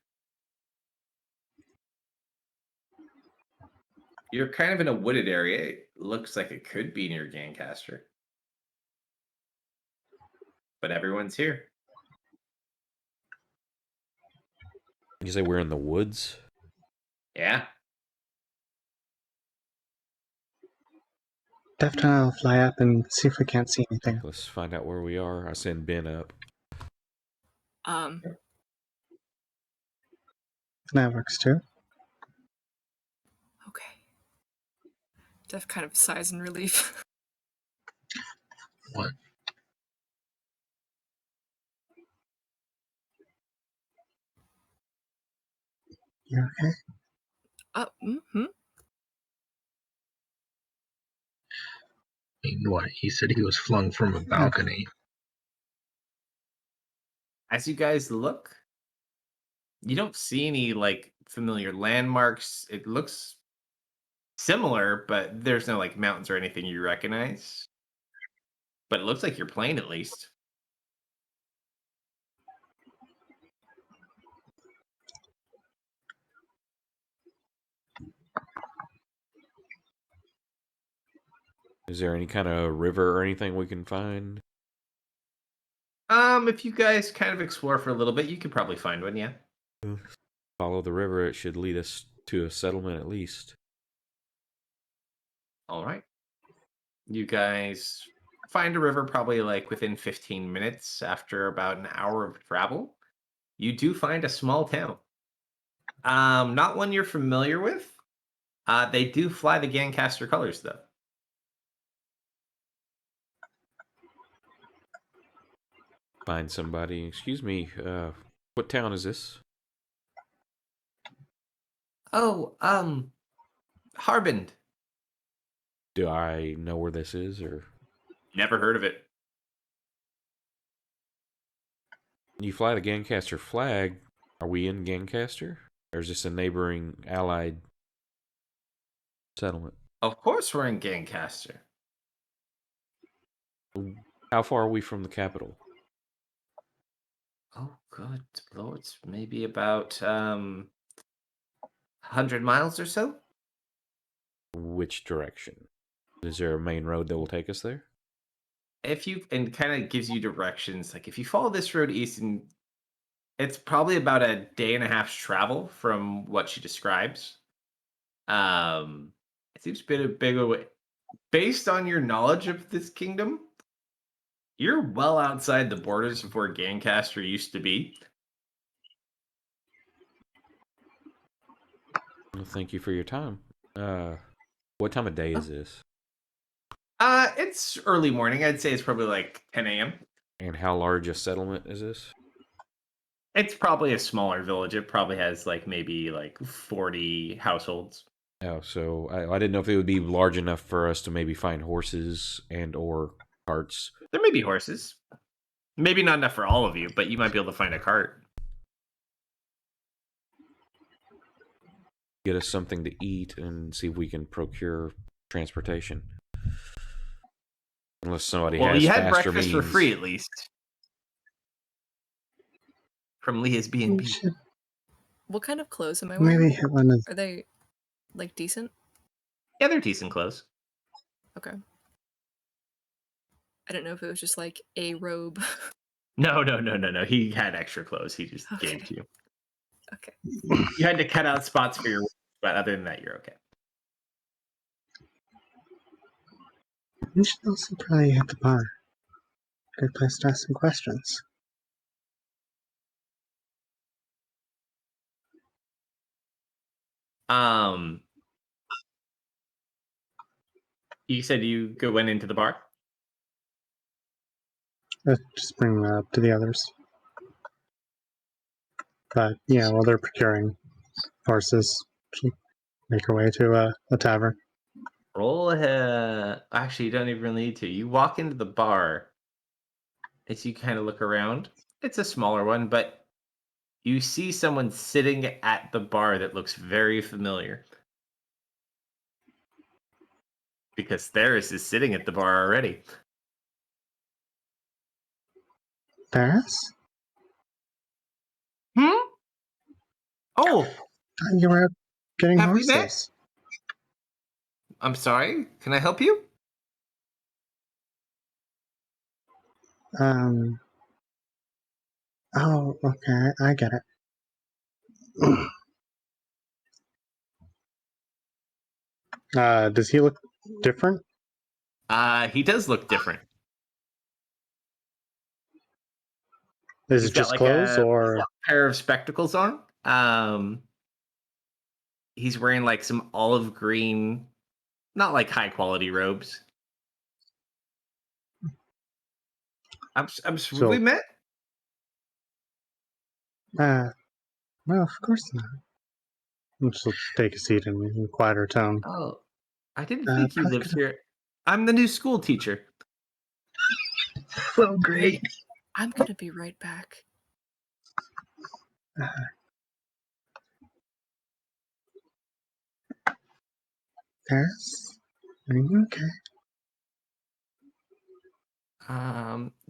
You're kind of in a wooded area. It looks like it could be near Gancaster. But everyone's here. You say we're in the woods? Yeah. Deft and I'll fly up and see if we can't see anything. Let's find out where we are. I send Ben up. That works too. Okay. Def kind of sighs in relief. What? You okay? Mm-hmm. I mean, what? He said he was flung from a balcony. As you guys look, you don't see any like familiar landmarks. It looks similar, but there's no like mountains or anything you recognize. But it looks like you're playing at least. Is there any kind of river or anything we can find? If you guys kind of explore for a little bit, you could probably find one, yeah. Follow the river. It should lead us to a settlement at least. All right. You guys find a river probably like within 15 minutes after about an hour of travel. You do find a small town. Not one you're familiar with. They do fly the Gancaster colors though. Find somebody. Excuse me. What town is this? Oh, Harbin. Do I know where this is, or Never heard of it. you fly the Gancaster flag? Are we in Gancaster, or is this a neighboring allied settlement? Of course we're in Gancaster. How far are we from the capital? Oh, good lords. Maybe about 100 miles or so? Which direction? Is there a main road that will take us there? If you and kind of gives you directions, like if you follow this road east, and it's probably about a day and a half's travel from what she describes. It seems a bit of bigger way. Based on your knowledge of this kingdom, you're well outside the borders of where Gancaster used to be. Well, thank you for your time. What time of day is this? It's early morning. I'd say it's probably like 10 a.m. And how large a settlement is this? It's probably a smaller village. It probably has like maybe like 40 households. Oh, so I didn't know if it would be large enough for us to maybe find horses and or carts. There may be horses. Maybe not enough for all of you, but you might be able to find a cart. Get us something to eat and see if we can procure transportation. Unless somebody Well, has you had faster breakfast means. for free at least. From Leah's We B&B. should What kind of clothes am I wearing? maybe hit one of Are they like decent? Yeah, they're decent clothes. Okay. I don't know if it was just like a robe. No. He had extra clothes. He just Okay. gave to you. Okay. You had to cut out spots for your, but other than that, you're okay. We should also probably hit the bar. Good place to ask some questions. You said you went into the bar? Just bring that up to the others. But yeah, while they're procuring horses, she make her way to a tavern. Roll a... Actually, you don't even really need to. You walk into the bar as you kind of look around. It's a smaller one, but you see someone sitting at the bar that looks very familiar. Because Theris is sitting at the bar already. Paris? Oh, You were out getting have we horses. met? I'm sorry. Can I help you? Oh, okay, I get it. Does he look different? He does look different. Is He's it got just like clothes a or pair of spectacles on. He's wearing like some olive green, not like high quality robes. So- we met? well, of course not. She'll take a seat in a quieter tone. Oh, I didn't think you lived Prescott, here. I'm the new school teacher. So great. I'm gonna be right back. Paris? Are you okay?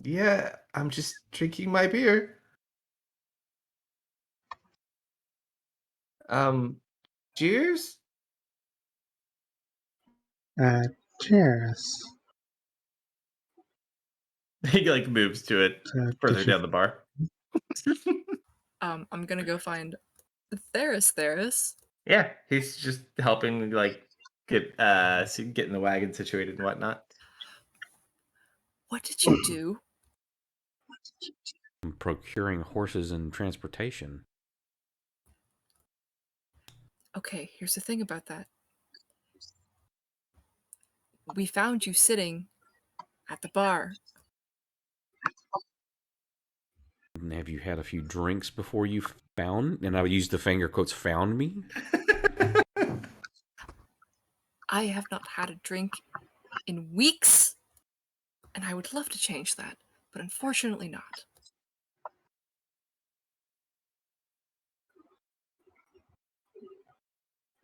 Yeah, I'm just drinking my beer. Cheers? Cheers. He like moves to it further Did you... down the bar. I'm gonna go find Theris. Yeah, he's just helping like get in the wagon situated and whatnot. What did you do? I'm procuring horses and transportation. Okay, here's the thing about that. We found you sitting at the bar. Have you had a few drinks before you found? And I would use the finger quotes, found me? I have not had a drink in weeks, and I would love to change that, but unfortunately not.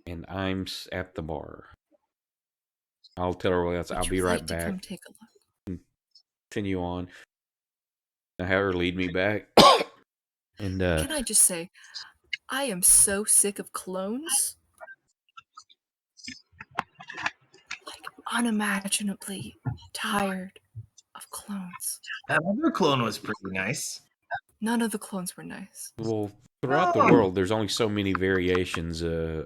And I'm at the bar. I'll tell her else. I'll be right back. Come take a look. Continue on. I have her lead me back. And Can I just say, I am so sick of clones. Like, unimaginably tired of clones. That other clone was pretty nice. None of the clones were nice. well, throughout the world, there's only so many variations a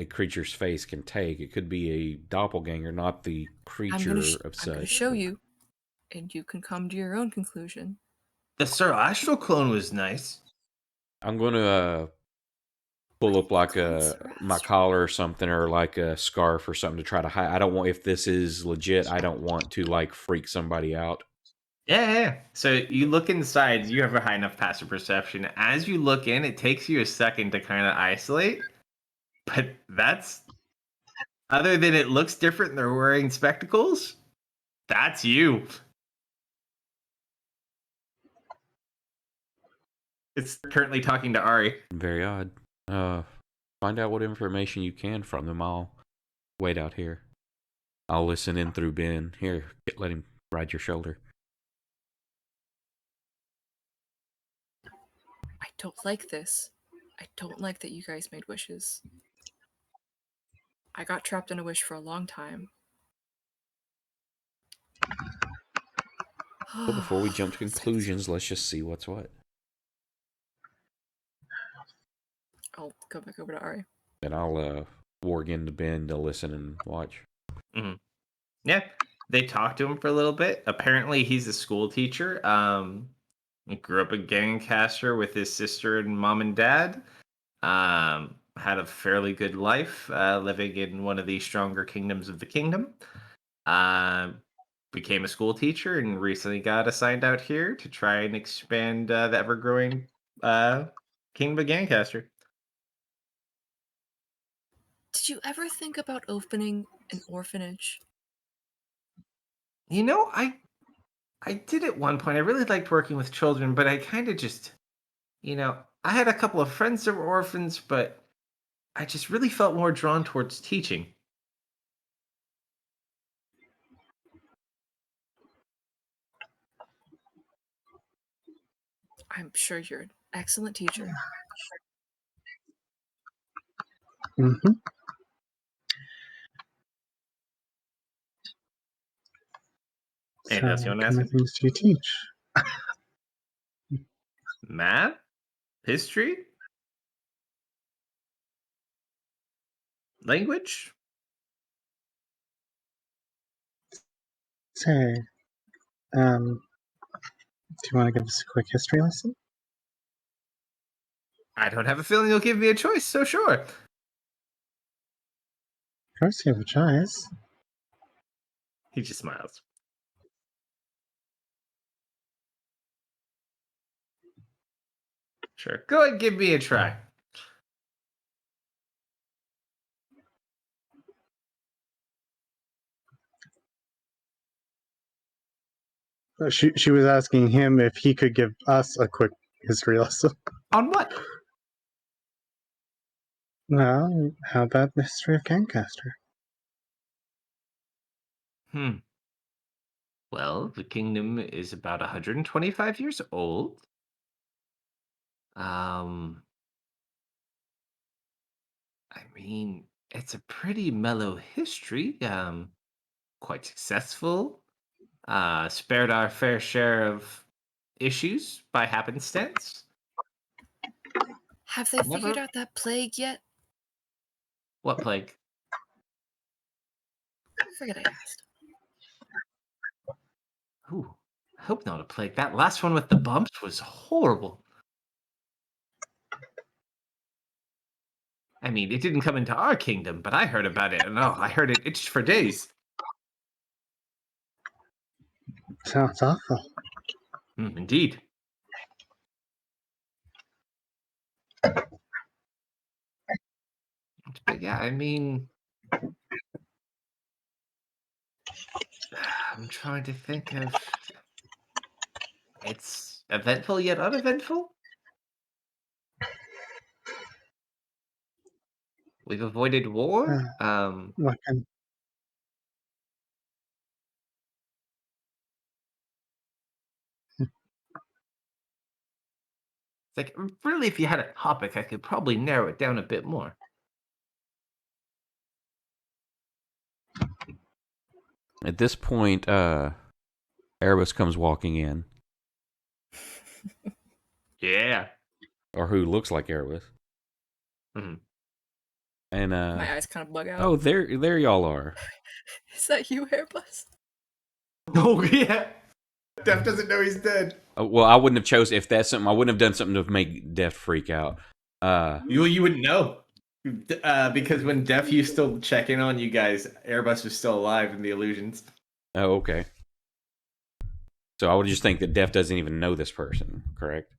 creature's face can take. It could be a doppelganger, not the creature of I'm such. going to show you, and you can come to your own conclusion. The Astral clone was nice. I'm going to pull up like my collar or something, or like a scarf or something to try to hide. I don't want, if this is legit, I don't want to like freak somebody out. Yeah. So you look inside, you have a high enough passive perception. As you look in, it takes you a second to kind of isolate. But that's, other than it looks different and they're wearing spectacles, that's you. It's currently talking to Ari. Very odd. Find out what information you can from them. I'll wait out here. I'll listen in through Ben. Here, let him ride your shoulder. I don't like this. I don't like that you guys made wishes. I got trapped in a wish for a long time. Well, before we jump to conclusions, let's just see what's what. I'll go back over to Ari. And I'll warg into Ben to listen and watch. Mm-hmm. Yeah, they talked to him for a little bit. Apparently, he's a school teacher. He grew up in Gancaster with his sister and mom and dad. Had a fairly good life, living in one of the stronger kingdoms of the kingdom. Became a school teacher and recently got assigned out here to try and expand the ever-growing kingdom of Gancaster. Did you ever think about opening an orphanage? You know, I did at one point. I really liked working with children, but I kind of just, I had a couple of friends that were orphans, but I just really felt more drawn towards teaching. I'm sure you're an excellent teacher. Mm-hmm. Anything else you want to ask What kind of things do you teach? Math? History? Language? Say, do you want to give us a quick history lesson? I don't have a feeling you'll give me a choice, so sure. Of course you have a choice. He just smiles. Sure. Go ahead and give me a try. She was asking him if he could give us a quick history lesson. On what? Well, how about the history of Gancaster? Well, the kingdom is about 125 years old. I mean, it's a pretty mellow history. Quite successful. Spared our fair share of issues by happenstance. Have they Never- figured out that plague yet? What plague? I forget I asked. Ooh, I hope not a plague. That last one with the bumps was horrible. I mean, it didn't come into our kingdom, but I heard about it, and I heard it itched for days. Sounds awful. Indeed. But yeah, I mean, I'm trying to think of. It's eventful yet uneventful. We've avoided war. What kind? It's like, really, if you had a topic, I could probably narrow it down a bit more. At this point, Erebus comes walking in, Yeah. or who looks like Erebus. Mm-hmm. And My eyes kind of bug out. oh, there y'all are. Is that you, Airbus? Oh yeah. Def doesn't know he's dead. Well, I wouldn't have chosen if that's something. I wouldn't have done something to make Def freak out. You wouldn't know. Because when Def used to check in on you guys, Airbus was still alive in the illusions. Oh, okay. So I would just think that Def doesn't even know this person, correct?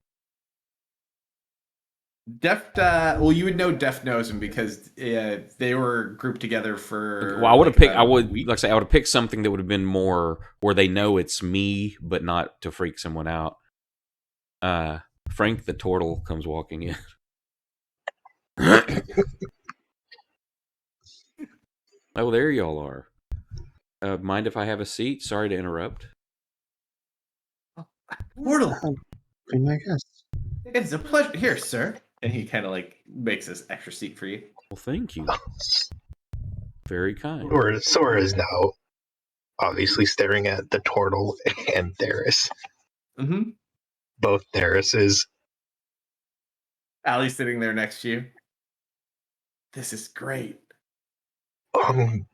Def, well, you would know Def knows him because they were grouped together for. Well, I would have picked. I would week. like I say I would have picked something that would have been more where they know it's me, but not to freak someone out. Frank the Turtle comes walking in. Oh, there y'all are. Mind if I have a seat? Sorry to interrupt. Portal. Be my guest. It's a pleasure. Here, sir. And he kind of like makes this extra seat for you. Well, thank you. Very kind. Sora is now obviously staring at the turtle and Theris. Mm-hmm. Both Therises. Allie's sitting there next to you. This is great. I'm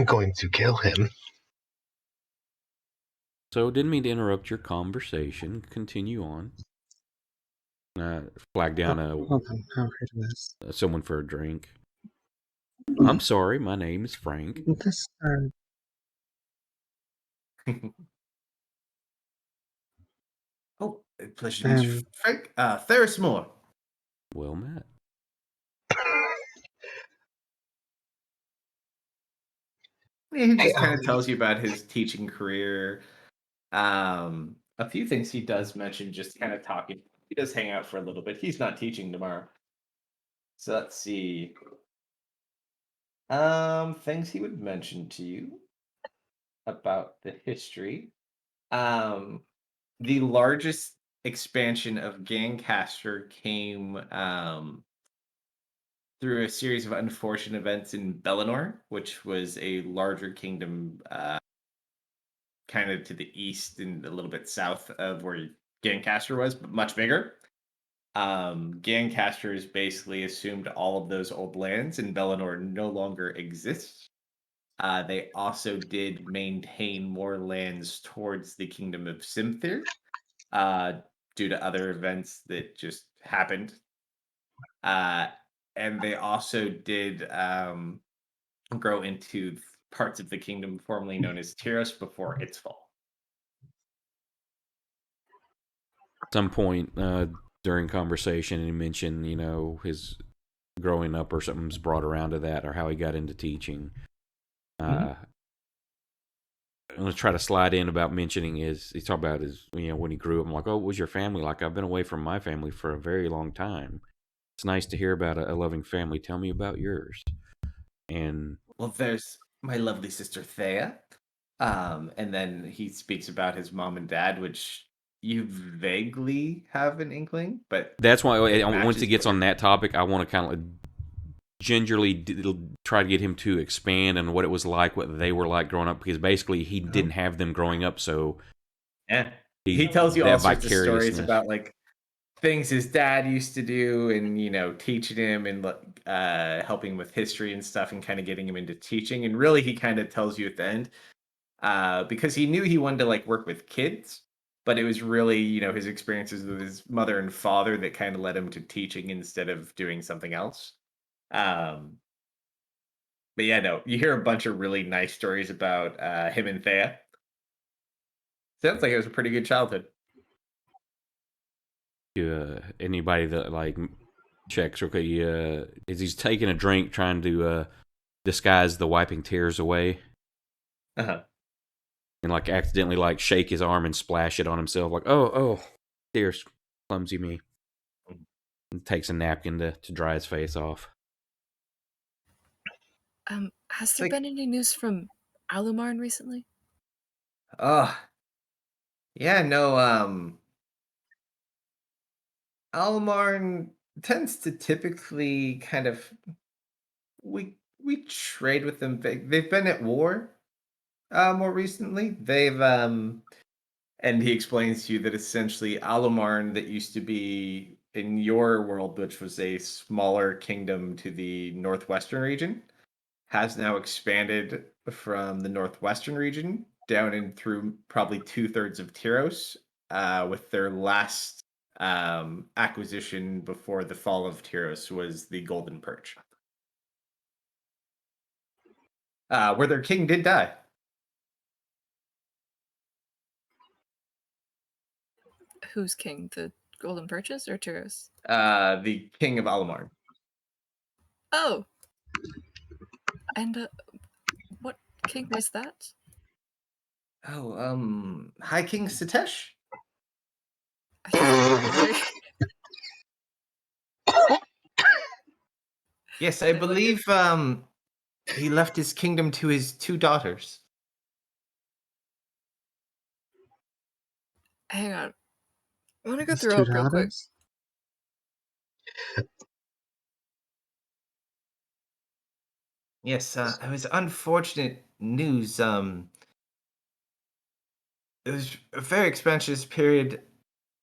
going to kill him. So, didn't mean to interrupt your conversation. Continue on. Flag down Hold on, how heard this? someone for a drink. I'm sorry, my name is Frank. This Oh, pleasure to meet you, Frank. Theris Moore. Well met. Yeah, he just Hey, kind of tells you about his teaching career. A few things he does mention, just kind of talking. He does hang out for a little bit. He's not teaching tomorrow. So let's see. Things he would mention to you about the history. The largest expansion of Gancaster came through a series of unfortunate events in Bellinor, which was a larger kingdom kind of to the east and a little bit south of where Gancaster was, but much bigger. Gancaster has basically assumed all of those old lands, and Bellinor no longer exists. They also did maintain more lands towards the kingdom of Simthir, due to other events that just happened. And they also did grow into parts of the kingdom formerly known as Tyros before its fall. At some point during conversation, he mentioned, his growing up or something's brought around to that, or how he got into teaching. I'm gonna try to slide in about mentioning he talked about his, when he grew up. I'm like, oh, what was your family like? I've been away from my family for a very long time. It's nice to hear about a loving family. Tell me about yours. And Well, there's my lovely sister Thea. And then he speaks about his mom and dad, which you vaguely have an inkling, but that's why it once he matches gets what on that topic, I want to kind of gingerly try to get him to expand on what it was like, what they were like growing up, because basically he didn't have them growing up, so Yeah. He tells you all that sorts of stories vicariousness. about like things his dad used to do and teaching him and helping with history and stuff and kind of getting him into teaching. And really he kind of tells you at the end because he knew he wanted to like work with kids, but it was really his experiences with his mother and father that kind of led him to teaching instead of doing something else. um but yeah, no, you hear a bunch of really nice stories about him and Thea. Sounds like it was a pretty good childhood. Anybody that like checks, okay, is he's taking a drink trying to disguise the wiping tears away, Uh-huh. and like accidentally like shake his arm and splash it on himself, like oh tears, clumsy me, and takes a napkin to dry his face off. Has there been any news from Alumarn recently? Oh, yeah, no, Almarn tends to typically kind of we trade with them. They've been at war more recently. They've and he explains to you that essentially Alumarn, that used to be in your world, which was a smaller kingdom to the northwestern region, has now expanded from the northwestern region down in through probably 2/3 of Tyros, with their last acquisition before the fall of Tyros was the Golden Perch, where their king did die. Who's king? The Golden Purchase or Tyros? The king of Alamar. Oh. And what king was that? Oh, High King Satesh. Yes, I believe he left his kingdom to his two daughters. Hang on. I want to go His through two up real quick. daughters? Yes, it was unfortunate news. It was a very expensive period.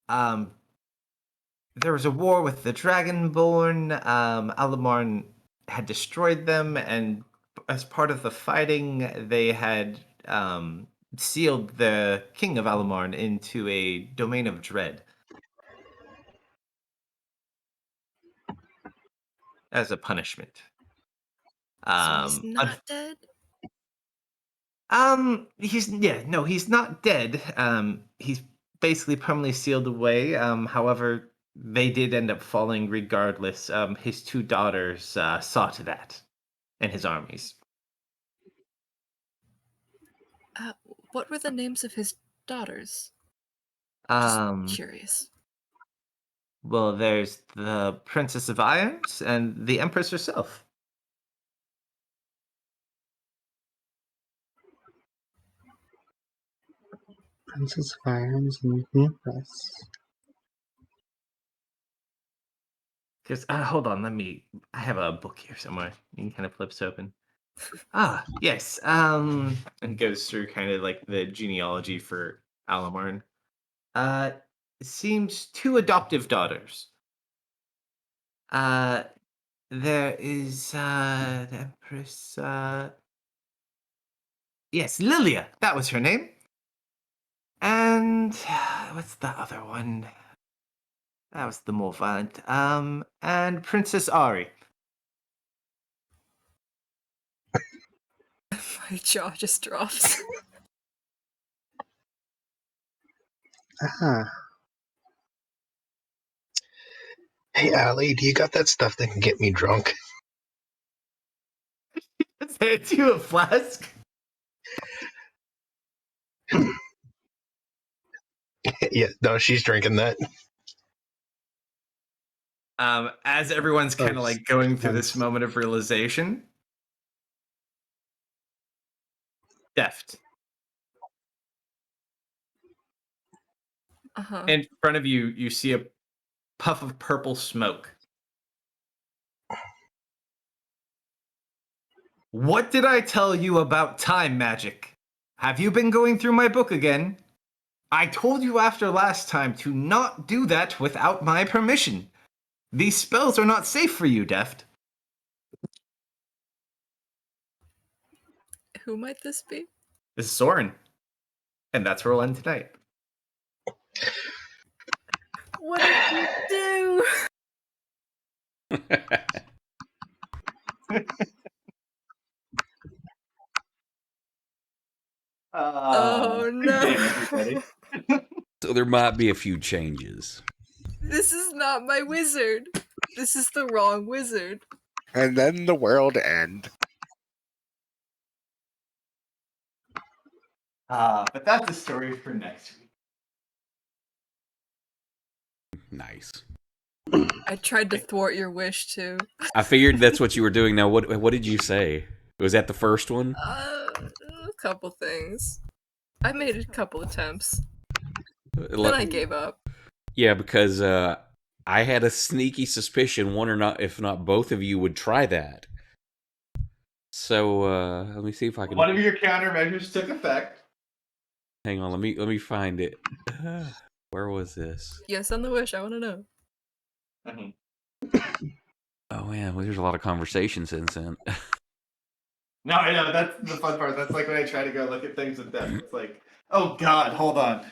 There was a war with the Dragonborn. Alamarn had destroyed them, and as part of the fighting, they had sealed the king of Alamarn into a domain of dread as a punishment. So he's not dead? He's not dead. He's basically permanently sealed away. However, they did end up falling regardless. His two daughters saw to that, and his armies. What were the names of his daughters? Just curious. Well, there's the Princess of Irons and the Empress herself. Princess of Irons and the Empress. Because hold on, I have a book here somewhere. You can kind of flips open. Yes. And goes through kind of like the genealogy for Alamarn. It seems two adoptive daughters. There is the Empress. Yes, Lilia. That was her name. And what's the other one? That was the more violent. And Princess Ari. My jaw just drops. Hey, Allie, do you got that stuff that can get me drunk? Let's hand you a flask. Yeah, no, she's drinking that. As everyone's kind of like going through this Nice. moment of realization, Deft. Uh-huh. In front of you, you see a puff of purple smoke. What did I tell you about time magic? Have you been going through my book again? I told you after last time to not do that without my permission. These spells are not safe for you, Deft. Who might this be? This is Soren. And that's where we'll end tonight. What did you do? Oh no. So there might be a few changes. This is not my wizard. This is the wrong wizard. And then the world end. But that's a story for next week. Nice. I tried to thwart your wish too. I figured that's what you were doing. Now, what did you say? Was that the first one? A couple things. I made a couple attempts. Then I gave up. Yeah, because I had a sneaky suspicion one or not, if not both of you would try that. So let me see if I can. One of your countermeasures took effect. Hang on, let me find it. Where was this? Yes, on the wish. I want to know. Oh man, well, there's a lot of conversation since then. No, I know, that's the fun part. That's like when I try to go look at things with them. It's like, oh god, hold on.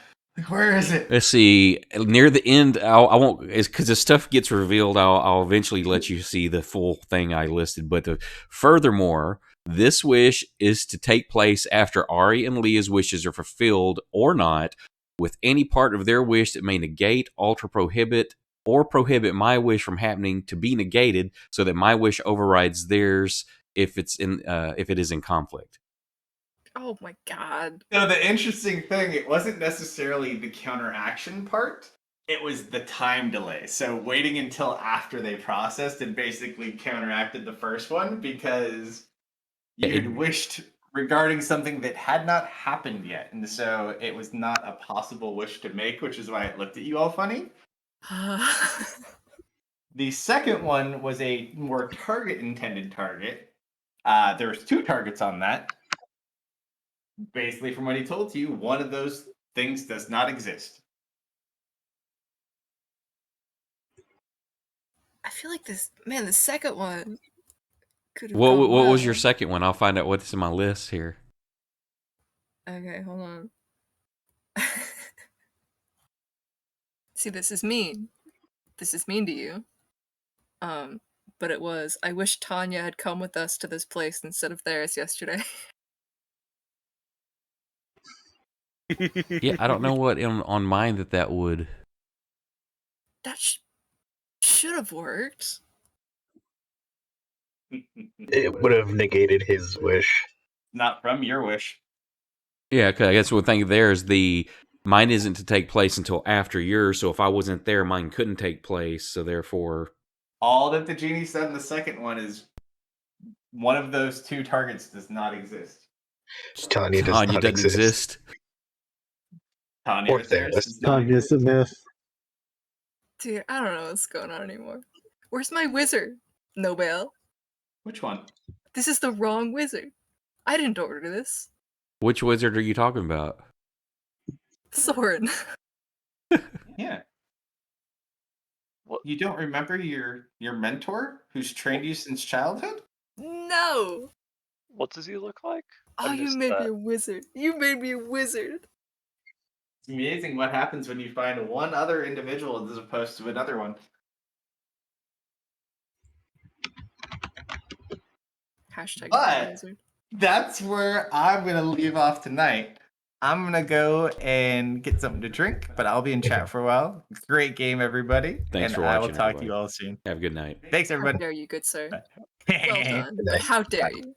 Where is it? Let's see. Near the end, I won't, because as stuff gets revealed, I'll eventually let you see the full thing I listed. But furthermore, this wish is to take place after Ari and Leah's wishes are fulfilled or not, with any part of their wish that may negate, alter, prohibit, or prohibit my wish from happening to be negated, so that my wish overrides theirs if it is in conflict. Oh my god. So the interesting thing, it wasn't necessarily the counteraction part. It was the time delay. So waiting until after they processed and basically counteracted the first one because you had wished regarding something that had not happened yet. And so it was not a possible wish to make, which is why it looked at you all funny. The second one was a more target-intended target. There was 2 targets on that. Basically, from what he told you, one of those things does not exist. I feel like the second one could have What gone was your well. second one? I'll find out what's in my list here. Okay, hold on. See, this is mean. This is mean to you. But it was, I wish Tanya had come with us to this place instead of theirs yesterday. Yeah, I don't know what on mine that would. That should have worked. It would have negated his wish. Not from your wish. Yeah, because I guess one thing there is mine isn't to take place until after yours. So if I wasn't there, mine couldn't take place. So therefore, All that the genie said in the second one is one of those 2 targets does not exist. Tanya does Tanya not doesn't exist. Tanya Or is theirs, Theris. does not Tanya's exist. a myth. Dude, I don't know what's going on anymore. Where's my wizard? Nobel. Which one? This is the wrong wizard. I didn't order this. Which wizard are you talking about? Soren. Yeah. What? You don't remember your mentor who's trained you since childhood? No! What does he look like? Oh, I you missed made that. me a wizard. You made me a wizard. It's amazing what happens when you find one other individual as opposed to another one. Hashtag But- wizard. That's where I'm going to leave off tonight. I'm going to go and get something to drink, but I'll be in chat for a while. Great game, everybody. Thanks and for I will watching, talk everybody. to you all soon. Have a good night. Thanks, How everybody. dare you, good sir. Bye. Well done. night. How dare you?